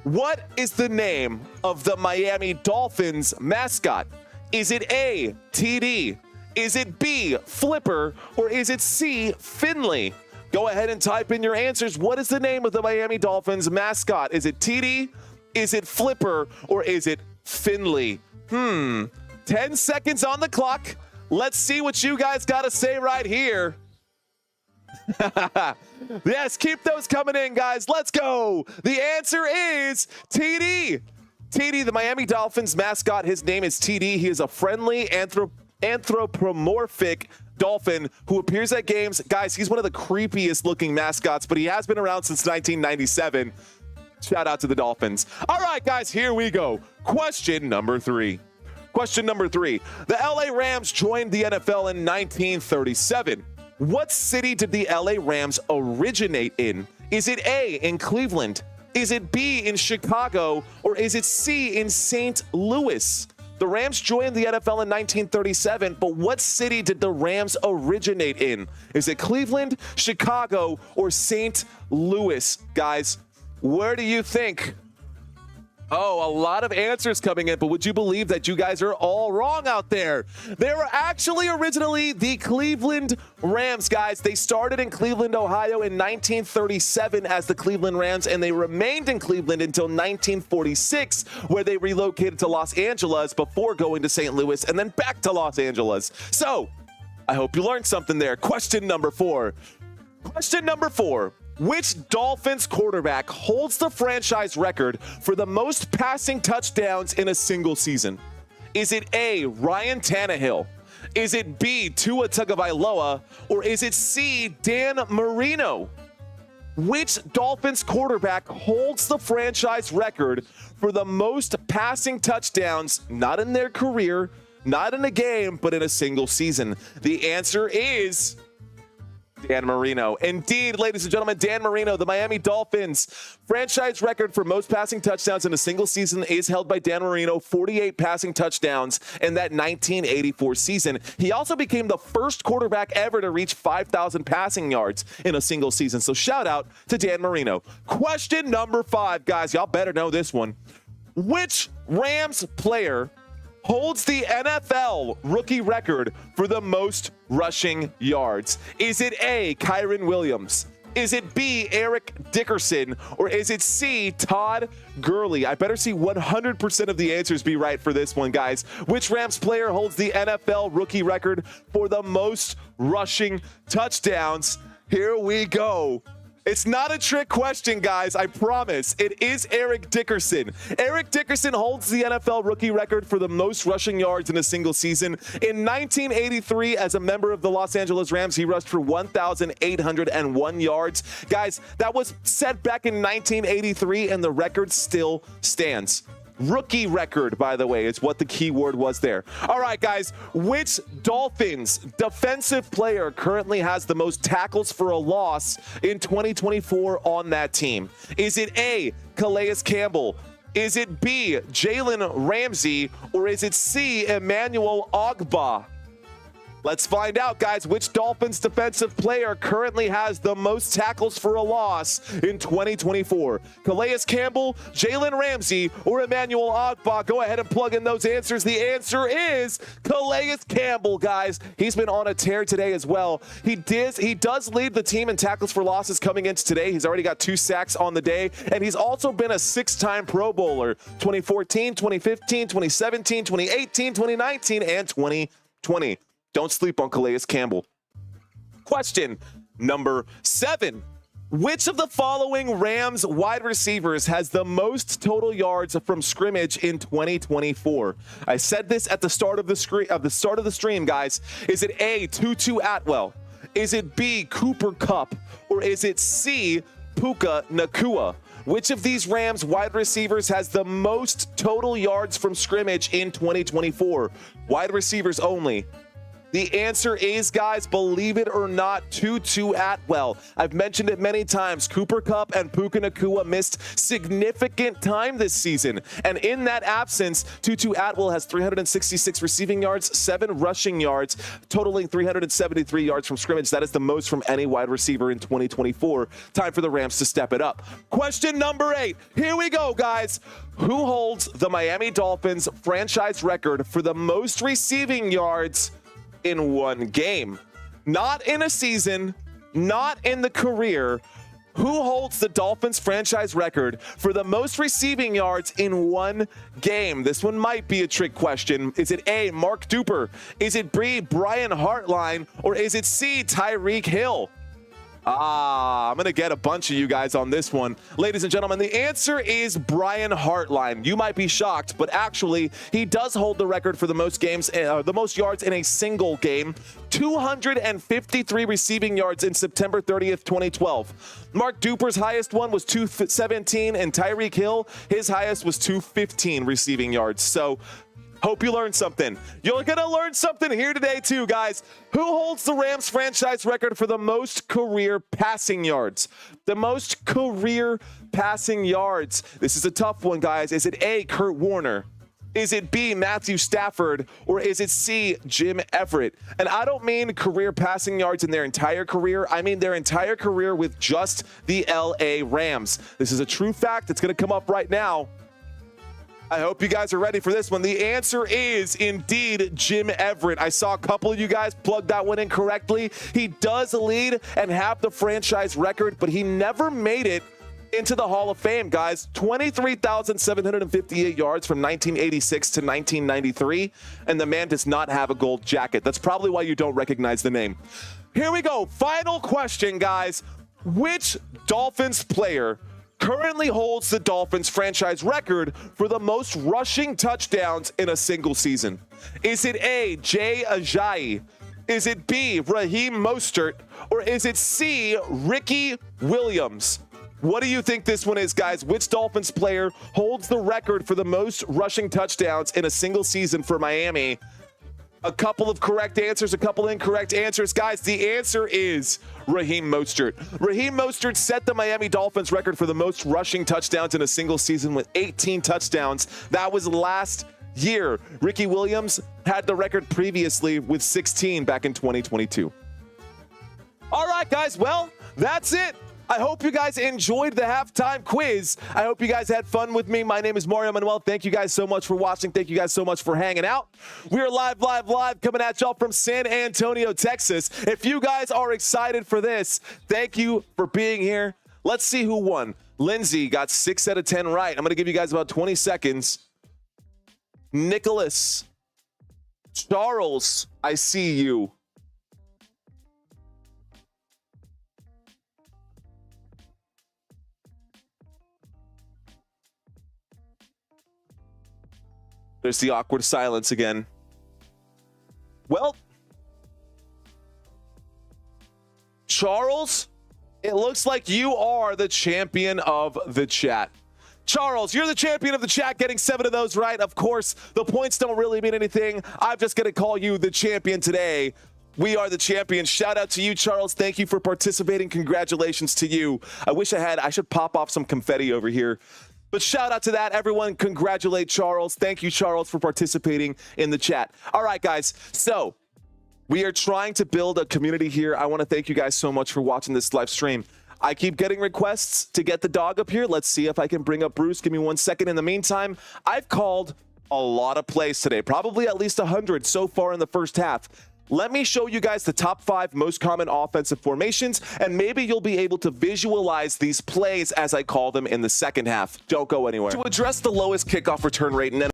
What is the name of the Miami Dolphins mascot? Is it A, TD? Is it B, Flipper? Or is it C, Finley? Go ahead and type in your answers. What is the name of the Miami Dolphins mascot? Is it TD? Is it Flipper? Or is it Finley? 10 seconds on the clock. Let's see what you guys got to say right here. Yes, keep those coming in, guys. Let's go. The answer is TD. TD, the Miami Dolphins mascot. His name is TD. He is a friendly anthropomorphic dolphin who appears at games. Guys, he's one of the creepiest looking mascots, but he has been around since 1997. Shout out to the Dolphins. All right, guys, here we go. Question number 3. Question number 3. The LA Rams joined the NFL in 1937. What city did the LA Rams originate in? Is it A, in Cleveland? Is it B, in Chicago? Or is it C, in St. Louis? The Rams joined the NFL in 1937, but what city did the Rams originate in? Is it Cleveland, Chicago, or St. Louis? Guys, where do you think? Oh, a lot of answers coming in, but would you believe that you guys are all wrong out there? They were actually originally the Cleveland Rams, guys. They started in Cleveland, Ohio in 1937 as the Cleveland Rams, and they remained in Cleveland until 1946, where they relocated to Los Angeles before going to St. Louis and then back to Los Angeles. So, I hope you learned something there. Question number 4. Question number 4. Which Dolphins quarterback holds the franchise record for the most passing touchdowns in a single season? Is it A, Ryan Tannehill? Is it B, Tua Tagovailoa? Or is it C, Dan Marino? Which Dolphins quarterback holds the franchise record for the most passing touchdowns, not in their career, not in a game, but in a single season? The answer is Dan Marino. Indeed, ladies and gentlemen, Dan Marino, the Miami Dolphins franchise record for most passing touchdowns in a single season is held by Dan Marino, 48 passing touchdowns in that 1984 season. He also became the first quarterback ever to reach 5,000 passing yards in a single season. So shout out to Dan Marino. Question number 5, guys. Y'all better know this one. Which Rams player holds the NFL rookie record for the most rushing yards? Is it A, Kyron Williams? Is it B, Eric Dickerson? Or is it C, Todd Gurley? I better see 100% of the answers be right for this one, guys. Which Rams player holds the NFL rookie record for the most rushing touchdowns? Here we go. It's not a trick question, guys. I promise. It is Eric Dickerson. Eric Dickerson holds the NFL rookie record for the most rushing yards in a single season. In 1983, as a member of the Los Angeles Rams, he rushed for 1,801 yards. Guys, that was set back in 1983, and the record still stands. Rookie record, by the way, is what the key word was there. All right, guys, which Dolphins defensive player currently has the most tackles for a loss in 2024 on that team? Is it A, Calais Campbell? Is it B, Jalen Ramsey, or is it C, Emmanuel Ogbah? Let's find out, guys, which Dolphins defensive player currently has the most tackles for a loss in 2024. Calais Campbell, Jalen Ramsey, or Emmanuel Ogbah? Go ahead and plug in those answers. The answer is Calais Campbell, guys. He's been on a tear today as well. He does lead the team in tackles for losses coming into today. He's already got 2 sacks on the day, and he's also been a 6-time Pro Bowler, 2014, 2015, 2017, 2018, 2019, and 2020. Don't sleep on Calais Campbell. Question number 7. Which of the following Rams wide receivers has the most total yards from scrimmage in 2024? I said this at the start of the stream, guys. Is it A, Tutu Atwell? Is it B, Cooper Kupp? Or is it C, Puka Nacua? Which of these Rams wide receivers has the most total yards from scrimmage in 2024? Wide receivers only. The answer is, guys, believe it or not, Tutu Atwell. I've mentioned it many times. Cooper Kupp and Puka Nacua missed significant time this season. And in that absence, Tutu Atwell has 366 receiving yards, 7 rushing yards, totaling 373 yards from scrimmage. That is the most from any wide receiver in 2024. Time for the Rams to step it up. Question number 8. Here we go, guys. Who holds the Miami Dolphins franchise record for the most receiving yards in one game? Not in a season, not in the career. Who holds the Dolphins franchise record for the most receiving yards in one game? This one might be a trick question. Is it A, Mark Duper? Is it B, Brian Hartline? Or is it C, Tyreek Hill? I'm going to get a bunch of you guys on this one. Ladies and gentlemen, the answer is Brian Hartline. You might be shocked, but actually, he does hold the record for the most yards in a single game. 253 receiving yards in September 30th, 2012. Mark Duper's highest one was 217, and Tyreek Hill, his highest was 215 receiving yards. So, hope you learned something. You're going to learn something here today too, guys. Who holds the Rams franchise record for the most career passing yards? The most career passing yards. This is a tough one, guys. Is it A, Kurt Warner? Is it B, Matthew Stafford? Or is it C, Jim Everett? And I don't mean career passing yards in their entire career. I mean their entire career with just the LA Rams. This is a true fact. It's going to come up right now. I hope you guys are ready for this one. The answer is indeed Jim Everett. I saw a couple of you guys plug that one in correctly. He does lead and have the franchise record, but he never made it into the Hall of Fame, guys. 23,758 yards from 1986 to 1993, and the man does not have a gold jacket. That's probably why you don't recognize the name. Here we go. Final question, guys. Which Dolphins player currently holds the Dolphins franchise record for the most rushing touchdowns in a single season? Is it A, Jay Ajayi? Is it B, Raheem Mostert? Or is it C, Ricky Williams? What do you think this one is, guys? Which Dolphins player holds the record for the most rushing touchdowns in a single season for Miami? A couple of correct answers, a couple incorrect answers. Guys, the answer is Raheem Mostert. Raheem Mostert set the Miami Dolphins record for the most rushing touchdowns in a single season with 18 touchdowns. That was last year. Ricky Williams had the record previously with 16 back in 2022. All right, guys. Well, that's it. I hope you guys enjoyed the halftime quiz. I hope you guys had fun with me. My name is Mario Manuel. Thank you guys so much for watching. Thank you guys so much for hanging out. We are live coming at y'all from San Antonio, Texas. If you guys are excited for this, thank you for being here. Let's see who won. Lindsay got 6 out of 10 right. I'm going to give you guys about 20 seconds. Nicholas, Charles, I see you. There's the awkward silence again. Well, Charles, it looks like you are the champion of the chat. Charles, you're the champion of the chat, getting 7 of those right. Of course, the points don't really mean anything. I'm just going to call you the champion today. We are the champions. Shout out to you, Charles. Thank you for participating. Congratulations to you. I should pop off some confetti over here. But shout out to that, everyone. Congratulate Charles. Thank you, Charles, for participating in the chat. All right, guys. So we are trying to build a community here. I want to thank you guys so much for watching this live stream. I keep getting requests to get the dog up here. Let's see if I can bring up Bruce. Give me 1 second. In the meantime, I've called a lot of plays today, probably at least 100 so far in the first half. Let me show you guys the top 5 most common offensive formations, and maybe you'll be able to visualize these plays as I call them in the second half. Don't go anywhere. To address the lowest kickoff return rate in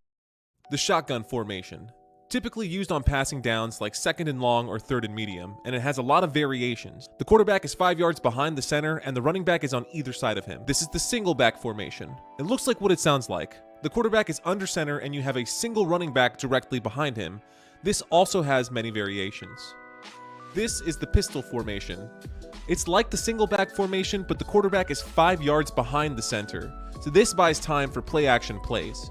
The shotgun formation. Typically used on passing downs like 2nd and long or 3rd and medium, and it has a lot of variations. The quarterback is 5 yards behind the center, and the running back is on either side of him. This is the single back formation. It looks like what it sounds like. The quarterback is under center, and you have a single running back directly behind him. This also has many variations. This is the pistol formation. It's like the single back formation, but the quarterback is 5 yards behind the center, so this buys time for play action plays.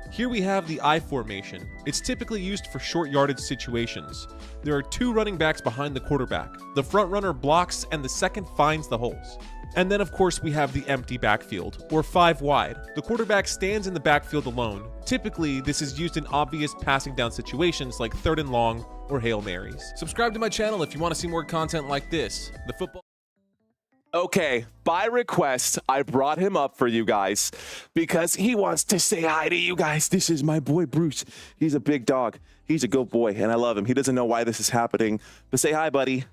Here we have the I formation. It's typically used for short yardage situations. There are 2 running backs behind the quarterback. The front runner blocks and the second finds the holes. And then of course we have the empty backfield, or 5 wide. The quarterback stands in the backfield alone. Typically, this is used in obvious passing down situations like 3rd and long or Hail Marys. Subscribe to my channel if you want to see more content like this. The football. Okay, by request, I brought him up for you guys because he wants to say hi to you guys. This is my boy, Bruce. He's a big dog. He's a good boy, and I love him. He doesn't know why this is happening, but say hi, buddy.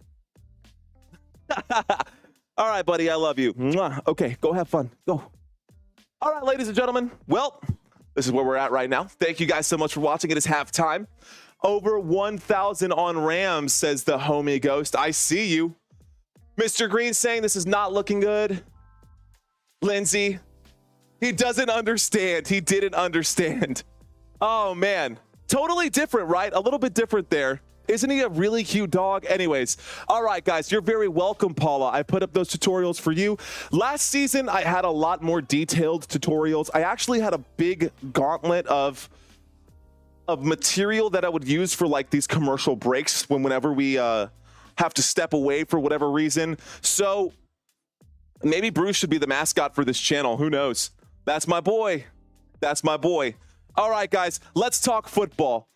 All right, buddy, I love you. Mwah. Okay, go have fun. Go. All right, ladies and gentlemen. Well, this is where we're at right now. Thank you guys so much for watching. It is halftime. Over 1,000 on Rams, says the homie Ghost. I see you. Mr. Green saying this is not looking good. Lindsay, he doesn't understand. He didn't understand. Oh, man. Totally different, right? A little bit different there. Isn't he a really cute dog? Anyways, all right, guys, you're very welcome, Paula. I put up those tutorials for you. Last season, I had a lot more detailed tutorials. I actually had a big gauntlet of material that I would use for like these commercial breaks whenever we have to step away for whatever reason. So maybe Bruce should be the mascot for this channel. Who knows? That's my boy. That's my boy. All right, guys, let's talk football.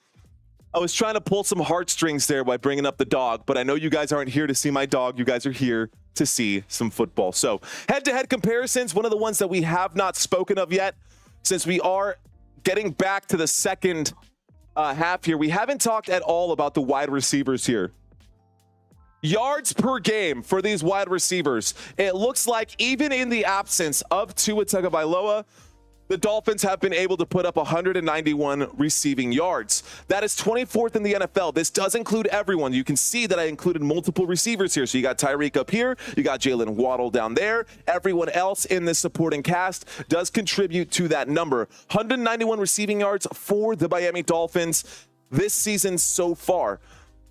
I was trying to pull some heartstrings there by bringing up the dog, but I know you guys aren't here to see my dog. You guys are here to see some football. So head-to-head comparisons, one of the ones that we have not spoken of yet, since we are getting back to the second half here. We haven't talked at all about the wide receivers here. Yards per game for these wide receivers. It looks like even in the absence of Tua Tagovailoa, the Dolphins have been able to put up 191 receiving yards. That is 24th in the NFL. This does include everyone. You can see that I included multiple receivers here. So you got Tyreek up here. You got Jalen Waddle down there. Everyone else in this supporting cast does contribute to that number. 191 receiving yards for the Miami Dolphins this season so far.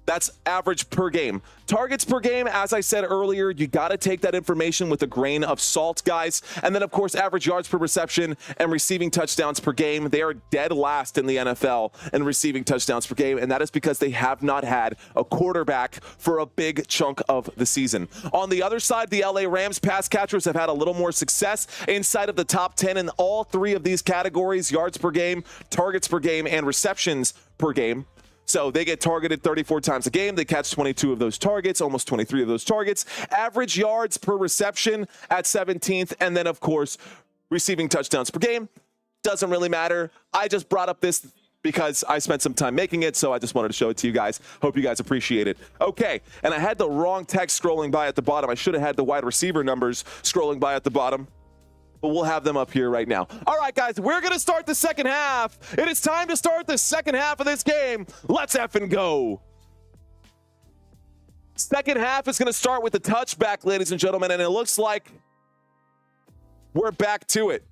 That's average per game. Targets per game, as I said earlier, you got to take that information with a grain of salt, guys. And then, of course, average yards per reception and receiving touchdowns per game. They are dead last in the NFL in receiving touchdowns per game, and that is because they have not had a quarterback for a big chunk of the season. On the other side, the LA Rams pass catchers have had a little more success inside of the top 10 in all 3 of these categories: yards per game, targets per game, and receptions per game. So they get targeted 34 times a game. They catch 22 of those targets, almost 23 of those targets. Average yards per reception at 17th. And then, of course, receiving touchdowns per game. Doesn't really matter. I just brought up this because I spent some time making it, so I just wanted to show it to you guys. Hope you guys appreciate it. Okay, and I had the wrong text scrolling by at the bottom. I should have had the wide receiver numbers scrolling by at the bottom, but we'll have them up here right now. All right, guys, we're going to start the second half. It is time to start the second half of this game. Let's effing go. Second half is going to start with the touchback, ladies and gentlemen, and it looks like we're back to it.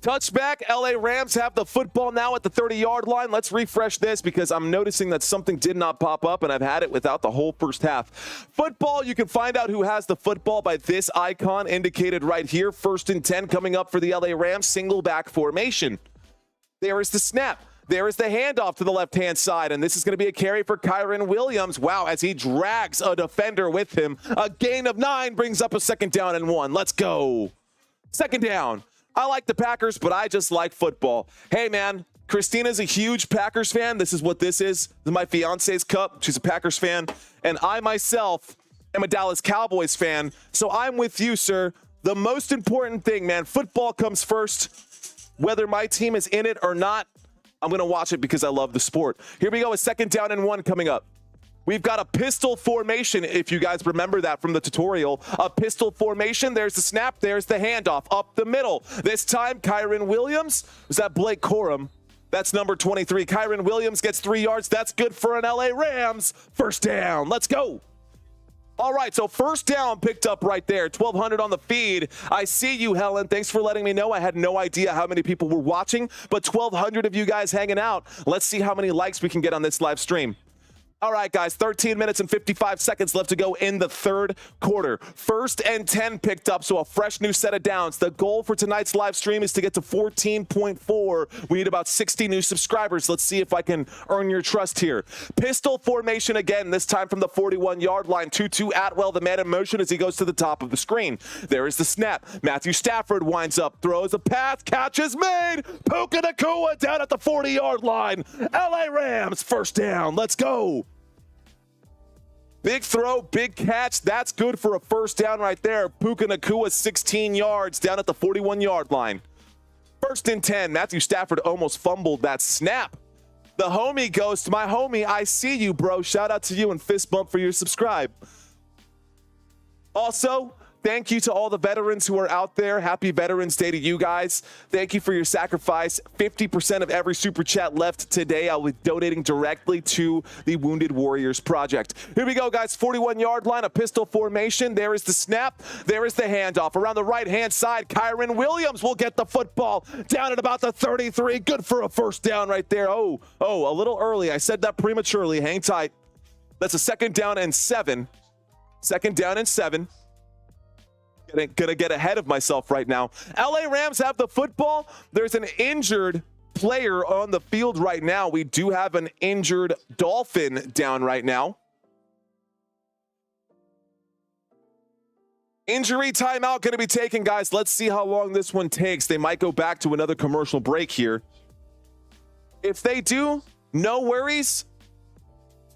Touchback, LA Rams have the football now at the 30-yard line. Let's refresh this because I'm noticing that something did not pop up, and I've had it without the whole first half. Football, you can find out who has the football by this icon indicated right here. 1st and 10 coming up for the LA Rams, single back formation. There is the snap. There is the handoff to the left-hand side, and this is going to be a carry for Kyren Williams. Wow, as he drags a defender with him. A gain of 9 brings up a 2nd down and 1. Let's go. Second down. I like the Packers, but I just like football. Hey, man, Christina's a huge Packers fan. This is what this is. This is my fiance's cup. She's a Packers fan. And I myself am a Dallas Cowboys fan. So I'm with you, sir. The most important thing, man, football comes first. Whether my team is in it or not, I'm going to watch it because I love the sport. Here we go, a second down and 1 coming up. We've got a pistol formation, if you guys remember that from the tutorial. A pistol formation, there's the snap, there's the handoff, up the middle. This time, Kyren Williams, was that Blake Corum? That's number 23. Kyren Williams gets 3 yards. That's good for an LA Rams. First down, let's go. All right, so first down picked up right there. 1,200 on the feed. I see you, Helen. Thanks for letting me know. I had no idea how many people were watching, but 1,200 of you guys hanging out. Let's see how many likes we can get on this live stream. All right, guys, 13 minutes and 55 seconds left to go in the third quarter. First and 10 picked up, so a fresh new set of downs. The goal for tonight's live stream is to get to 14.4. We need about 60 new subscribers. Let's see if I can earn your trust here. Pistol formation again, this time from the 41-yard line. Tutu Atwell, the man in motion as he goes to the top of the screen. There is the snap. Matthew Stafford winds up, throws a pass, catch is made. Puka Nacua down at the 40-yard line. LA Rams, first down. Let's go. Big throw, big catch. That's good for a first down right there. Puka Nacua 16 yards down at the 41-yard line. First and 10. Matthew Stafford almost fumbled that snap. The homie goes to my homie. I see you, bro. Shout out to you and fist bump for your subscribe. Also, thank you to all the veterans who are out there. Happy Veterans Day to you guys. Thank you for your sacrifice. 50% of every super chat left today. I'll be donating directly to the Wounded Warriors Project. Here we go, guys. 41-yard line, a pistol formation. There is the snap. There is the handoff. Around the right-hand side, Kyren Williams will get the football down at about the 33. Good for a first down right there. Oh, a little early. I said that prematurely. Hang tight. That's a second down and 7. Second down and 7. Gonna get ahead of myself right now. LA Rams have the football. There's an injured player on the field right now. We do have an injured Dolphin down right now. Injury timeout going to be taken, guys. Let's see how long this one takes. They might go back to another commercial break here. If they do, no worries.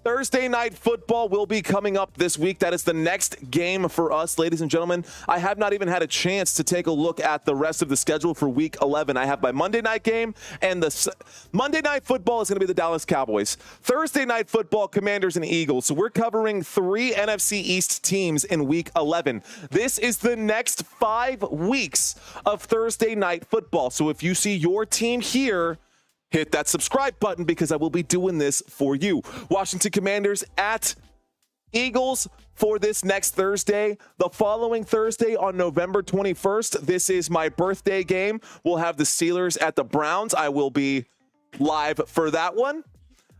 Thursday night football will be coming up this week. That is the next game for us, ladies and gentlemen. I have not even had a chance to take a look at the rest of the schedule for week 11. I have my Monday night game, and the Monday night football is going to be the Dallas Cowboys. Thursday night football, Commanders and Eagles. So we're covering 3 NFC East teams in week 11. This is the next 5 weeks of Thursday night football. So if you see your team here, hit that subscribe button because I will be doing this for you. Washington Commanders at Eagles for this next Thursday. The following Thursday on November 21st, this is my birthday game. We'll have the Steelers at the Browns. I will be live for that one.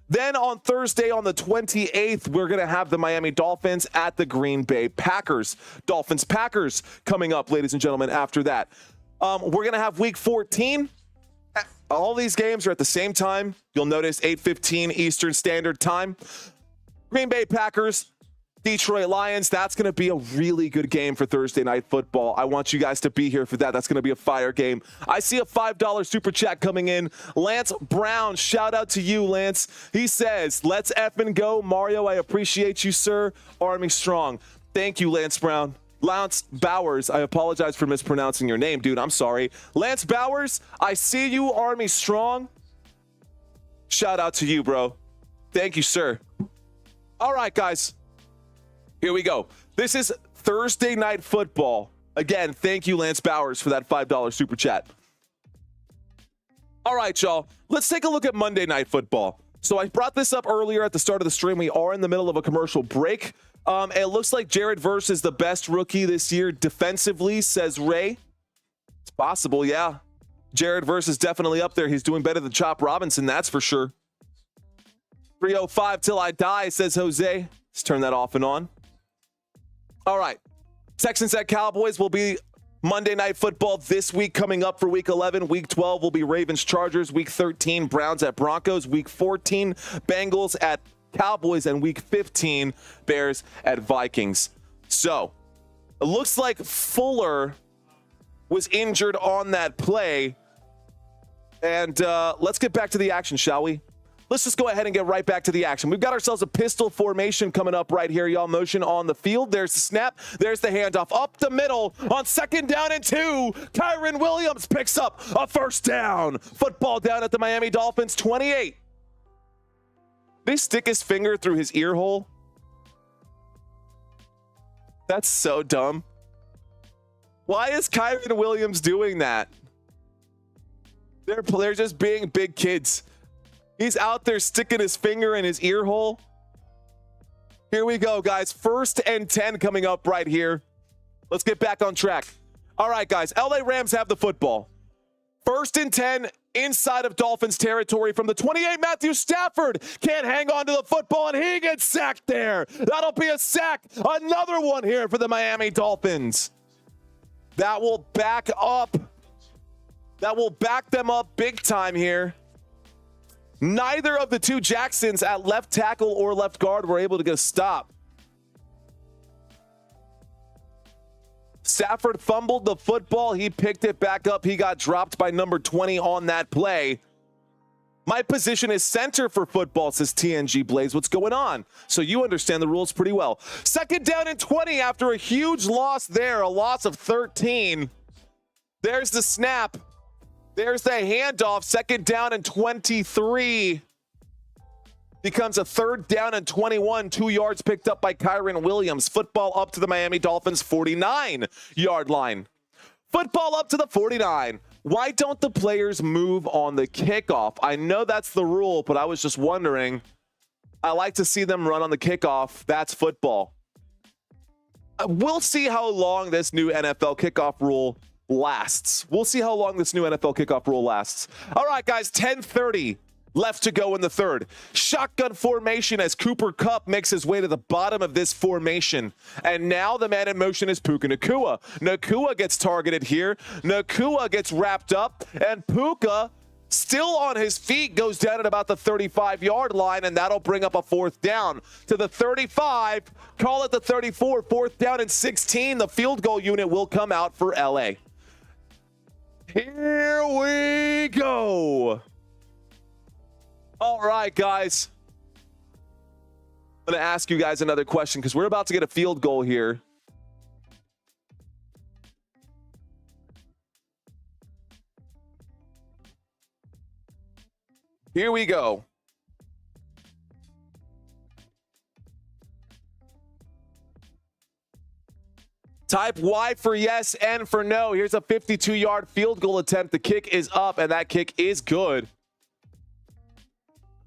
Then on Thursday on the 28th, we're going to have the Miami Dolphins at the Green Bay Packers. Dolphins-Packers coming up, ladies and gentlemen, after that. We're going to have week 14. All these games are at the same time. You'll notice 8:15 Eastern Standard Time. Green Bay Packers, Detroit Lions. That's going to be a really good game for Thursday night football. I want you guys to be here for that. That's going to be a fire game. I see a $5 super chat coming in. Lance Brown, shout out to you, Lance. He says, let's effing go. Mario, I appreciate you, sir. Army strong. Thank you, Lance Brown. Lance Bowers, I apologize for mispronouncing your name, dude. I'm sorry. Lance Bowers, I see you, Army strong. Shout out to you, bro. Thank you, sir. All right, guys. Here we go. This is Thursday night football. Again, thank you, Lance Bowers, for that $5 super chat. All right, y'all. Let's take a look at Monday night football. So I brought this up earlier at the start of the stream. We are in the middle of a commercial break. It looks like Jared Verse is the best rookie this year defensively, says Ray. It's possible, yeah. Jared Verse is definitely up there. He's doing better than Chop Robinson, that's for sure. 305 till I die, says Jose. Let's turn that off and on. All right. Texans at Cowboys will be Monday Night Football this week coming up for Week 11. Week 12 will be Ravens-Chargers. Week 13, Browns at Broncos. Week 14, Bengals at Cowboys, and Week 15, Bears at Vikings. So, it looks like Fuller was injured on that play. And let's get back to the action, shall we? Let's just go ahead and get right back to the action. We've got ourselves a pistol formation coming up right here, y'all. Motion on the field. There's the snap. There's the handoff up the middle on 2nd down and 2. Kyren Williams picks up a first down. Football down at the Miami Dolphins 28. Did he stick his finger through his ear hole? That's so dumb. Why is Kyren Williams doing that? They're just being big kids. He's out there sticking his finger in his ear hole. Here we go, guys. 1st and 10 coming up right here. Let's get back on track. All right, guys. LA Rams have the football. 1st and 10 inside of Dolphins territory from the 28. Matthew Stafford can't hang on to the football, and he gets sacked there. That'll be a sack. Another one here for the Miami Dolphins. That will back up. That will back them up big time here. Neither of the two Jacksons at left tackle or left guard were able to get a stop. Stafford fumbled the football. He picked it back up. He got dropped by number 20 on that play. My position is center for football, says TNG Blaze. What's going on? So you understand the rules pretty well. 2nd down and 20 after a huge loss there, a loss of 13. There's the snap. There's the handoff. 2nd down and 23. Becomes a 3rd down and 21. 2 yards picked up by Kyren Williams. Football up to the Miami Dolphins 49-yard line. Football up to the 49. Why don't the players move on the kickoff? I know that's the rule, but I was just wondering. I like to see them run on the kickoff. That's football. We'll see how long this new NFL kickoff rule lasts. We'll see how long this new NFL kickoff rule lasts. All right, guys, 10:30 left to go in the 3rd. Shotgun formation as Cooper Kupp makes his way to the bottom of this formation. And now the man in motion is Puka Nacua. Nacua gets targeted here. Nacua gets wrapped up. And Puka, still on his feet, goes down at about the 35-yard line. And that'll bring up a 4th down to the 35. Call it the 34. 4th down and 16. The field goal unit will come out for LA. Here we go. All right, guys. I'm going to ask you guys another question because we're about to get a field goal here. Here we go. Type Y for yes, N for no. Here's a 52-yard field goal attempt. The kick is up, and that kick is good.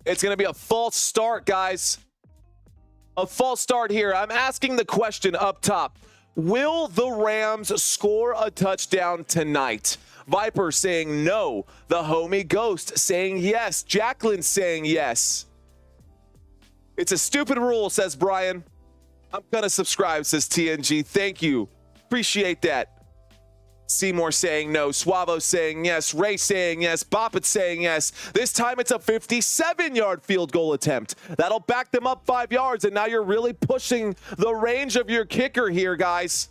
It's going to be a false start, guys. A false start here. I'm asking the question up top. Will the Rams score a touchdown tonight? Viper saying no. The homie Ghost saying yes. Jacqueline saying yes. It's a stupid rule, says Brian. I'm going to subscribe, says TNG. Thank you. Appreciate that. Seymour saying no. Suavo saying yes. Ray saying yes. Boppet saying yes. This time it's a 57-yard field goal attempt. That'll back them up 5 yards, and now you're really pushing the range of your kicker here, guys.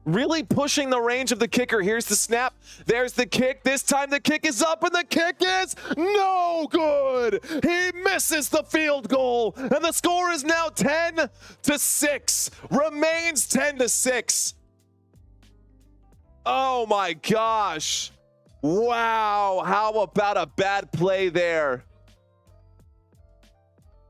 Really pushing the range of the kicker. Here's the snap. There's the kick. This time the kick is up, and the kick is no good. He misses the field goal, and the score is now 10-6. Remains 10-6. Oh my gosh. Wow. How about a bad play there?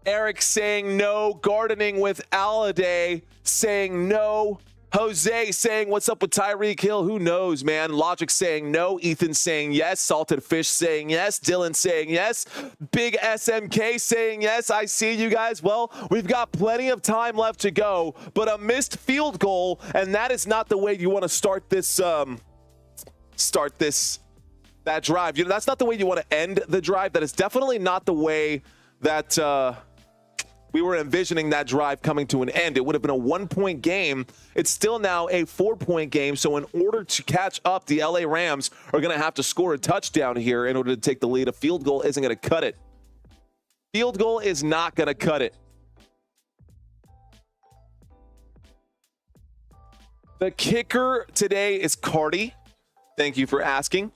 Eric saying no. Gardening with Aladay saying no. Jose saying what's up with Tyreek Hill? Who knows, man? Logic saying no. Ethan saying yes. Salted Fish saying yes. Dylan saying yes. Big SMK saying yes. I see you guys. Well, we've got plenty of time left to go, but a missed field goal, and that is not the way you want to start this that drive. You know, that's not the way you want to end the drive. That is definitely not the way that we were envisioning that drive coming to an end. It would have been a 1-point game. It's still now a 4-point game. So in order to catch up, the LA Rams are going to have to score a touchdown here in order to take the lead. A field goal isn't going to cut it. Field goal is not going to cut it. The kicker today is Cardi. Thank you for asking.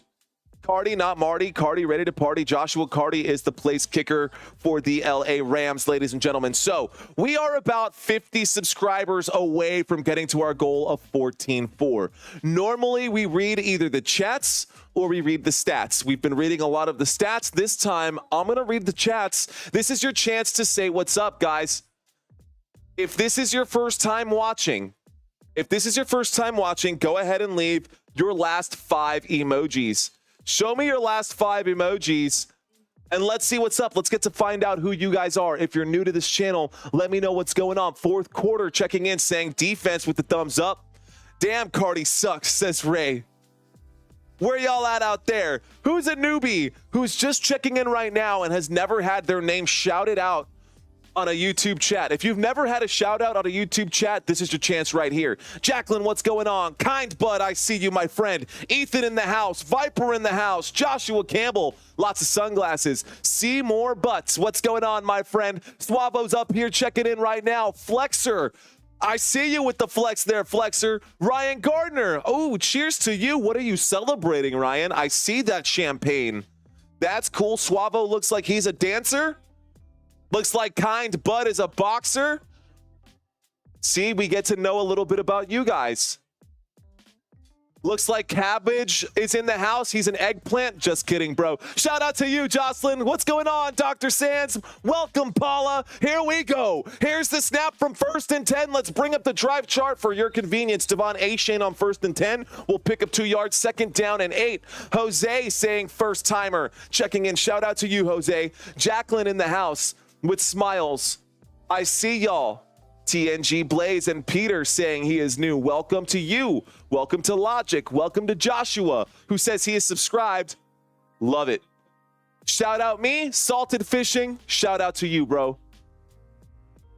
Cardi, not Marty. Cardi, ready to party. Joshua Cardi is the place kicker for the LA Rams, ladies and gentlemen. So we are about 50 subscribers away from getting to our goal of 14.4. Normally, we read either the chats or we read the stats. We've been reading a lot of the stats. This time, I'm going to read the chats. This is your chance to say what's up, guys. If this is your first time watching, go ahead and leave your last 5 emojis. Show me your last 5 emojis, and let's see what's up. Let's get to find out who you guys are. If you're new to this channel, let me know what's going on. Fourth quarter, checking in, saying defense with the thumbs up. Damn, Cardi sucks, says Ray. Where y'all at out there? Who's a newbie who's just checking in right now and has never had their name shouted out on a YouTube chat? If you've never had a shout out on a YouTube chat, this is your chance right here. Jacqueline, what's going on? Kind Bud, I see you, my friend. Ethan in the house. Viper in the house. Joshua Campbell, lots of sunglasses. See more butts. What's going on, my friend? Suavo's up here checking in right now. Flexer, I see you with the flex there, Flexer. Ryan Gardner, oh, cheers to you. What are you celebrating, Ryan? I see that champagne. That's cool. Suavo looks like he's a dancer. Looks like Kind Bud is a boxer. See, we get to know a little bit about you guys. Looks like Cabbage is in the house. He's an eggplant. Just kidding, bro. Shout out to you, Jocelyn. What's going on, Dr. Sands? Welcome, Paula. Here we go. Here's the snap from 1st and 10. Let's bring up the drive chart for your convenience. De'Von Achane on 1st and 10. We'll pick up 2 yards, 2nd down and 8. Jose saying first timer. Checking in. Shout out to you, Jose. Jacqueline in the house with smiles. I see y'all. TNG Blaze and Peter saying he is new. Welcome to you. Welcome to Logic. Welcome to Joshua, who says he is subscribed. Love it. Shout out me, Salted Fishing. Shout out to you, bro.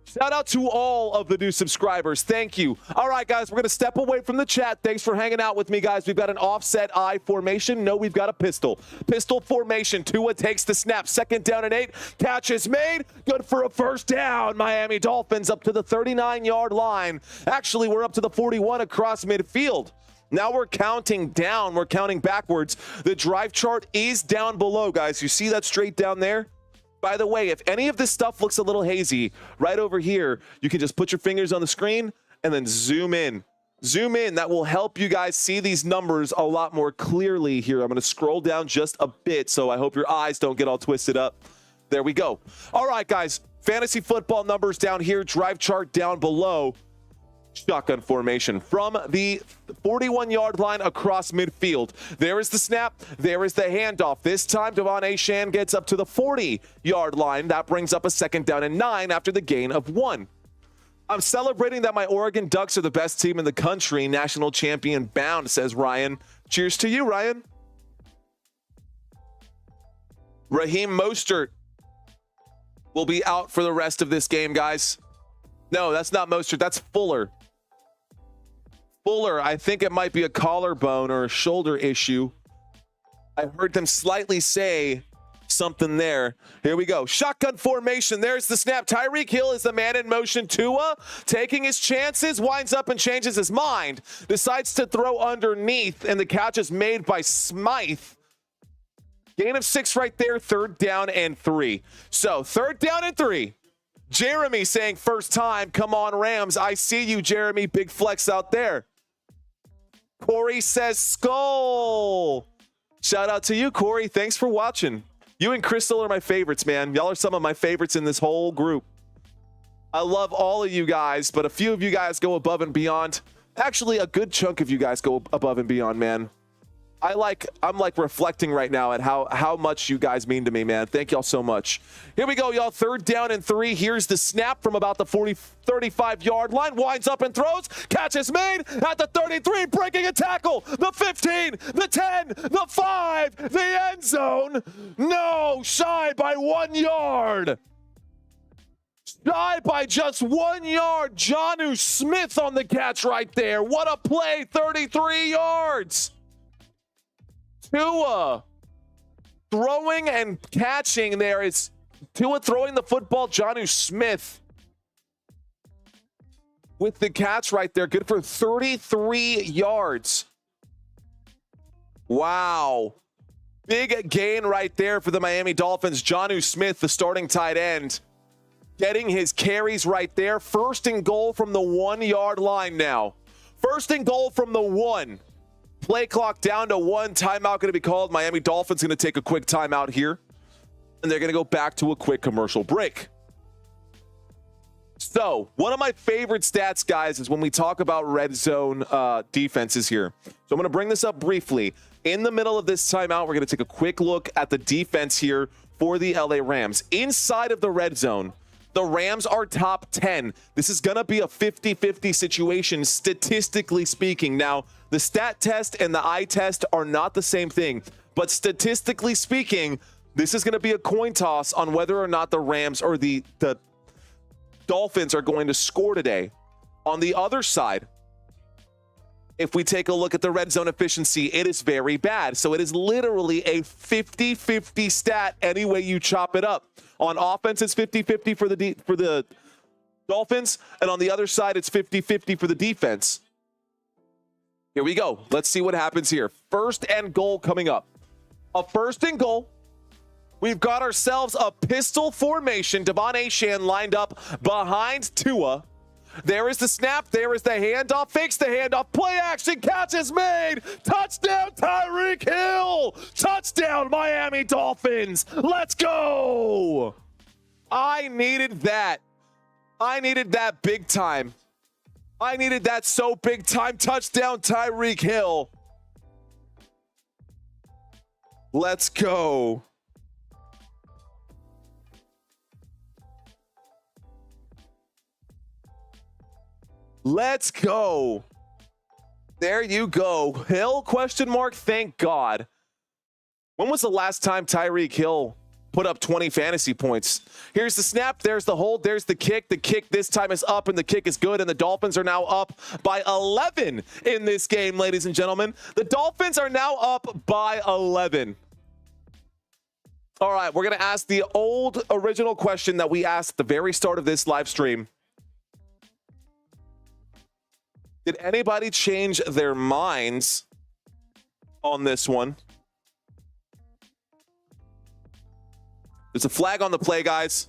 Shout out to all of the new subscribers. Thank you. All right, guys, we're going to step away from the chat. Thanks for hanging out with me, guys. We've got an offset I formation. No, we've got a pistol. Pistol formation. Tua takes the snap. 2nd down and 8. Catch is made. Good for a first down. Miami Dolphins up to the 39-yard line. Actually, we're up to the 41 across midfield. Now we're counting down. We're counting backwards. The drive chart is down below, guys. You see that straight down there? By the way, if any of this stuff looks a little hazy, right over here, you can just put your fingers on the screen and then zoom in. Zoom in. That will help you guys see these numbers a lot more clearly here. I'm going to scroll down just a bit, so I hope your eyes don't get all twisted up. There we go. All right, guys. Fantasy football numbers down here. Drive chart down below. Shotgun formation from the 41-yard line across midfield. There is the snap. There is the handoff. This time, De'Von Achane gets up to the 40-yard line. That brings up a 2nd down and 9 after the gain of 1. I'm celebrating that my Oregon Ducks are the best team in the country. National champion bound, says Ryan. Cheers to you, Ryan. Raheem Mostert will be out for the rest of this game, guys. No, that's not Mostert. That's Fuller. Fuller, I think it might be a collarbone or a shoulder issue. I heard them slightly say something there. Here we go. Shotgun formation. There's the snap. Tyreek Hill is the man in motion. Tua taking his chances, winds up and changes his mind. Decides to throw underneath, and the catch is made by Smythe. Gain of 6 right there. 3rd down and 3. So 3rd down and 3. Jeremy saying first time. Come on, Rams. I see you, Jeremy. Big flex out there. Corey says skull. Shout out to you, Corey. Thanks for watching. You and Crystal are my favorites, man. Y'all are some of my favorites in this whole group. I love all of you guys, but a few of you guys go above and beyond. Actually, a good chunk of you guys go above and beyond, man. I'm like reflecting right now at how much you guys mean to me, man. Thank y'all so much. Here we go, y'all. 3rd down and 3. Here's the snap from about the 35-yard line. Winds up and throws. Catch is made at the 33, breaking a tackle. The 15, the 10, the 5, the end zone. No, shy by 1 yard. Shy by just 1 yard. Jonnu Smith on the catch right there. What a play, 33 yards. Tua throwing and catching. There is Tua throwing the football. Jonnu Smith with the catch right there. Good for 33 yards. Wow. Big gain right there for the Miami Dolphins. Jonnu Smith, the starting tight end, getting his carries right there. First and goal from the 1-yard line now. First and goal from the 1. Play clock down to 1. Timeout going to be called. Miami Dolphins going to take a quick timeout here. And they're going to go back to a quick commercial break. So, one of my favorite stats, guys, is when we talk about red zone defenses here. So, I'm going to bring this up briefly. In the middle of this timeout, we're going to take a quick look at the defense here for the LA Rams. Inside of the red zone, the Rams are top 10. This is going to be a 50-50 situation, statistically speaking. Now, the stat test and the eye test are not the same thing. But statistically speaking, this is going to be a coin toss on whether or not the Rams or the Dolphins are going to score today. On the other side, if we take a look at the red zone efficiency, it is very bad. So it is literally a 50-50 stat any way you chop it up. On offense, it's 50-50 for the Dolphins, and on the other side, it's 50-50 for the defense. Here we go. Let's see what happens here. First and goal coming up. A first and goal. We've got ourselves a pistol formation. De'Von Achane lined up behind Tua. There is the snap. There is the handoff. Fakes the handoff. Play action. Catch is made. Touchdown, Tyreek Hill. Touchdown, Miami Dolphins. Let's go. I needed that. I needed that big time. I needed that so big time. Touchdown, Tyreek Hill. Let's go. Let's go. There you go. Hill, question mark, thank God. When was the last time Tyreek Hill put up 20 fantasy points? Here's the snap. There's the hold. There's the kick. The kick this time is up, and the kick is good, and the Dolphins are now up by 11 in this game, ladies and gentlemen. The Dolphins are now up by 11. All right, we're going to ask the old original question that we asked at the very start of this live stream. Did anybody change their minds on this one? There's a flag on the play, guys.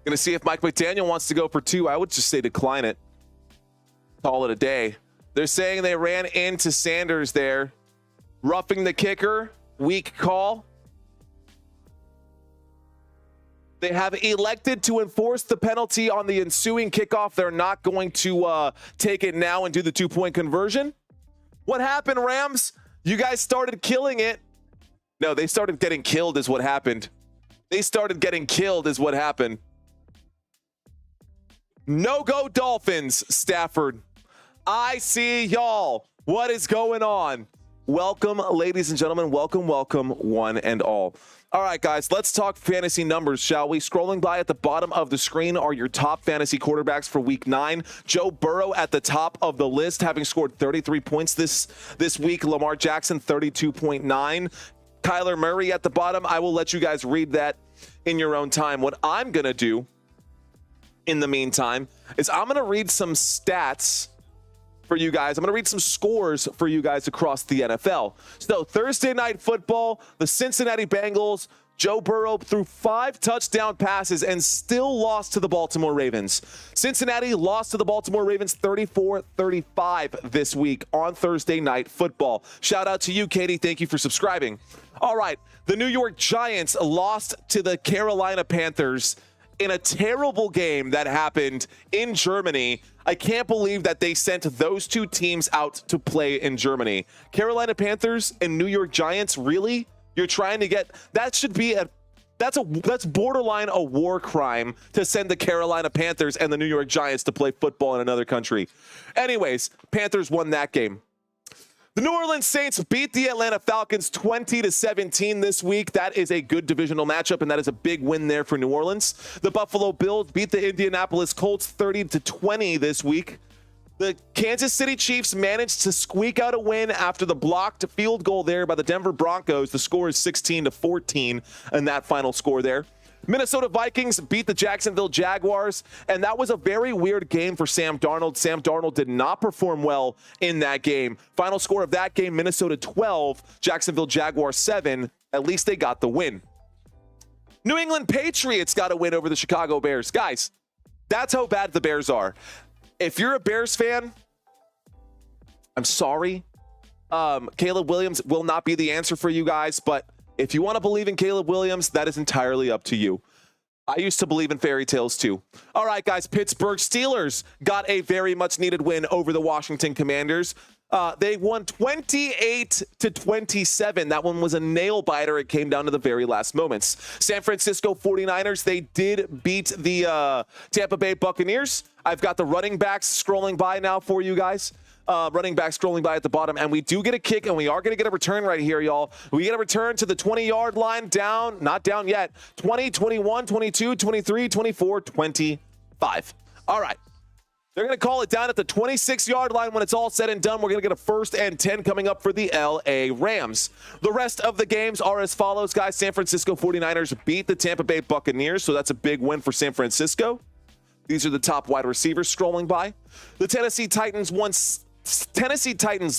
Gonna see if Mike McDaniel wants to go for 2. I would just say decline it. Call it a day. They're saying they ran into Sanders there. Roughing the kicker. Weak call. They have elected to enforce the penalty on the ensuing kickoff. They're not going to take it now and do the 2-point conversion. What happened, Rams? You guys started killing it. No, they started getting killed is what happened. They started getting killed is what happened. No-go Dolphins, Stafford. I see y'all. What is going on? Welcome, ladies and gentlemen. Welcome, welcome, one and all. All right, guys, let's talk fantasy numbers, shall we? Scrolling by at the bottom of the screen are your top fantasy quarterbacks for week 9. Joe Burrow at the top of the list, having scored 33 points this week. Lamar Jackson, 32.9. Kyler Murray at the bottom. I will let you guys read that in your own time. What I'm going to do in the meantime is I'm going to read some stats for you guys. I'm going to read some scores for you guys across the NFL. So Thursday night football, the Cincinnati Bengals, Joe Burrow threw 5 touchdown passes and still lost to the Baltimore Ravens. Cincinnati lost to the Baltimore Ravens 34-35 this week on Thursday night football. Shout out to you, Katie. Thank you for subscribing. All right. The New York Giants lost to the Carolina Panthers in a terrible game that happened in Germany. I can't believe that they sent those two teams out to play in Germany. Carolina Panthers and New York Giants, really? You're trying to get that? Should be that's borderline a war crime to send the Carolina Panthers and the New York Giants to play football in another country. Anyways, Panthers won that game. The New Orleans Saints beat the Atlanta Falcons 20-17 this week. That is a good divisional matchup, and that is a big win there for New Orleans. The Buffalo Bills beat the Indianapolis Colts 30-20 this week. The Kansas City Chiefs managed to squeak out a win after the blocked field goal there by the Denver Broncos. The score is 16-14 in that final score there. Minnesota Vikings beat the Jacksonville Jaguars, and that was a very weird game for Sam Darnold. Sam Darnold did not perform well in that game. Final score of that game, Minnesota 12, Jacksonville Jaguars 7. At least they got the win. New England Patriots got a win over the Chicago Bears. Guys, that's how bad the Bears are. If you're a Bears fan, I'm sorry. Caleb Williams will not be the answer for you guys, but if you want to believe in Caleb Williams, that is entirely up to you. I used to believe in fairy tales too. All right, guys, Pittsburgh Steelers got a very much needed win over the Washington Commanders. They won 28-27. That one was a nail biter. It came down to the very last moments. San Francisco 49ers, they did beat the Tampa Bay Buccaneers. I've got the running backs scrolling by now for you guys. Running back scrolling by at the bottom, and we do get a kick, and we are going to get a return right here, y'all. We get a return to the 20-yard line, down, not down yet, 20, 21, 22, 23, 24, 25. All right. They're going to call it down at the 26-yard line when it's all said and done. We're going to get a 1st and 10 coming up for the LA Rams. The rest of the games are as follows, guys. San Francisco 49ers beat the Tampa Bay Buccaneers, so that's a big win for San Francisco. These are the top wide receivers scrolling by. The Tennessee Titans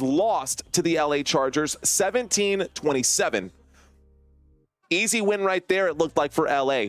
lost to the LA Chargers 17-27. Easy win right there, it looked like, for LA.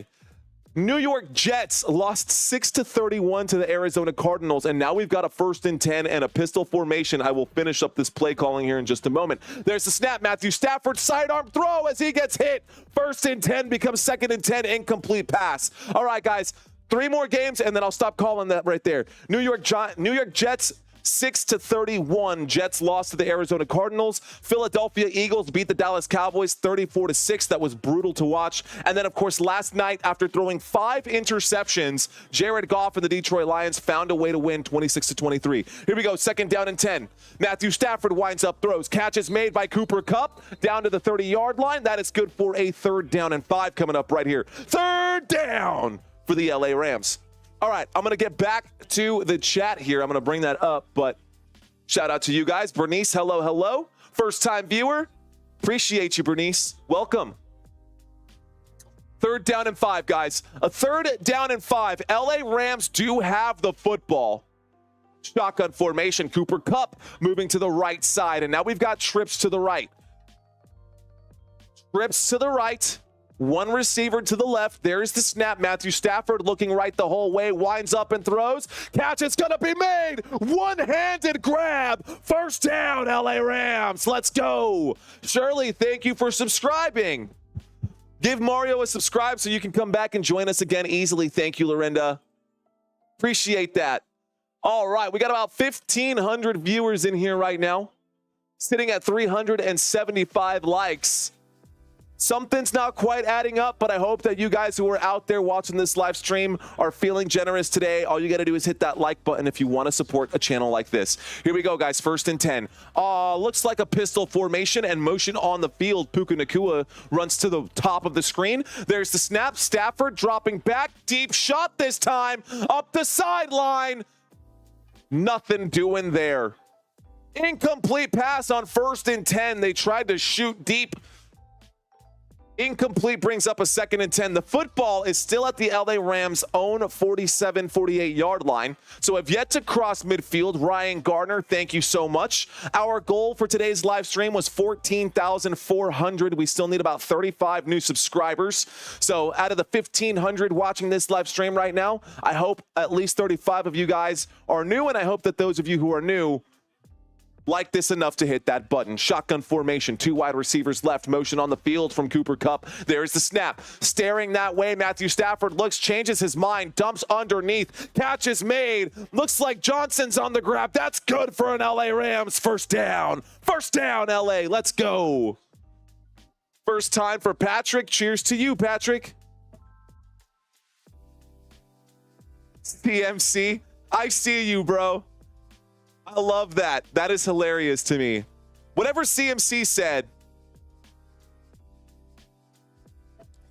New York Jets lost 6-31 to the Arizona Cardinals, and now we've got a 1st and 10 and a pistol formation. I will finish up this play calling here in just a moment. There's the snap. Matthew Stafford sidearm throw as he gets hit. 1st and 10 becomes 2nd and 10, incomplete pass. All right, guys, 3 more games, and then I'll stop calling that right there. New York Jets 6-31. Jets lost to the Arizona Cardinals. Philadelphia Eagles beat the Dallas Cowboys 34-6. That was brutal to watch. And then, of course, last night, after throwing 5 interceptions, Jared Goff and the Detroit Lions found a way to win 26-23. Here we go, 2nd down and 10. Matthew Stafford winds up, throws. Catch is made by Cooper Kupp down to the 30-yard line. That is good for a 3rd down and 5 coming up right here. 3rd down for the LA Rams. All right, I'm going to get back to the chat here. I'm going to bring that up, but shout out to you guys. Bernice, hello, hello. First-time viewer. Appreciate you, Bernice. Welcome. 3rd down and 5, guys. A 3rd down and 5. LA Rams do have the football. Shotgun formation. Cooper Kupp moving to the right side, and now we've got trips to the right. Trips to the right. 1 receiver to the left. There's the snap. Matthew Stafford looking right the whole way. Winds up and throws. Catch is going to be made. One-handed grab. 1st down, LA Rams. Let's go. Shirley, thank you for subscribing. Give Mario a subscribe so you can come back and join us again easily. Thank you, Lorinda. Appreciate that. All right, we got about 1,500 viewers in here right now. Sitting at 375 likes. Something's not quite adding up, but I hope that you guys who are out there watching this live stream are feeling generous today. All you got to do is hit that like button if you want to support a channel like this. Here we go, guys. 1st and 10. Looks like a pistol formation and motion on the field. Puka Nacua runs to the top of the screen. There's the snap. Stafford dropping back. Deep shot this time. Up the sideline. Nothing doing there. Incomplete pass on 1st and 10. They tried to shoot deep. Incomplete brings up a 2nd and 10. The football is still at the LA Rams' own 47-48-yard line. So have yet to cross midfield. Ryan Gardner, thank you so much. Our goal for today's live stream was 14,400. We still need about 35 new subscribers. So out of the 1,500 watching this live stream right now, I hope at least 35 of you guys are new, and I hope that those of you who are new like this enough to hit that button. Shotgun formation, 2 wide receivers left, motion on the field from Cooper Kupp. There's the snap. Staring that way, Matthew Stafford looks, changes his mind, dumps underneath. Catch is made. Looks like Johnson's on the grab. That's good for an LA Rams. 1st down. 1st down, LA. Let's go. First time for Patrick. Cheers to you, Patrick. CMC, I see you, bro. I love that. That is hilarious to me. Whatever CMC said.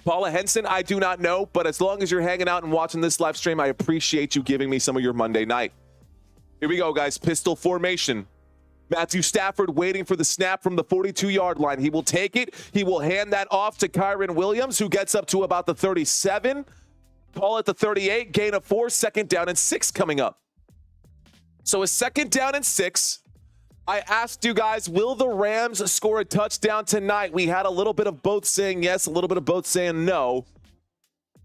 Paula Henson, I do not know, but as long as you're hanging out and watching this live stream, I appreciate you giving me some of your Monday night. Here we go, guys. Pistol formation. Matthew Stafford waiting for the snap from the 42-yard line. He will take it. He will hand that off to Kyron Williams, who gets up to about the 37. Call it the 38. Gain of 4. Second down and 6 coming up. So a second down and 6. I asked you guys, will the Rams score a touchdown tonight? We had a little bit of both saying yes, a little bit of both saying no.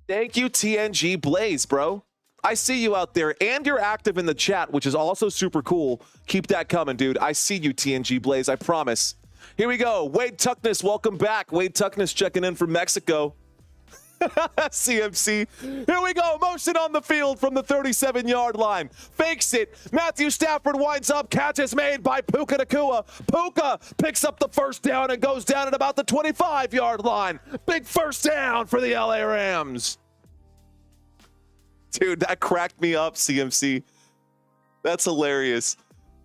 Thank you, TNG Blaze, bro. I see you out there, and you're active in the chat, which is also super cool. Keep that coming, dude. I see you, TNG Blaze, I promise. Here we go. Wade Tuckness, welcome back. Wade Tuckness checking in from Mexico. CMC. Here we go. Motion on the field from the 37-yard line. Fakes it. Matthew Stafford winds up. Catch is made by Puka Nacua. Puka picks up the first down and goes down at about the 25-yard line. Big first down for the LA Rams. Dude, that cracked me up, CMC. That's hilarious.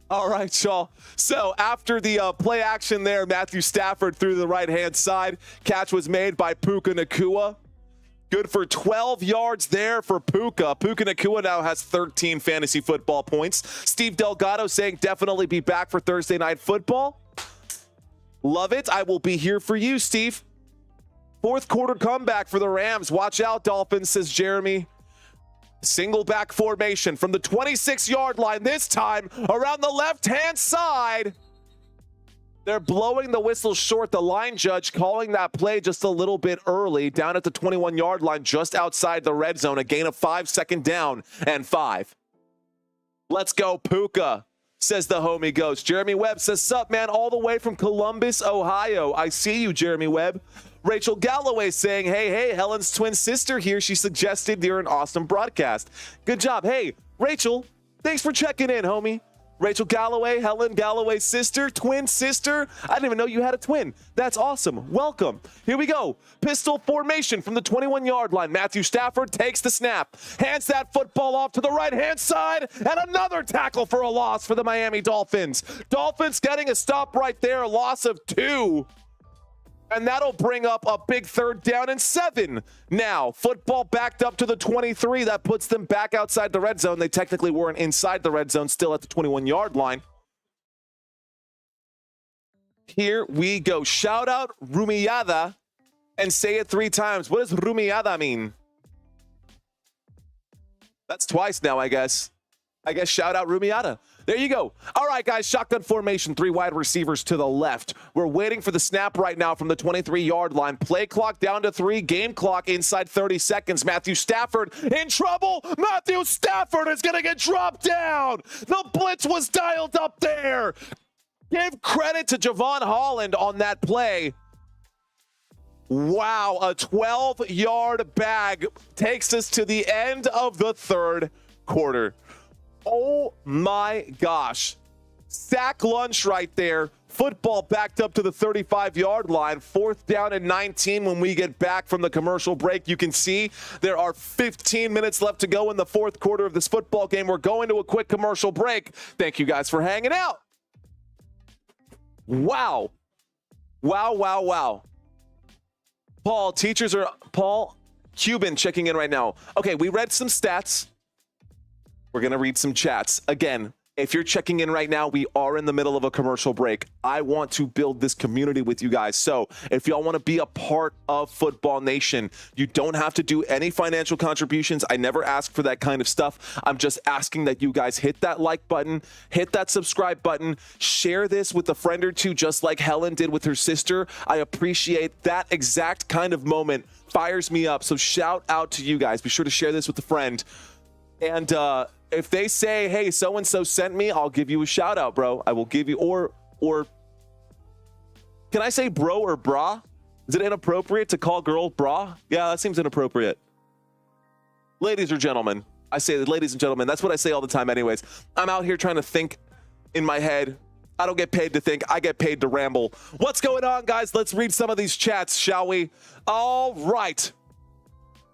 All right, y'all. So after the play action there, Matthew Stafford through the right-hand side. Catch was made by Puka Nacua. Good for 12 yards there for Puka. Puka Nacua now has 13 fantasy football points. Steve Delgado saying definitely be back for Thursday Night Football. Love it. I will be here for you, Steve. Fourth quarter comeback for the Rams. Watch out, Dolphins, says Jeremy. Single back formation from the 26-yard line. This time around the left-hand side. They're blowing the whistle short. The line judge calling that play just a little bit early. Down at the 21-yard line, just outside the red zone. A gain of 5, second down and 5. Let's go, Puka, says the homie ghost. Jeremy Webb says, sup, man, all the way from Columbus, Ohio. I see you, Jeremy Webb. Rachel Galloway saying, hey, Helen's twin sister here. She suggested you're an awesome broadcast. Good job. Hey, Rachel, thanks for checking in, homie. Rachel Galloway, Helen Galloway's sister, twin sister. I didn't even know you had a twin. That's awesome. Welcome. Here we go. Pistol formation from the 21-yard line. Matthew Stafford takes the snap, hands that football off to the right-hand side, and another tackle for a loss for the Miami Dolphins. Dolphins getting a stop right there, a loss of 2. And that'll bring up a big third down and 7. Now, football backed up to the 23. That puts them back outside the red zone. They technically weren't inside the red zone, still at the 21-yard line. Here we go. Shout out Rumiyada and say it 3 times. What does Rumiyada mean? That's twice now, I guess. Shout out Rumiyada. There you go. All right, guys, shotgun formation, 3 wide receivers to the left. We're waiting for the snap right now from the 23-yard line. Play clock down to 3, game clock inside 30 seconds. Matthew Stafford in trouble. Matthew Stafford is going to get dropped down. The blitz was dialed up there. Give credit to Javon Holland on that play. Wow, a 12-yard bag takes us to the end of the third quarter. Oh my gosh. Sack lunch right there. Football backed up to the 35-yard line. 4th down and 19 when we get back from the commercial break. You can see there are 15 minutes left to go in the 4th quarter of this football game. We're going to a quick commercial break. Thank you guys for hanging out. Wow. Wow. Paul Cuban checking in right now. Okay, we read some stats. We're going to read some chats. Again, if you're checking in right now, we are in the middle of a commercial break. I want to build this community with you guys. So if y'all want to be a part of Football Nation, you don't have to do any financial contributions. I never ask for that kind of stuff. I'm just asking that you guys hit that like button, hit that subscribe button, share this with a friend or two, just like Helen did with her sister. I appreciate that exact kind of moment. Fires me up. So shout out to you guys. Be sure to share this with a friend. And if they say, hey, so-and-so sent me, I'll give you a shout out, bro. I will give you, or can I say bro or bra? Is it inappropriate to call girl bra? Yeah, that seems inappropriate. Ladies or gentlemen, I say that, ladies and gentlemen, that's what I say all the time anyways. I'm out here trying to think in my head. I don't get paid to think. I get paid to ramble. What's going on, guys? Let's read some of these chats, shall we? All right.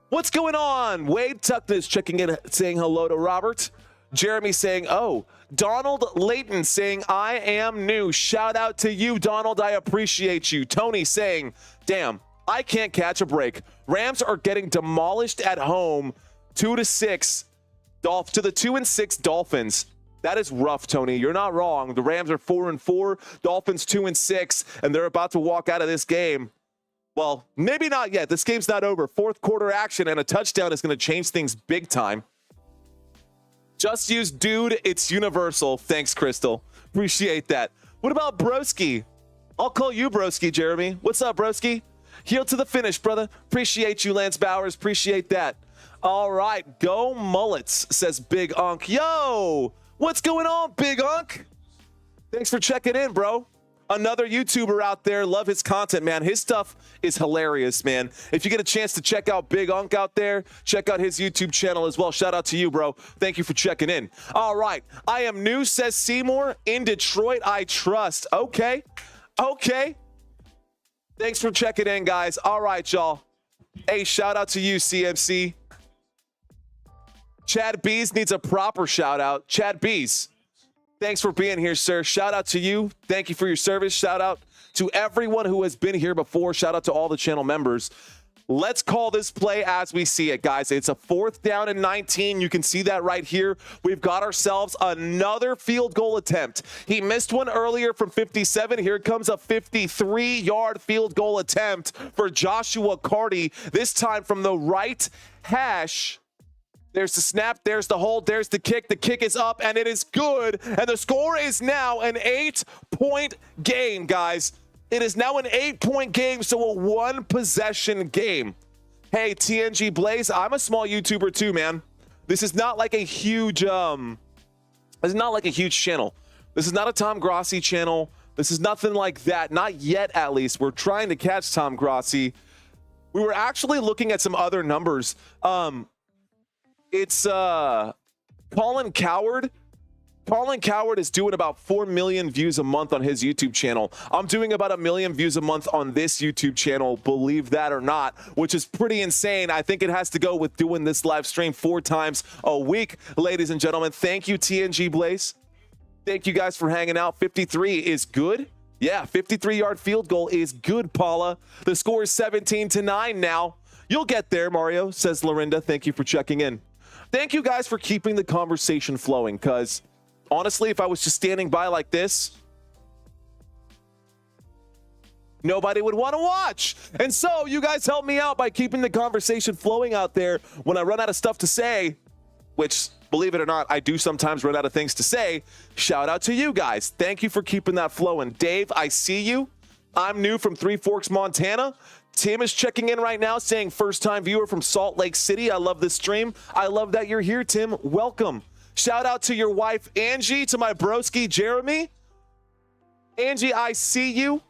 What's going on? Wade Tuckness checking in, saying hello to Robert. Jeremy saying, oh. Donald Layton saying, I am new. Shout out to you, Donald. I appreciate you. Tony saying, damn, I can't catch a break. Rams are getting demolished at home, 2-6, to the 2-6 Dolphins. That is rough, Tony. You're not wrong. The Rams are 4-4, Dolphins 2-6, and they're about to walk out of this game. Well, maybe not yet. This game's not over. Fourth quarter action and a touchdown is going to change things big time. Just use dude. It's universal. Thanks, Crystal. Appreciate that. What about Broski? I'll call you Broski, Jeremy. What's up, Broski? Heel to the finish, brother. Appreciate you, Lance Bowers. Appreciate that. All right. Go Mullets, says Big Unk. Yo, what's going on, Big Unk? Thanks for checking in, bro. Another YouTuber out there. Love his content, man. His stuff is hilarious, man. If you get a chance to check out Big Unk out there, check out his YouTube channel as well. Shout out to you, bro. Thank you for checking in. All right. I am new, says Seymour. In Detroit, I trust. Okay. Okay. Thanks for checking in, guys. All right, y'all. Hey, shout out to you, CMC. Chad Bees needs a proper shout out. Chad Bees. Thanks for being here, sir. Shout out to you. Thank you for your service. Shout out to everyone who has been here before. Shout out to all the channel members. Let's call this play as we see it, guys. It's a 4th down and 19. You can see that right here. We've got ourselves another field goal attempt. He missed one earlier from 57. Here comes a 53-yard field goal attempt for Joshua Carty, this time from the right hash. There's the snap, there's the hold, there's the kick. The kick is up, and it is good. And the score is now an 8-point game, guys. It is now an 8-point game, so a 1-possession game. Hey, TNG Blaze, I'm a small YouTuber too, man. This is not like a huge, channel. This is not a Tom Grossi channel. This is nothing like that. Not yet, at least. We're trying to catch Tom Grossi. We were actually looking at some other numbers. It's Colin Coward. Colin Coward is doing about 4 million views a month on his YouTube channel. I'm doing about 1 million views a month on this YouTube channel, believe that or not, which is pretty insane. I think it has to go with doing this live stream 4 times a week, ladies and gentlemen. Thank you, TNG Blaze. Thank you guys for hanging out. 53 is good. Yeah, 53-yard field goal is good, Paula. The score is 17-9 now. You'll get there, Mario, says Lorinda. Thank you for checking in. Thank you guys for keeping the conversation flowing, because honestly, if I was just standing by like this, nobody would want to watch. And so you guys help me out by keeping the conversation flowing out there when I run out of stuff to say, which, believe it or not, I do sometimes run out of things to say. Shout out to you guys. Thank you for keeping that flowing. Dave, I see you. I'm new from Three Forks, Montana. Tim is checking in right now saying first-time viewer from Salt Lake City. I love this stream. I love that you're here, Tim. Welcome. Shout out to your wife, Angie, to my broski, Jeremy. Angie, I see you.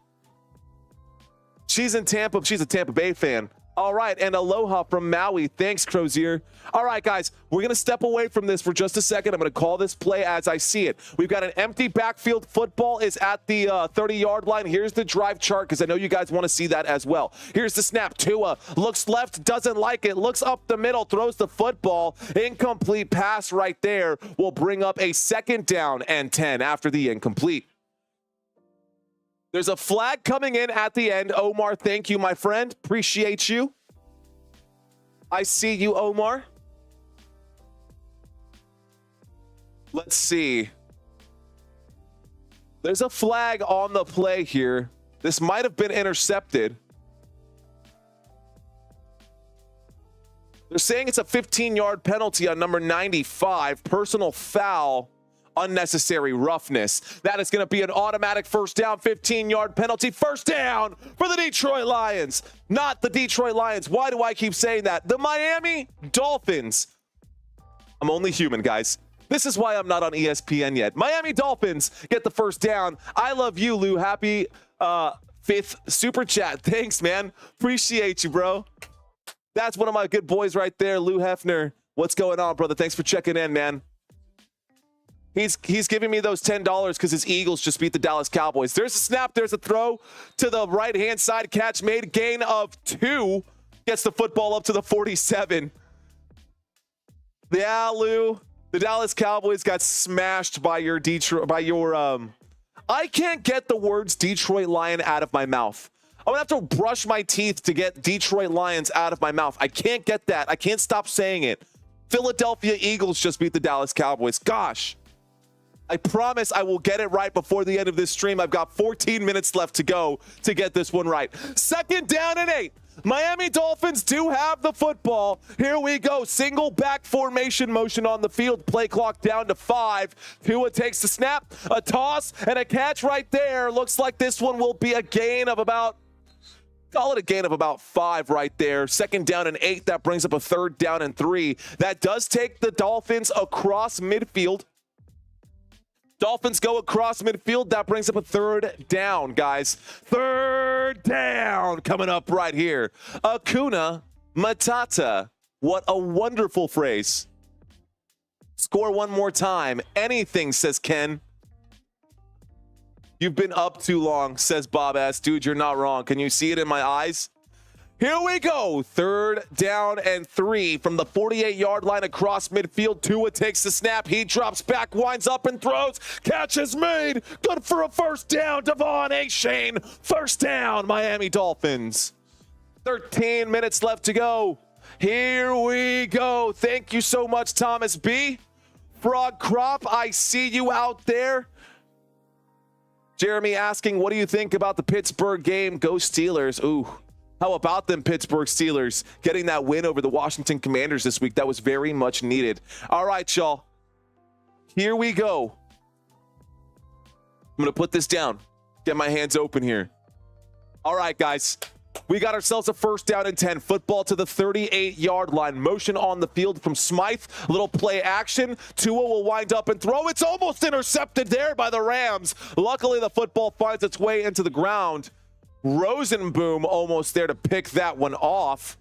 She's in Tampa. She's a Tampa Bay fan. All right, and aloha from Maui. Thanks, Crozier. All right, guys, we're going to step away from this for just a second. I'm going to call this play as I see it. We've got an empty backfield. Football is at the 30-yard line. Here's the drive chart, because I know you guys want to see that as well. Here's the snap. Tua looks left, doesn't like it, looks up the middle, throws the football. Incomplete pass right there will bring up a 2nd down and 10 after the incomplete. There's a flag coming in at the end. Omar, thank you, my friend. Appreciate you. I see you, Omar. Let's see. There's a flag on the play here. This might have been intercepted. They're saying it's a 15-yard penalty on number 95. Personal foul. Unnecessary roughness. That is going to be an automatic first down, 15-yard penalty. First down for the Detroit Lions. Not the Detroit Lions. Why do I keep saying that? The Miami Dolphins. I'm only human, guys. This is why I'm not on ESPN yet. Miami Dolphins get the first down. I love you, Lou. Happy 5th super chat. Thanks, man. Appreciate you, bro. That's one of my good boys right there, Lou Hefner. What's going on, brother? Thanks for checking in, man. He's giving me those $10 because his Eagles just beat the Dallas Cowboys. There's a snap. There's a throw to the right-hand side. Catch made. Gain of 2. Gets the football up to the 47. Yeah, Lou. The Dallas Cowboys got smashed by your I can't get the words Detroit Lion out of my mouth. I'm going to have to brush my teeth to get Detroit Lions out of my mouth. I can't get that. I can't stop saying it. Philadelphia Eagles just beat the Dallas Cowboys. Gosh. I promise I will get it right before the end of this stream. I've got 14 minutes left to go to get this one right. 2nd down and 8. Miami Dolphins do have the football. Here we go. Single back formation motion on the field. Play clock down to 5. Tua takes the snap, a toss, and a catch right there. Looks like this one will be a gain of about, call it a gain of about 5 right there. 2nd down and 8. That brings up a 3rd down and 3. That does take the Dolphins across midfield. Dolphins go across midfield. That brings up a 3rd down, guys. 3rd down coming up right here. Hakuna Matata. What a wonderful phrase. Score one more time. Anything, says Ken. You've been up too long, says Bob S. Dude, you're not wrong. Can you see it in my eyes? Here we go. 3rd down and 3 from the 48-yard line across midfield. Tua takes the snap. He drops back, winds up and throws. Catch is made. Good for a 1st down. De'Von Achane. 1st down, Miami Dolphins. 13 minutes left to go. Here we go. Thank you so much, Thomas B. Frog Crop, I see you out there. Jeremy asking, what do you think about the Pittsburgh game? Go Steelers. Ooh. How about them Pittsburgh Steelers getting that win over the Washington Commanders this week? That was very much needed. All right, y'all. Here we go. I'm going to put this down. Get my hands open here. All right, guys. We got ourselves a 1st down and 10. Football to the 38-yard line. Motion on the field from Smythe. Little play action. Tua will wind up and throw. It's almost intercepted there by the Rams. Luckily, the football finds its way into the ground. Rosenboom almost there to pick that one off.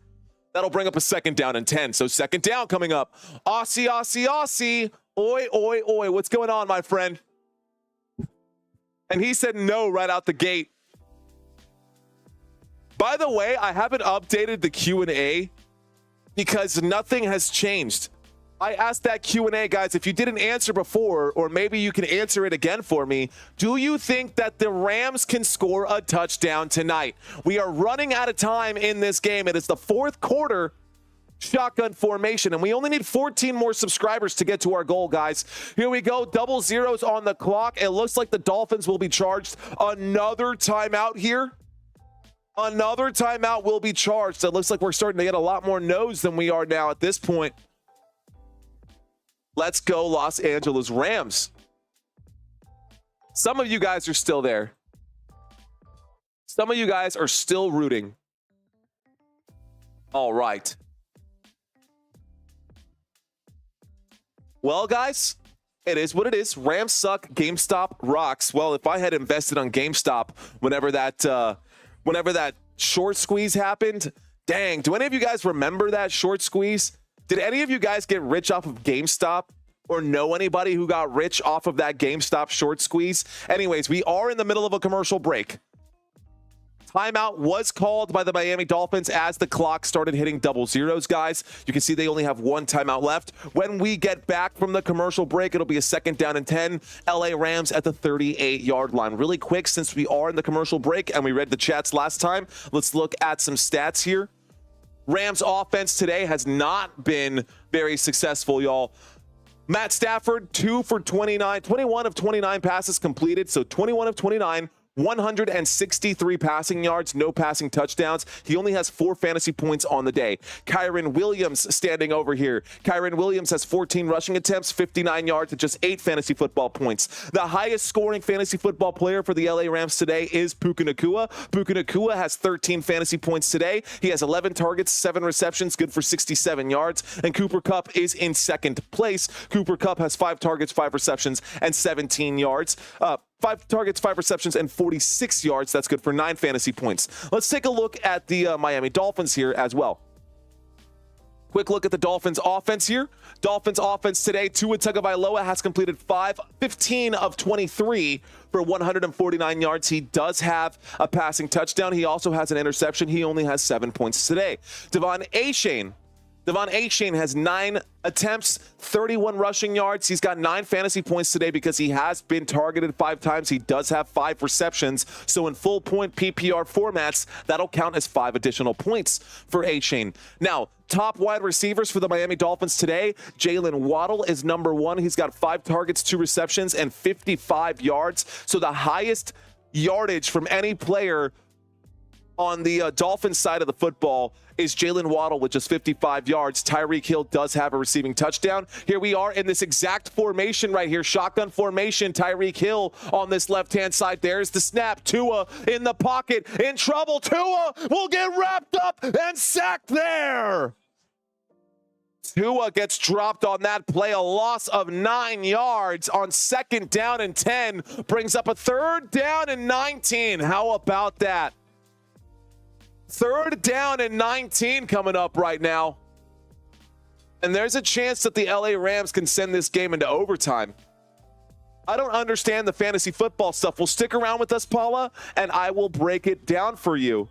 That'll bring up a 2nd down and 10. So 2nd down coming up. Aussie, Aussie, Aussie. Oi, oi, oi. What's going on, my friend? And he said no right out the gate. By the way, I haven't updated the Q&A because nothing has changed. I asked that Q&A, guys, if you didn't answer before, or maybe you can answer it again for me. Do you think that the Rams can score a touchdown tonight? We are running out of time in this game. It is the 4th quarter, shotgun formation, and we only need 14 more subscribers to get to our goal, guys. Here we go. Double zeros on the clock. It looks like the Dolphins will be charged. Another timeout here. Another timeout will be charged. It looks like we're starting to get a lot more no's than we are now at this point. Let's go, Los Angeles Rams. Some of you guys are still there. Some of you guys are still rooting. All right. Well, guys, it is what it is. Rams suck. GameStop rocks. Well, if I had invested on GameStop whenever that short squeeze happened, dang, do any of you guys remember that short squeeze? Did any of you guys get rich off of GameStop or know anybody who got rich off of that GameStop short squeeze? Anyways, we are in the middle of a commercial break. Timeout was called by the Miami Dolphins as the clock started hitting double zeros, guys. You can see they only have 1 timeout left. When we get back from the commercial break, it'll be a 2nd down and 10. LA Rams at the 38-yard line. Really quick, since we are in the commercial break and we read the chats last time, let's look at some stats here. Rams offense today has not been very successful, y'all. Matt Stafford, 2 for 29, 21 of 29 passes completed, so 21 of 29. 163 passing yards, no passing touchdowns. He only has 4 fantasy points on the day. Kyren Williams standing over here. Kyren Williams has 14 rushing attempts, 59 yards, and just 8 fantasy football points. The highest scoring fantasy football player for the LA Rams today is Puka Nacua. Puka Nacua has 13 fantasy points today. He has 11 targets, 7 receptions, good for 67 yards. And Cooper Kupp is in 2nd place. Cooper Kupp has 5 targets, 5 receptions, and 17 yards. 5 targets, 5 receptions, and 46 yards. That's good for 9 fantasy points. Let's take a look at the Miami Dolphins here as well. Quick look at the Dolphins offense here. Dolphins offense today, Tua Tagovailoa has completed 15 of 23 for 149 yards. He does have a passing touchdown. He also has an interception. He only has 7 points today. De'Von Achane De'Von Achane has 9 attempts, 31 rushing yards. He's got 9 fantasy points today because he has been targeted 5 times. He does have 5 receptions. So in full point PPR formats, that'll count as 5 additional points for Achane. Now, top wide receivers for the Miami Dolphins today, Jalen Waddle is number 1. He's got 5 targets, 2 receptions, and 55 yards. So the highest yardage from any player on the Dolphins side of the football is Jalen Waddle with just 55 yards. Tyreek Hill does have a receiving touchdown. Here we are in this exact formation right here. Shotgun formation. Tyreek Hill on this left-hand side. There's the snap. Tua in the pocket. In trouble. Tua will get wrapped up and sacked there. Tua gets dropped on that play. A loss of 9 yards on 2nd down and 10. Brings up a 3rd down and 19. How about that? 3rd down and 19 coming up right now. And there's a chance that the LA Rams can send this game into overtime. I don't understand the fantasy football stuff. Well, stick around with us, Paula, and I will break it down for you.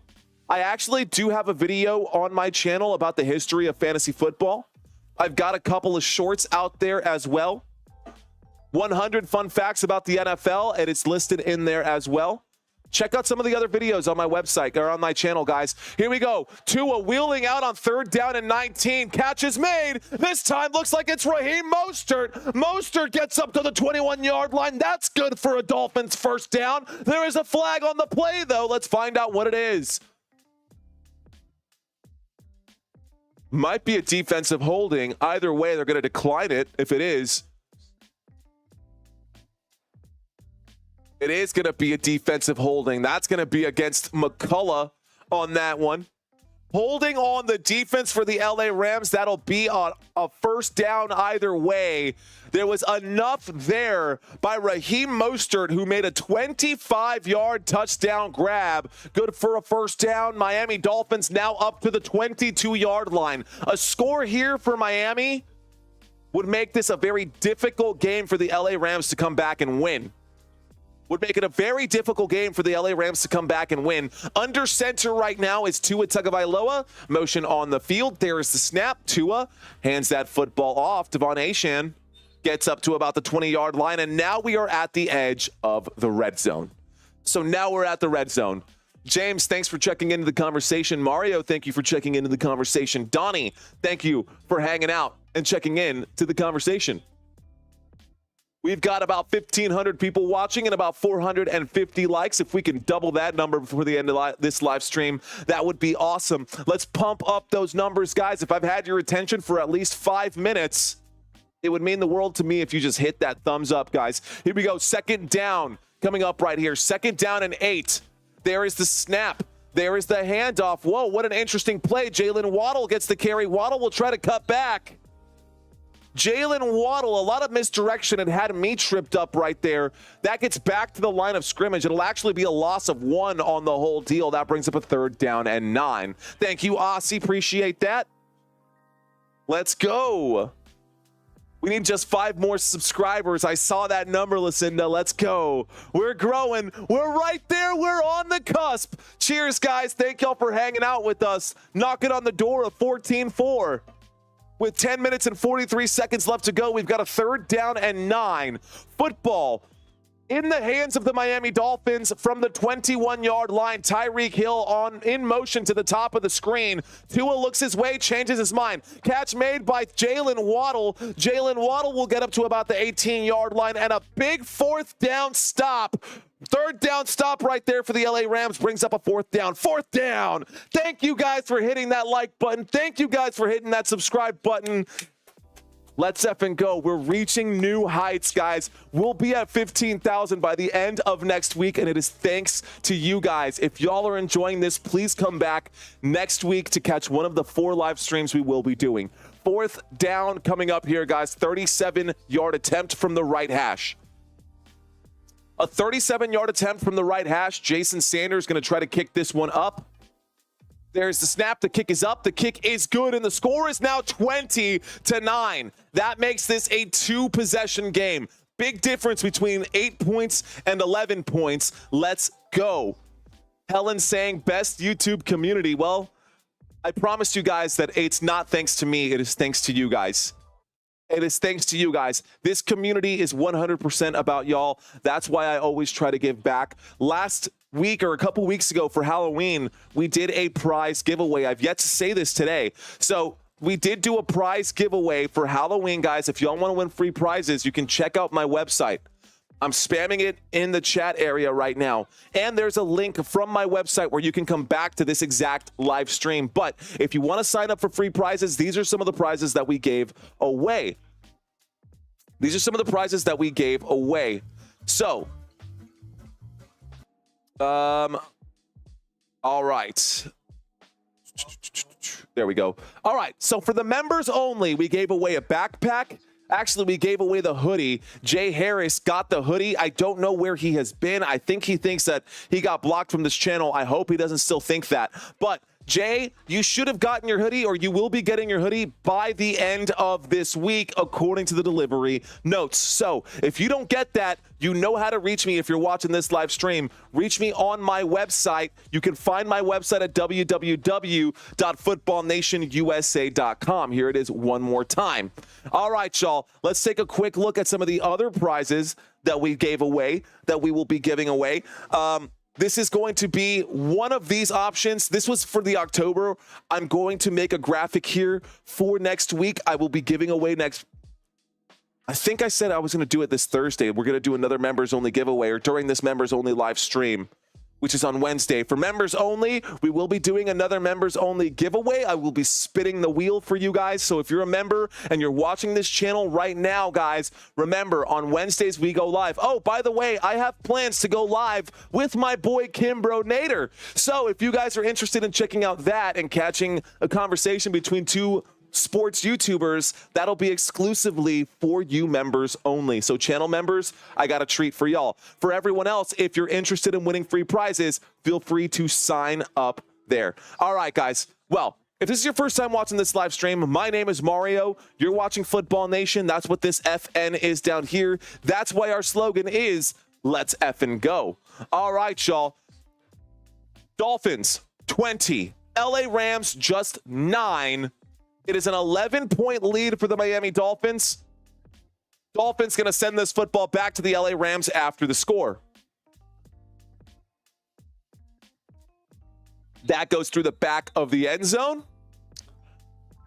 I actually do have a video on my channel about the history of fantasy football. I've got a couple of shorts out there as well. 100 fun facts about the NFL, and it's listed in there as well. Check out some of the other videos on my website or on my channel, guys. Here we go. Tua wheeling out on 3rd down and 19. Catch is made. This time looks like it's Raheem Mostert. Mostert gets up to the 21-yard line. That's good for a Dolphins 1st down. There is a flag on the play, though. Let's find out what it is. Might be a defensive holding. Either way, they're going to decline it if it is. It is going to be a defensive holding. That's going to be against McCullough on that one. Holding on the defense for the LA Rams. That'll be on a 1st down either way. There was enough there by Raheem Mostert, who made a 25-yard touchdown grab. Good for a 1st down. Miami Dolphins now up to the 22-yard line. A score here for Miami would make this a very difficult game for the LA Rams to come back and win. Would make it a very difficult game for the LA Rams to come back and win. Under center right now is Tua Tagovailoa. Motion on the field. There is the snap. Tua hands that football off. De'Von Achane gets up to about the 20-yard line, and now we are at the edge of the red zone. So now we're at the red zone. James, thanks for checking into the conversation. Mario, thank you for checking into the conversation. Donnie, thank you for hanging out and checking in to the conversation. We've got about 1,500 people watching and about 450 likes. If we can double that number before the end of this live stream, that would be awesome. Let's pump up those numbers, guys. If I've had your attention for at least 5 minutes, it would mean the world to me if you just hit that thumbs up, guys. Here we go. 2nd down coming up right here. 2nd down and 8. There is the snap. There is the handoff. Whoa, what an interesting play. Jalen Waddle gets the carry. Waddle will try to cut back. Jalen Waddle, a lot of misdirection, and had me tripped up right there. That gets back to the line of scrimmage. It'll actually be a loss of 1 on the whole deal. That brings up a 3rd down and 9. Thank you, Aussie. Appreciate that. Let's go. We need just 5 more subscribers. I saw that number, Lucinda. Let's go. We're growing. We're right there. We're on the cusp. Cheers, guys. Thank y'all for hanging out with us. Knocking on the door of 14-4. With 10 minutes and 43 seconds left to go, we've got a 3rd down and 9. Football in the hands of the Miami Dolphins from the 21-yard line. Tyreek Hill in motion to the top of the screen. Tua looks his way, changes his mind. Catch made by Jalen Waddle. Jalen Waddle will get up to about the 18-yard line, and a big 4th down stop. 3rd down stop right there for the LA Rams brings up a 4th down. 4th down. Thank you guys for hitting that like button. Thank you guys for hitting that subscribe button. Let's effing go. We're reaching new heights, guys. We'll be at 15,000 by the end of next week, and it is thanks to you guys. If y'all are enjoying this, please come back next week to catch one of the 4 live streams we will be doing. 4th down coming up here, guys. 37-yard attempt from the right hash. A 37-yard attempt from the right hash. Jason Sanders going to try to kick this one up. There's the snap. The kick is up. The kick is good, and the score is now 20-9. That makes this a 2-possession game. Big difference between 8 points and 11 points. Let's go. Helen saying best YouTube community. Well, I promise you guys that it's not thanks to me. It is thanks to you guys. It is thanks to you guys. This community is 100% about y'all. That's why I always try to give back. Last week or a couple weeks ago for Halloween, we did a prize giveaway. I've yet to say this today. So we did do a prize giveaway for Halloween, guys. If y'all want to win free prizes, you can check out my website. I'm spamming it in the chat area right now. And there's a link from my website where you can come back to this exact live stream. But if you want to sign up for free prizes, these are some of the prizes that we gave away. These are some of the prizes that we gave away. So, all right. There we go. All right. So for the members only, we gave away a backpack. Actually, we gave away the hoodie. Jay Harris got the hoodie. I don't know where he has been. I think he thinks that he got blocked from this channel. I hope he doesn't still think that. But Jay, you should have gotten your hoodie, or you will be getting your hoodie by the end of this week, according to the delivery notes. So if you don't get that, you know how to reach me if you're watching this live stream. Reach me on my website. You can find my website at www.footballnationusa.com. Here it is one more time. All right, y'all. Let's take a quick look at some of the other prizes that we gave away, that we will be giving away. This is going to be one of these options. This was for the October. I'm going to make a graphic here for next week. I will be giving away next. I think I said I was going to do it this Thursday. We're going to do another members only giveaway, or during this members only live stream, which is on Wednesday. For members only, we will be doing another members only giveaway. I will be spinning the wheel for you guys. So if you're a member and you're watching this channel right now, guys, remember on Wednesdays we go live. Oh, by the way, I have plans to go live with my boy Kimbro Nader. So if you guys are interested in checking out that and catching a conversation between two sports YouTubers, that'll be exclusively for you members only. So channel members, I got a treat for y'all. For everyone else, if you're interested in winning free prizes, feel free to sign up there. All right, guys. Well, if this is your first time watching this live stream, my name is Mario. You're watching Football Nation. That's what this FN is down here. That's why our slogan is Let's Effin' Go. All right, y'all. Dolphins 20, LA Rams just 9. It is an 11-point lead for the Miami Dolphins. Dolphins going to send this football back to the LA Rams after the score. That goes through the back of the end zone.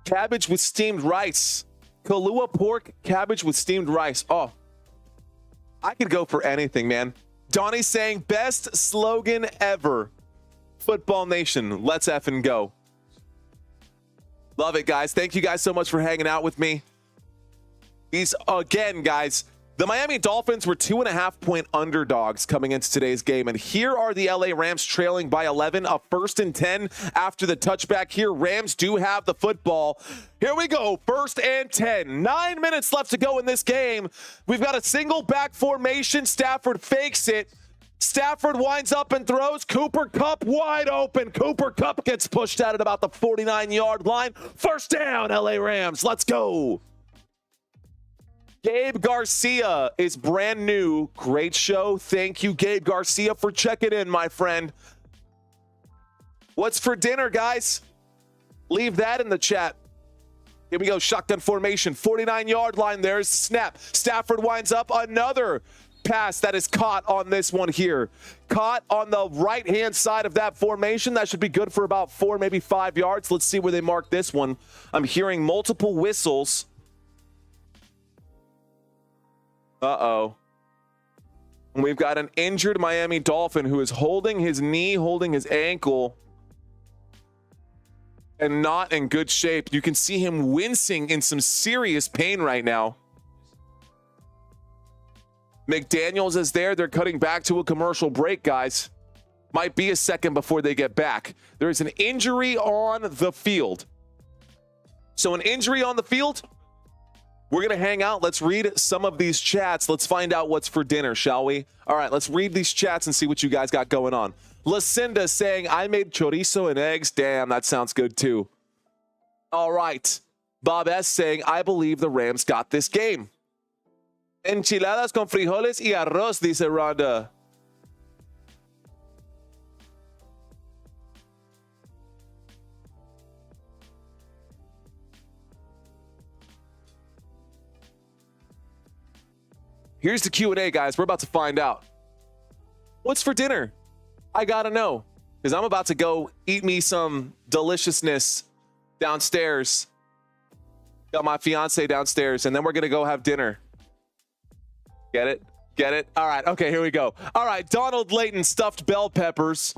Cabbage with steamed rice. Kahlua pork, cabbage with steamed rice. Oh, I could go for anything, man. Donnie's saying best slogan ever. Football Nation, let's effing go. Love it, guys. Thank you guys so much for hanging out with me. These, again, guys, the Miami Dolphins were 2.5-point underdogs coming into today's game. And here are the LA Rams trailing by 11, a 1st and 10 after the touchback here. Rams do have the football. Here we go, 1st and 10. 9 minutes left to go in this game. We've got a single back formation. Stafford fakes it. Stafford winds up and throws. Cooper Kupp wide open. Cooper Kupp gets pushed out at about the 49-yard line. 1st down, LA Rams. Let's go. Gabe Garcia is brand new. Great show. Thank you, Gabe Garcia, for checking in, my friend. What's for dinner, guys? Leave that in the chat. Here we go. Shotgun formation. 49-yard line. There's the snap. Stafford winds up. Another pass that is caught on this one here. Caught on the right-hand side of that formation. That should be good for about 4, maybe 5 yards. Let's see where they mark this one. I'm hearing multiple whistles. Uh-oh. We've got an injured Miami Dolphin who is holding his knee, holding his ankle, and not in good shape. You can see him wincing in some serious pain right now. McDaniels is there. They're cutting back to a commercial break, guys. Might be a second before they get back. There is an injury on the field. So an injury on the field. We're going to hang out. Let's read some of these chats. Let's find out what's for dinner, shall we? All right, let's read these chats and see what you guys got going on. Lucinda saying, I made chorizo and eggs. Damn, that sounds good too. All right. Bob S saying, I believe the Rams got this game. Enchiladas con frijoles y arroz, dice Rhonda. Here's the Q&A, guys. We're about to find out. What's for dinner? I gotta know, because I'm about to go eat me some deliciousness downstairs. Got my fiance downstairs, and then we're gonna go have dinner. Get it? Get it? All right. Okay, here we go. All right, Donald Layton stuffed bell peppers.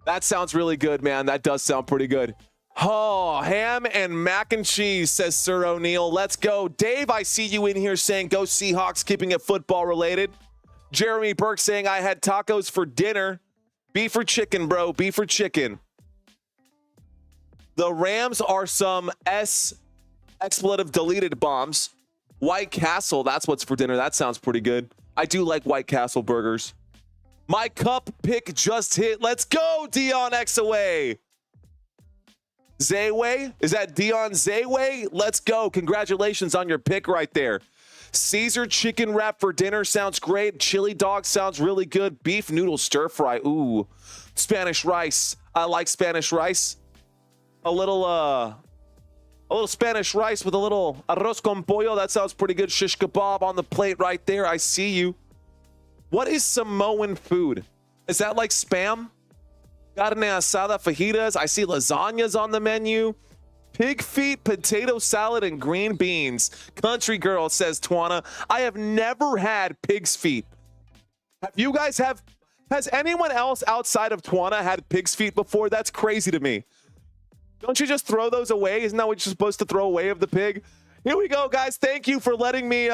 That sounds really good, man. That does sound pretty good. Oh, ham and mac and cheese, says Sir O'Neill. Let's go. Dave, I see you in here saying go Seahawks, keeping it football related. Jeremy Burke saying I had tacos for dinner. Beef or chicken, bro. Beef or chicken. The Rams are some expletive deleted bombs. White Castle, that's what's for dinner. That sounds pretty good. I do like White Castle burgers. My cup pick just hit. Let's go, Dion X away. Zayway? Is that Dion Zayway? Let's go. Congratulations on your pick right there. Caesar chicken wrap for dinner sounds great. Chili dog sounds really good. Beef noodle stir fry. Ooh. Spanish rice. I like Spanish rice. A little Spanish rice with a little arroz con pollo. That sounds pretty good. Shish kebab on the plate right there. I see you. What is Samoan food? Is that like Spam? Carne asada, fajitas. I see lasagnas on the menu. Pig feet, potato salad, and green beans. Country girl, says Twana. I have never had pig's feet. Has anyone else outside of Twana had pig's feet before? That's crazy to me. Don't you just throw those away? Isn't that what you're supposed to throw away of the pig? Here we go, guys. Thank you for letting me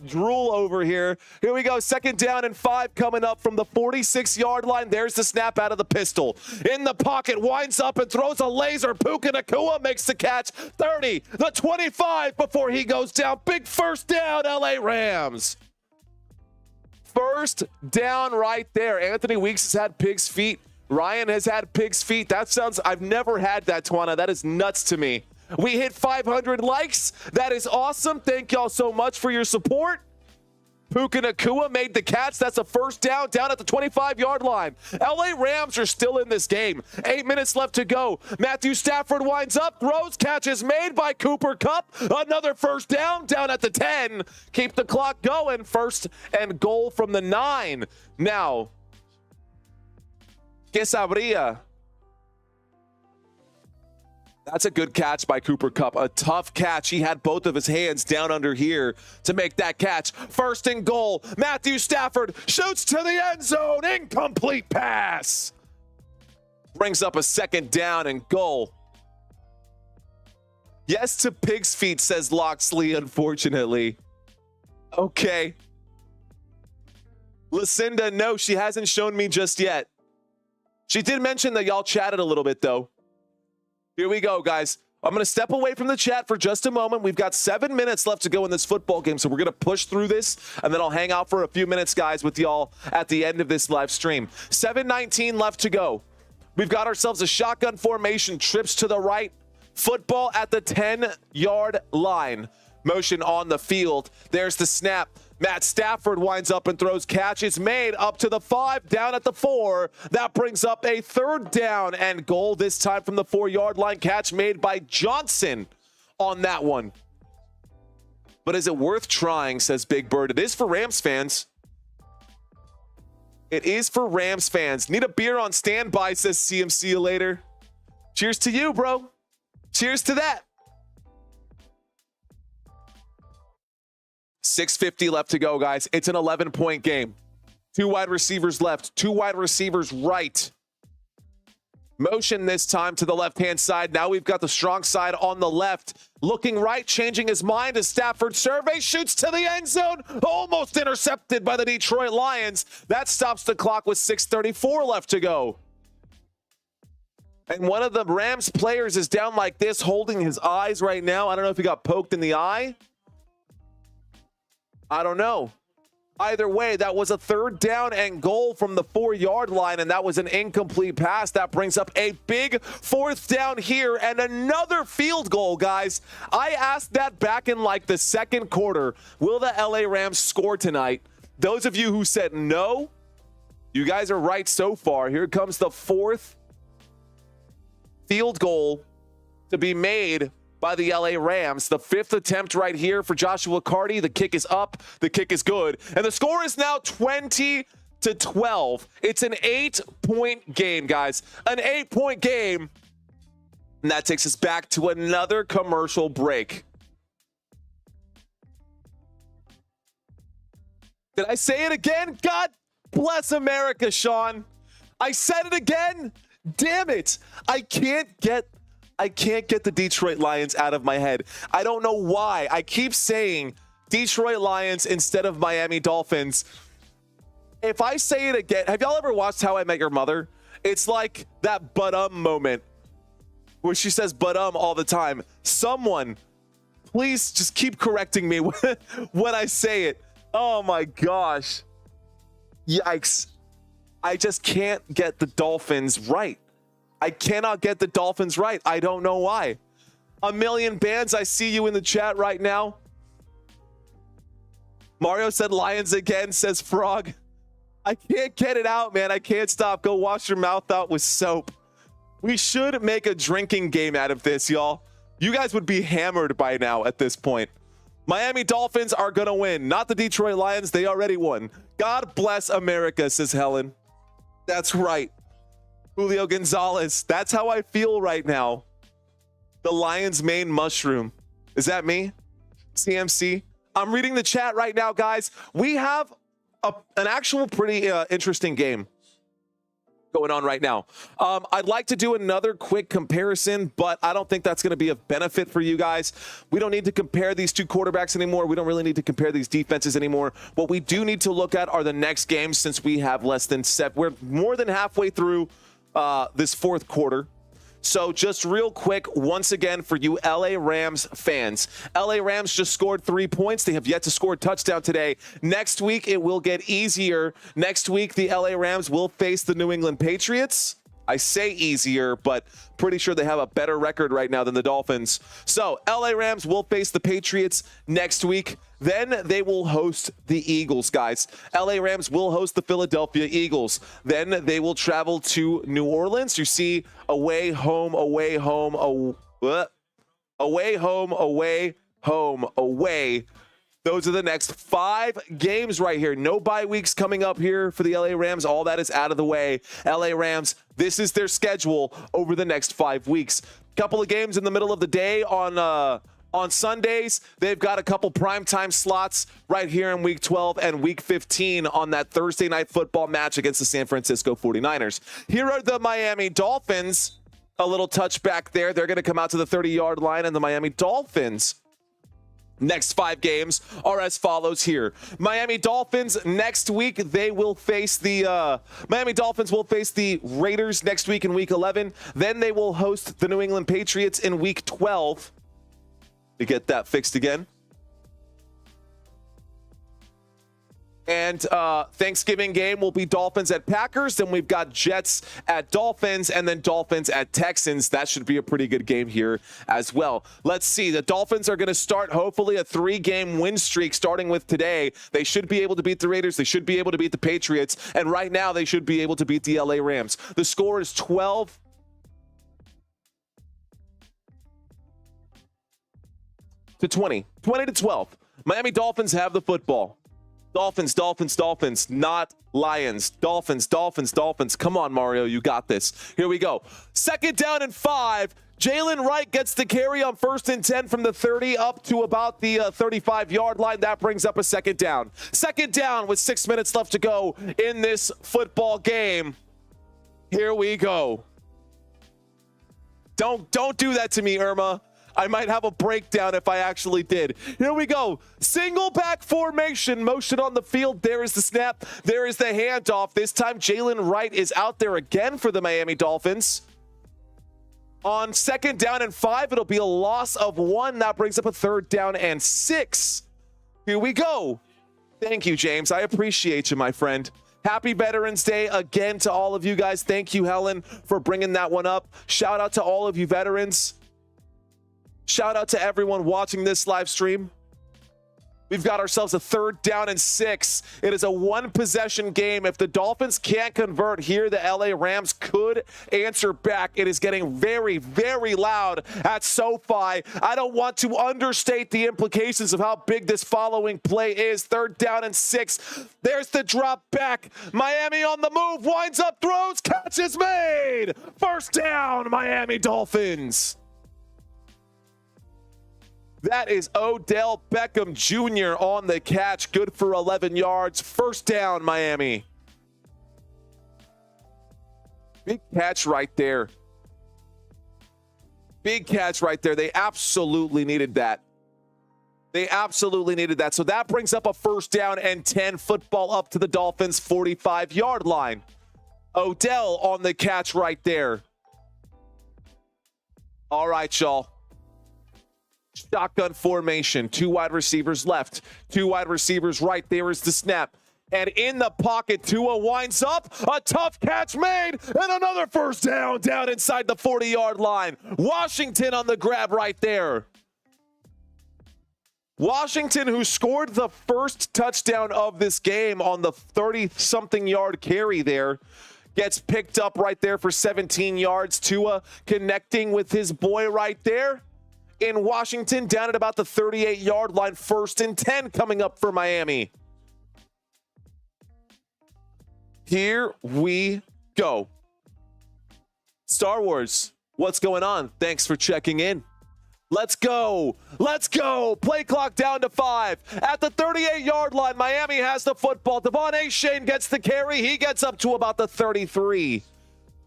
drool over here. Here we go. 2nd down and 5 coming up from the 46-yard line. There's the snap out of the pistol. In the pocket, winds up and throws a laser. Puka Nacua makes the catch. 30, the 25 before he goes down. Big first down, LA Rams. First down right there. Anthony Weeks has had pig's feet. Ryan has had pig's feet. That sounds, I've never had that, Twana. That is nuts to me. We hit 500 likes. That is awesome. Thank y'all so much for your support. Puka Nacua made the catch. That's a first down at the 25-yard line. LA Rams are still in this game. 8 minutes left to go. Matthew Stafford winds up, throws, catch is made by Cooper Kupp. Another first down at the 10. Keep the clock going. First and goal from the 9. Now, que sabría? That's a good catch by Cooper Kupp. A tough catch. He had both of his hands down under here to make that catch. First and goal. Matthew Stafford shoots to the end zone. Incomplete pass. Brings up a 2nd down and goal. Yes to pig's feet, says Loxley, unfortunately. Okay. Lucinda, no, she hasn't shown me just yet. She did mention that y'all chatted a little bit, though. Here we go, guys. I'm going to step away from the chat for just a moment. We've got 7 minutes left to go in this football game, so we're going to push through this, and then I'll hang out for a few minutes, guys, with y'all at the end of this live stream. 7:19 left to go. We've got ourselves a shotgun formation, trips to the right, football at the 10-yard line. Motion on the field. There's the snap. Matt Stafford winds up and throws. Catch is made up to the 5, down at the 4. That brings up a 3rd down and goal, this time from the 4-yard line. Catch made by Johnson on that one. But is it worth trying, says Big Bird. It is for Rams fans. It is for Rams fans. Need a beer on standby, says CMC you later. Cheers to you, bro. Cheers to that. 6:50 left to go, guys. It's an 11-point game. 2 wide receivers left, 2 wide receivers right. Motion this time to the left-hand side. Now we've got the strong side on the left. Looking right, changing his mind as Stafford survey, shoots to the end zone. Almost intercepted by the Detroit Lions. That stops the clock with 6:34 left to go. And one of the Rams players is down like this, holding his eyes right now. I don't know if he got poked in the eye. I don't know. Either way, that was a 3rd down and goal from the 4-yard line, and that was an incomplete pass. That brings up a big 4th down here and another field goal, guys. I asked that back in like the 2nd quarter. Will the LA Rams score tonight? Those of you who said no, you guys are right so far. Here comes the 4th field goal to be made by the LA Rams. The 5th attempt right here for Joshua Carty. The kick is up. The kick is good. And the score is now 20-12. It's an 8-point game, guys. An 8-point game. And that takes us back to another commercial break. Did I say it again? God bless America, Sean. I said it again. Damn it. I can't get the Detroit Lions out of my head. I don't know why. I keep saying Detroit Lions instead of Miami Dolphins. If I say it again, have y'all ever watched How I Met Your Mother? It's like that but moment where she says but all the time. Someone, please just keep correcting me when I say it. Oh my gosh. Yikes. I just can't get the Dolphins right. I cannot get the Dolphins right. I don't know why. A million bands, I see you in the chat right now. Mario said Lions again, says Frog. I can't get it out, man. I can't stop. Go wash your mouth out with soap. We should make a drinking game out of this, y'all. You guys would be hammered by now at this point. Miami Dolphins are going to win, not the Detroit Lions. They already won. God bless America, says Helen. That's right. Julio Gonzalez. That's how I feel right now. The Lions main mushroom. Is that me? CMC? I'm reading the chat right now, guys. We have an actual pretty interesting game going on right now. I'd like to do another quick comparison, but I don't think that's going to be of benefit for you guys. We don't need to compare these two quarterbacks anymore. We don't really need to compare these defenses anymore. What we do need to look at are the next games, since we have less than we're more than halfway through this fourth quarter. So just real quick, once again, for you LA Rams fans, LA Rams just scored 3 points. They have yet to score a touchdown today. Next week, it will get easier. Next week, the LA Rams will face the New England Patriots. I say easier, but pretty sure they have a better record right now than the Dolphins. So LA Rams will face the Patriots next week. Then they will host the Eagles, guys. LA Rams will host the Philadelphia Eagles. Then they will travel to New Orleans. You see, away, home, away, home, away, home, away, home, away. Those are the next 5 games right here. No bye weeks coming up here for the LA Rams. All that is out of the way. LA Rams, this is their schedule over the next 5 weeks. Couple of games in the middle of the day on Sundays. They've got a couple primetime slots right here in Week 12 and Week 15 on that Thursday Night Football match against the San Francisco 49ers. Here are the Miami Dolphins. A little touchback there. They're going to come out to the 30-yard line, and the Miami Dolphins next 5 games are as follows here. Miami Dolphins next week, they will face the Miami Dolphins will face the Raiders next week in Week 11. Then they will host the New England Patriots in Week 12. To get that fixed again. And Thanksgiving game will be Dolphins at Packers. Then we've got Jets at Dolphins, and then Dolphins at Texans. That should be a pretty good game here as well. Let's see. The Dolphins are going to start, hopefully, a 3-game win streak starting with today. They should be able to beat the Raiders. They should be able to beat the Patriots. And right now, they should be able to beat the LA Rams. The score is 12 to 20. 20 to 12. Miami Dolphins have the football. Dolphins, Dolphins, Dolphins, not Lions. Dolphins, Dolphins, Dolphins. Come on, Mario, you got this. Here we go. 2nd down and 5. Jalen Wright gets the carry on 1st and 10 from the 30 up to about the 35-yard line. That brings up a 2nd down. 2nd down with 6 minutes left to go in this football game. Here we go. Don't do that to me, Irma. I might have a breakdown if I actually did. Here we go. Single back formation. Motion on the field. There is the snap. There is the handoff. This time, Jalen Wright is out there again for the Miami Dolphins. On 2nd down and 5, it'll be a loss of 1. That brings up a 3rd down and 6. Here we go. Thank you, James. I appreciate you, my friend. Happy Veterans Day again to all of you guys. Thank you, Helen, for bringing that one up. Shout out to all of you veterans. Shout out to everyone watching this live stream. We've got ourselves a 3rd down and 6. It is a 1-possession game. If the Dolphins can't convert here, the LA Rams could answer back. It is getting very, very loud at SoFi. I don't want to understate the implications of how big this following play is. 3rd down and 6. There's the drop back. Miami on the move, winds up, throws, catch is made. 1st down, Miami Dolphins. That is Odell Beckham Jr. on the catch. Good for 11 yards. 1st down, Miami. Big catch right there. Big catch right there. They absolutely needed that. They absolutely needed that. So that brings up a 1st down and 10. Football up to the Dolphins' 45-yard line. Odell on the catch right there. All right, y'all. Shotgun formation, 2 wide receivers left, 2 wide receivers right. There is the snap. And in the pocket, Tua winds up, a tough catch made, and another 1st down inside the 40-yard line. Washington on the grab right there. Washington, who scored the 1st touchdown of this game on the 30-something yard carry there, gets picked up right there for 17 yards. Tua connecting with his boy right there. In Washington, down at about the 38-yard line, 1st and 10 coming up for Miami. Here we go. Star Wars, what's going on? Thanks for checking in. Let's go. Let's go. Play clock down to 5. At the 38-yard line, Miami has the football. De'Von Achane gets the carry. He gets up to about the 33.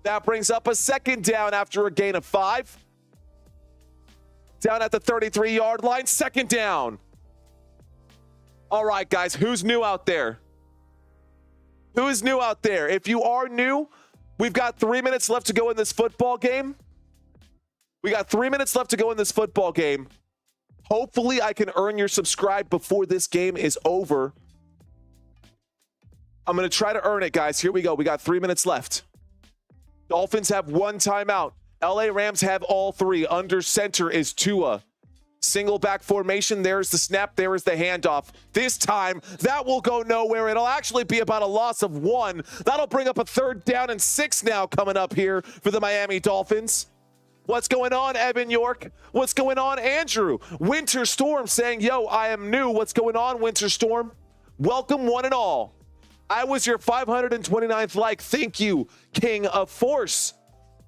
That brings up a 2nd down after a gain of 5. Down at the 33-yard line, 2nd down. All right, guys, who's new out there? Who is new out there? If you are new, we've got 3 minutes left to go in this football game. We got 3 minutes left to go in this football game. Hopefully, I can earn your subscribe before this game is over. I'm going to try to earn it, guys. Here we go. We got 3 minutes left. Dolphins have 1 timeout. LA Rams have all 3. Under center is Tua. Single back formation. There's the snap. There is the handoff. This time, that will go nowhere. It'll actually be about a loss of 1. That'll bring up a 3rd down and 6 now coming up here for the Miami Dolphins. What's going on, Evan York? What's going on, Andrew? Winter Storm saying, yo, I am new. What's going on, Winter Storm? Welcome, one and all. I was your 529th like. Thank you, King of Force.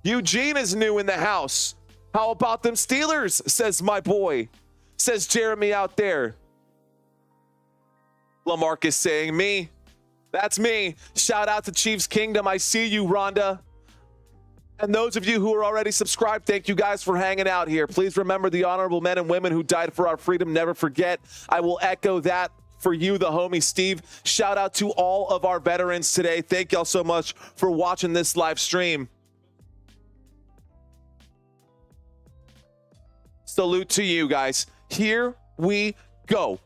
Eugene is new in the house. How about them Steelers, says my boy. Says Jeremy out there. Lamarcus saying me. That's me. Shout out to Chiefs Kingdom. I see you, Rhonda. And those of you who are already subscribed, thank you guys for hanging out here. Please remember the honorable men and women who died for our freedom. Never forget. I will echo that for you, the homie Steve. Shout out to all of our veterans today. Thank y'all so much for watching this live stream. Salute to you guys. Here we go.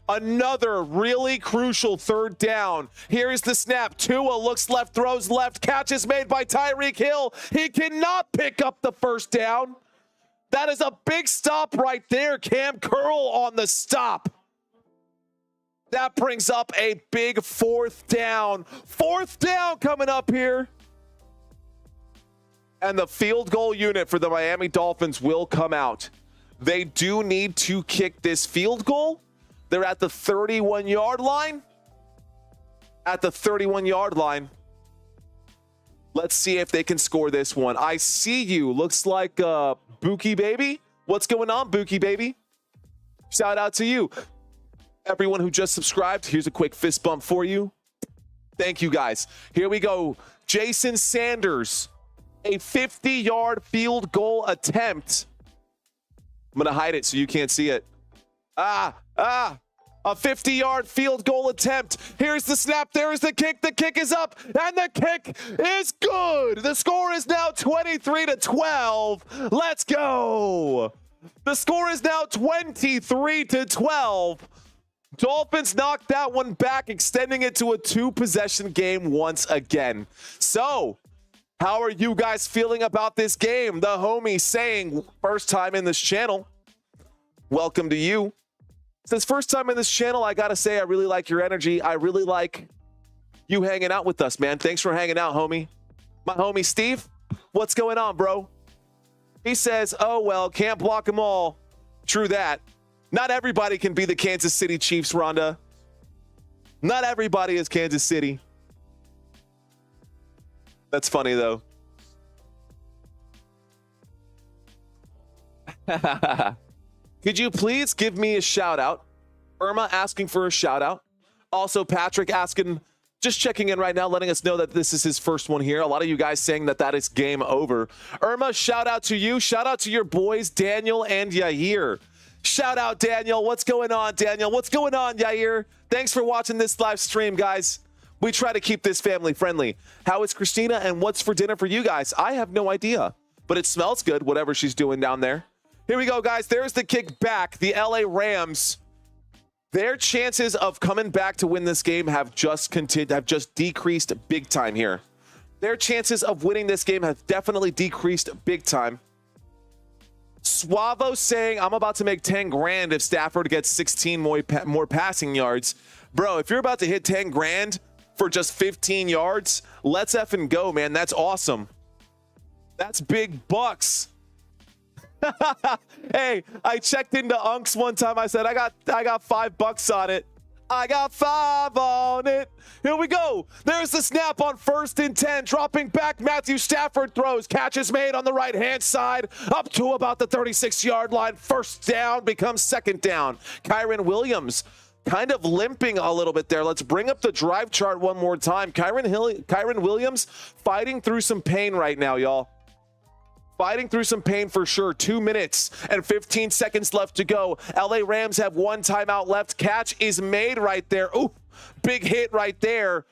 Another really crucial 3rd down. Here is the snap. Tua looks left, throws left. Catch is made by Tyreek Hill. He cannot pick up the 1st down. That is a big stop right there. Cam Curl on the stop. That brings up a big 4th down. 4th down coming up here. And the field goal unit for the Miami Dolphins will come out. They do need to kick this field goal. They're at the 31-yard line. At the 31-yard line. Let's see if they can score this one. I see you. Looks like Buki Baby. What's going on, Buki Baby? Shout out to you. Everyone who just subscribed, here's a quick fist bump for you. Thank you, guys. Here we go. Jason Sanders. A 50-yard field goal attempt. I'm going to hide it so you can't see it. A 50-yard field goal attempt. Here's the snap. There is the kick. The kick is up, and the kick is good. The score is now 23-12. Let's go. The score is now 23-12. Dolphins knocked that one back, extending it to a 2-possession game once again. So, how are you guys feeling about this game? The homie saying, first time in this channel. Welcome to you. Since first time in this channel, I gotta say I really like your energy. I really like you hanging out with us, man. Thanks for hanging out, homie. My homie Steve, what's going on, bro? He says, oh, well, can't block them all. True that. Not everybody can be the Kansas City Chiefs, Rhonda. Not everybody is Kansas City. That's funny, though. Could you please give me a shout out? Irma asking for a shout out. Also, Patrick asking, just checking in right now, letting us know that this is his first one here. A lot of you guys saying that that is game over. Irma, shout out to you. Shout out to your boys, Daniel and Yair. Shout out, Daniel. What's going on, Daniel? What's going on, Yair? Thanks for watching this live stream, guys. We try to keep this family friendly. How is Christina and what's for dinner for you guys? I have no idea, but it smells good, whatever she's doing down there. Here we go, guys. There's the kick back. The LA Rams, their chances of coming back to win this game have just decreased big time here. Their chances of winning this game have definitely decreased big time. Suavo saying, I'm about to make 10 grand if Stafford gets 16 more passing yards. Bro, if you're about to hit 10 grand for just 15 yards, let's effing go, man. That's awesome. That's big bucks. Hey, I checked into Unks one time. I said, I got $5 on it. I got 5 on it. Here we go. There's the snap on 1st and 10. Dropping back. Matthew Stafford throws. Catch is made on the right-hand side. Up to about the 36-yard line. First down becomes second down. Kyren Williams kind of limping a little bit there. Let's bring up the drive chart one more time. Kyren Williams fighting through some pain right now, y'all. Fighting through some pain for sure. 2 minutes and 15 seconds left to go. LA Rams have 1 timeout left. Catch is made right there. Ooh, big hit right there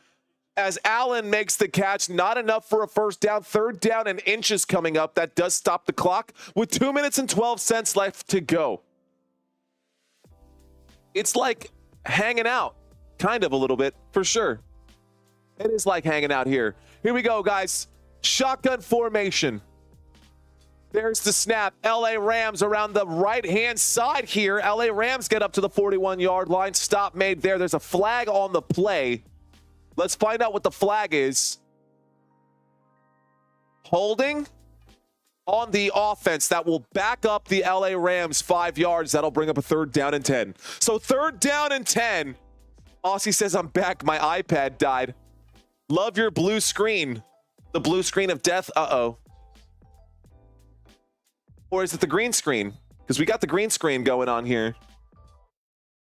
as Allen makes the catch. Not enough for a first down. 3rd down and inches coming up. That does stop the clock with 2 minutes and 12 cents left to go. It's like hanging out, kind of a little bit, for sure. It is like hanging out here. Here we go, guys. Shotgun formation. There's the snap. LA Rams around the right-hand side here. LA Rams get up to the 41-yard line. Stop made there. There's a flag on the play. Let's find out what the flag is. Holding on the offense. That will back up the LA Rams 5 yards. That'll bring up a 3rd down and 10. So 3rd down and 10. Aussie says, I'm back. My iPad died. Love your blue screen. The blue screen of death. Uh-oh. Or is it the green screen? Because we got the green screen going on here.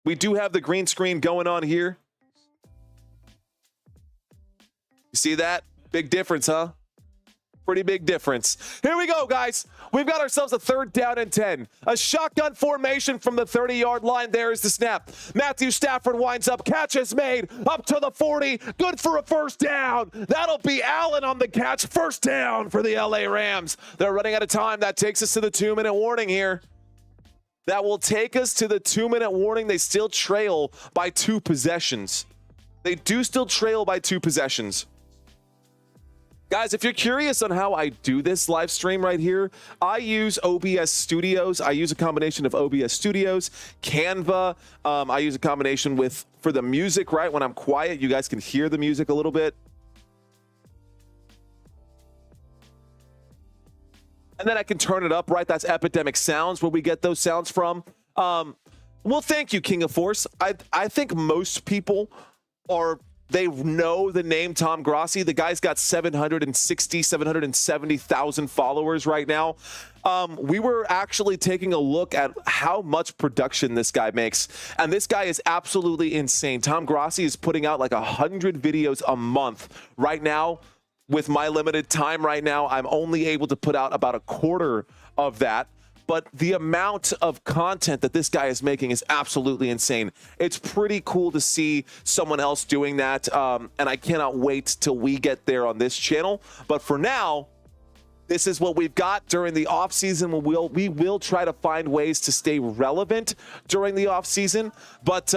We do have the green screen going on here. You see that? Big difference, huh? Pretty big difference. Here we go, guys. We've got ourselves a 3rd down and 10. A shotgun formation from the 30-yard line. There is the snap. Matthew Stafford winds up. Catch is made. Up to the 40. Good for a first down. That'll be Allen on the catch. First down for the LA Rams. They're running out of time. That takes us to the 2-minute warning here. That will take us to the 2-minute warning. They still trail by 2 possessions. They do still trail by 2 possessions. Guys, if you're curious on how I do this live stream right here, I use OBS Studios. I use a combination of OBS Studios, Canva. I use a combination for the music, right? When I'm quiet, you guys can hear the music a little bit. And then I can turn it up, right? That's Epidemic Sounds, where we get those sounds from. Well, thank you, King of Force. I think most people they know the name Tom Grossi. The guy's got 770,000 followers right now. We were actually taking a look at how much production this guy makes, and this guy is absolutely insane. Tom Grossi is putting out like 100 videos a month right now. With my limited time right now, I'm only able to put out about a quarter of that. But the amount of content that this guy is making is absolutely insane. It's pretty cool to see someone else doing that, and I cannot wait till we get there on this channel. But for now, this is what we've got during the offseason. We will try to find ways to stay relevant during the offseason. But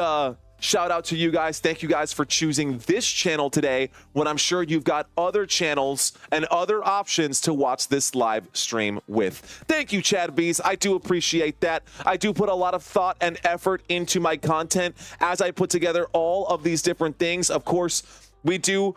Shout out to you guys. Thank you guys for choosing this channel today when I'm sure you've got other channels and other options to watch this live stream with. Thank you, Chad Bees. I do appreciate that. I do put a lot of thought and effort into my content as I put together all of these different things. Of course, we do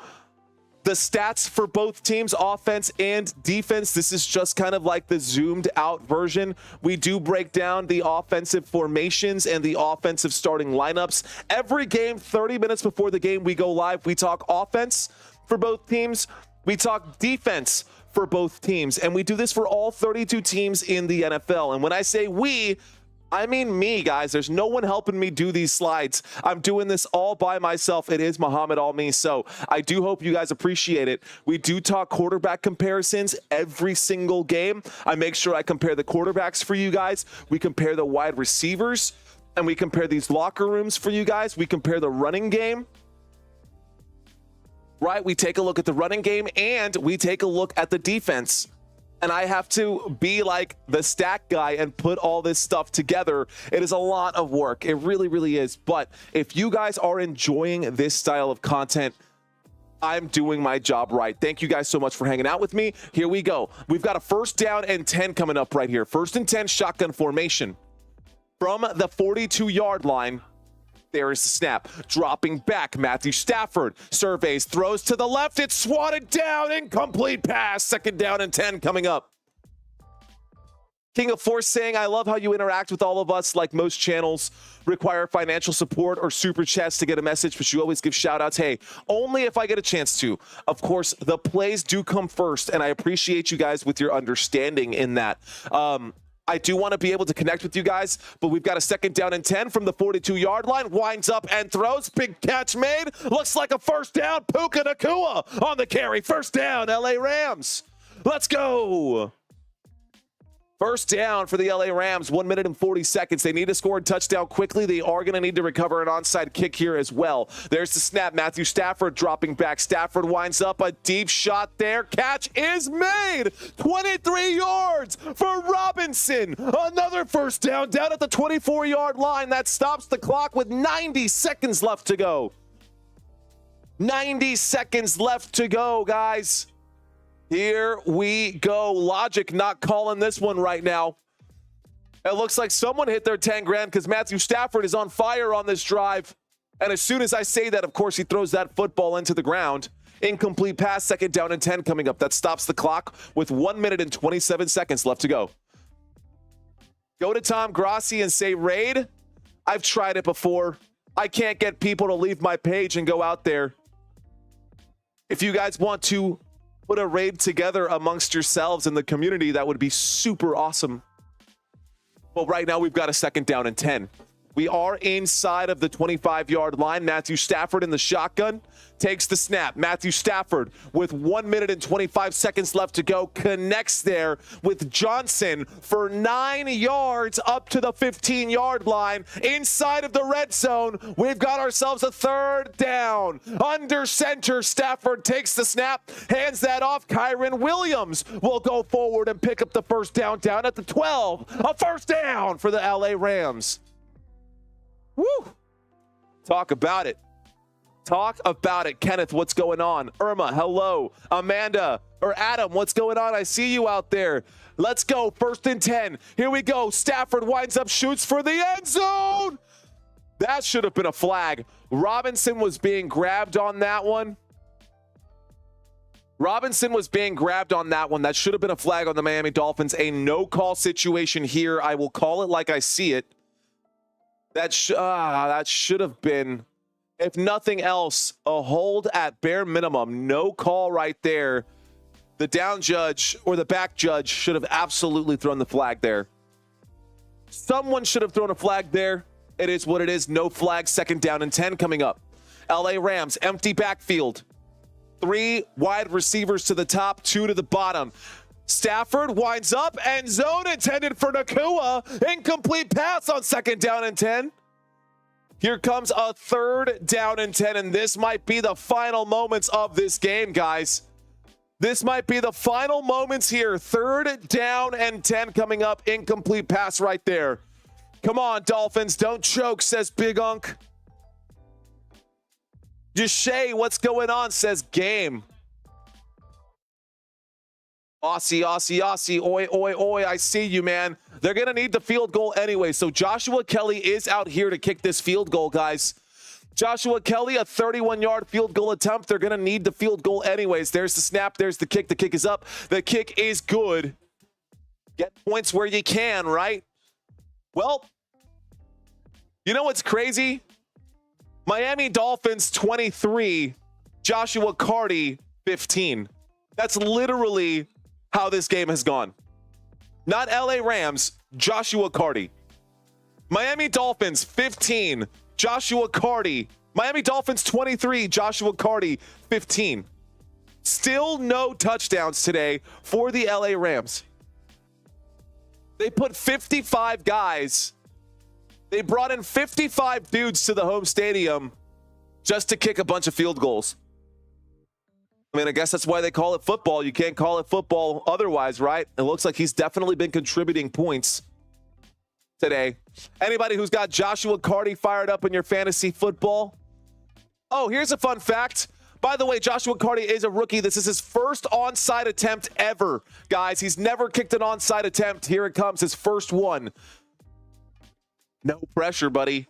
the stats for both teams, offense and defense. This is just kind of like the zoomed out version. We do break down the offensive formations and the offensive starting lineups. Every game, 30 minutes before the game we go live, we talk offense for both teams. We talk defense for both teams. And we do this for all 32 teams in the NFL. And when I say we, I mean me, guys. There's no one helping me do these slides. I'm doing this all by myself. It is Muhammad all me. So I do hope you guys appreciate it. We do talk quarterback comparisons every single game. I make sure I compare the quarterbacks for you guys. We compare the wide receivers, and we compare these locker rooms for you guys. We compare the running game. Right? We take a look at the running game, and we take a look at the defense. And I have to be like the stat guy and put all this stuff together. It is a lot of work. It really, really is. But if you guys are enjoying this style of content, I'm doing my job right. Thank you guys so much for hanging out with me. Here we go. We've got a 1st down and 10 coming up right here. 1st and 10 shotgun formation. From the 42-yard line, there is the snap. Dropping back, Matthew Stafford surveys, throws to the left. It's swatted down. Incomplete pass. 2nd down and 10 coming up. King of Force saying, I love how you interact with all of us. Like most channels require financial support or super chats to get a message, but you always give shout outs. Hey, only if I get a chance to. Of course, the plays do come first, and I appreciate you guys with your understanding in that. I do want to be able to connect with you guys, but we've got a 2nd down and 10 from the 42-yard line. Winds up and throws. Big catch made. Looks like a 1st down. Puka Nacua on the carry. 1st down, LA Rams. Let's go. 1st down for the LA Rams, 1 minute and 40 seconds. They need to score a touchdown quickly. They are going to need to recover an onside kick here as well. There's the snap. Matthew Stafford dropping back. Stafford winds up a deep shot there. Catch is made. 23 yards for Robinson. Another 1st down at the 24-yard line. That stops the clock with 90 seconds left to go. 90 seconds left to go, guys. Here we go. Logic not calling this one right now. It looks like someone hit their 10 grand because Matthew Stafford is on fire on this drive. And as soon as I say that, of course, he throws that football into the ground. Incomplete pass, 2nd down and 10 coming up. That stops the clock with 1 minute and 27 seconds left to go. Go to Tom Grossi and say, raid. I've tried it before. I can't get people to leave my page and go out there. If you guys want to put a raid together amongst yourselves in the community, that would be super awesome. Well, right now we've got a 2nd down and 10. We are inside of the 25-yard line. Matthew Stafford in the shotgun takes the snap. Matthew Stafford with 1 minute and 25 seconds left to go connects there with Johnson for 9 yards up to the 15-yard line. Inside of the red zone, we've got ourselves a 3rd down. Under center, Stafford takes the snap, hands that off. Kyron Williams will go forward and pick up the 1st down at the 12. A 1st down for the LA Rams. Woo! Talk about it. Talk about it. Kenneth, what's going on? Irma, hello. Amanda, or Adam, what's going on? I see you out there. Let's go. 1st and 10. Here we go. Stafford winds up, shoots for the end zone. That should have been a flag. Robinson was being grabbed on that one. That should have been a flag on the Miami Dolphins. A no-call situation here. I will call it like I see it. That should have been, if nothing else, a hold at bare minimum. No call right there. The down judge or the back judge should have absolutely thrown the flag there. Someone should have thrown a flag there. It is what it is. No flag. 2nd down and 10 coming up. LA Rams, empty backfield. 3 wide receivers to the top, 2 to the bottom. Stafford winds up, end zone intended for Nacua. Incomplete pass on 2nd down and 10. Here comes a 3rd down and 10, and this might be the final moments of this game, guys. This might be the final moments here. 3rd down and 10 coming up. Incomplete pass right there. Come on, Dolphins. Don't choke, says Big Unk. Shay, what's going on? Says game. Aussie, oi, oi, oi, I see you, man. They're going to need the field goal anyway. So Joshua Kelly is out here to kick this field goal, guys. Joshua Kelly, a 31-yard field goal attempt. They're going to need the field goal anyways. There's the snap. There's the kick. The kick is up. The kick is good. Get points where you can, right? Well, you know what's crazy? Miami Dolphins 23, Joshua Carty 15. That's literally how this game has gone. Not LA Rams, Joshua Carty. Miami Dolphins 15, Joshua Carty. Miami Dolphins 23, Joshua Carty 15. Still no touchdowns today for the LA Rams. They put 55 guys. They brought in 55 dudes to the home stadium just to kick a bunch of field goals. I mean, I guess that's why they call it football. You can't call it football otherwise, right? It looks like he's definitely been contributing points today. Anybody who's got Joshua Carty fired up in your fantasy football? Oh, here's a fun fact. By the way, Joshua Carty is a rookie. This is his first onside attempt ever, guys. He's never kicked an onside attempt. Here it comes, his first one. No pressure, buddy.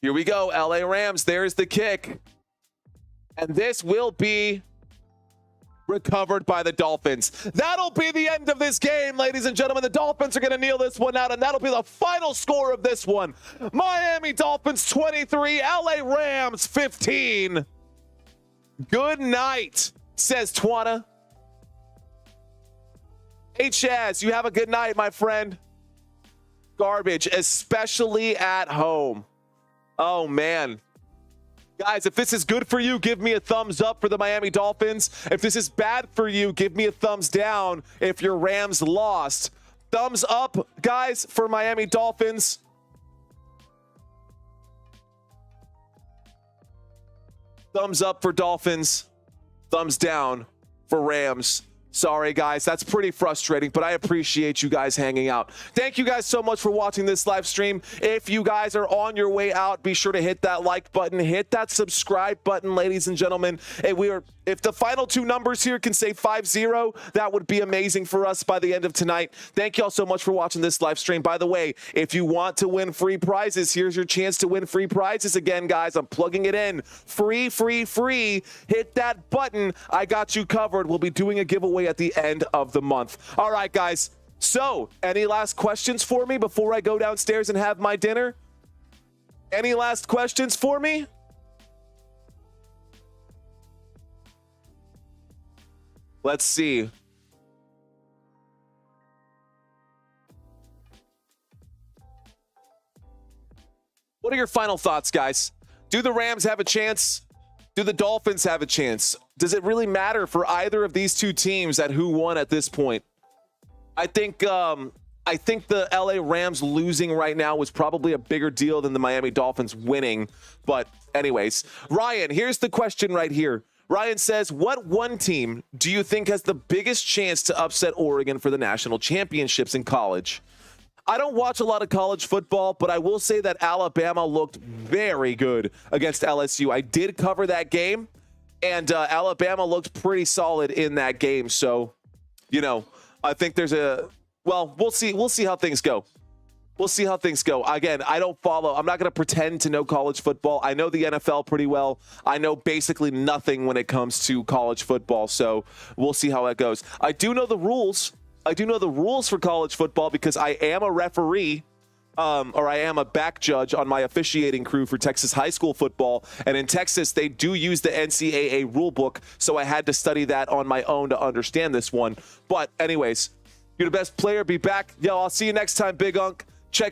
Here we go, LA Rams. There's the kick. And this will be recovered by the Dolphins. That'll be the end of this game, ladies and gentlemen. The Dolphins are going to kneel this one out, and that'll be the final score of this one. Miami Dolphins 23, LA Rams 15. Good night, says Twana. Hey, Chaz, you have a good night, my friend. Garbage, especially at home. Oh, man. Guys, if this is good for you, give me a thumbs up for the Miami Dolphins. If this is bad for you, give me a thumbs down if your Rams lost. Thumbs up, guys, for Miami Dolphins. Thumbs up for Dolphins. Thumbs down for Rams. Sorry, guys. That's pretty frustrating, but I appreciate you guys hanging out. Thank you guys so much for watching this live stream. If you guys are on your way out, be sure to hit that like button, hit that subscribe button, ladies and gentlemen. If the final two numbers here can say 5-0, that would be amazing for us by the end of tonight. Thank you all so much for watching this live stream. By the way, if you want to win free prizes, here's your chance to win free prizes again, guys. I'm plugging it in. Free, free, free. Hit that button. I got you covered. We'll be doing a giveaway at the end of the month. All right, guys. So, any last questions for me before I go downstairs and have my dinner? Any last questions for me? Let's see. What are your final thoughts, guys? Do the Rams have a chance? Do the Dolphins have a chance? Does it really matter for either of these two teams at who won at this point? I think the LA Rams losing right now was probably a bigger deal than the Miami Dolphins winning. But anyways, Ryan, here's the question right here. Ryan says, what one team do you think has the biggest chance to upset Oregon for the national championships in college? I don't watch a lot of college football, but I will say that Alabama looked very good against LSU. I did cover that game, and Alabama looked pretty solid in that game. So, you know, I think there's we'll see. We'll see how things go. We'll see how things go. Again, I'm not going to pretend to know college football. I know the NFL pretty well. I know basically nothing when it comes to college football. So we'll see how that goes. I do know the rules. I do know the rules for college football because I am a referee, or I am a back judge on my officiating crew for Texas high school football. And in Texas, they do use the NCAA rule book. So I had to study that on my own to understand this one. But anyways, you're the best player. Be back. Yo, I'll see you next time, Big Unk.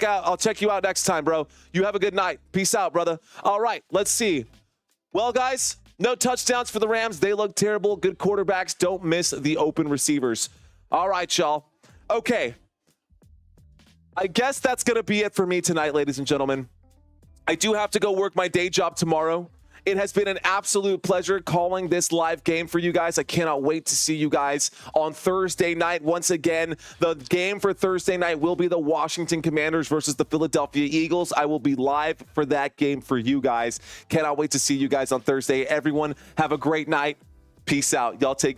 I'll check you out next time, bro. You have a good night. Peace out, brother. All right, let's see. Well, guys, no touchdowns for the Rams. They look terrible. Good quarterbacks. Don't miss the open receivers. All right, y'all. Okay. I guess that's going to be it for me tonight, ladies and gentlemen. I do have to go work my day job tomorrow. It has been an absolute pleasure calling this live game for you guys. I cannot wait to see you guys on Thursday night. Once again, the game for Thursday night will be the Washington Commanders versus the Philadelphia Eagles. I will be live for that game for you guys. Cannot wait to see you guys on Thursday. Everyone, have a great night. Peace out. Y'all take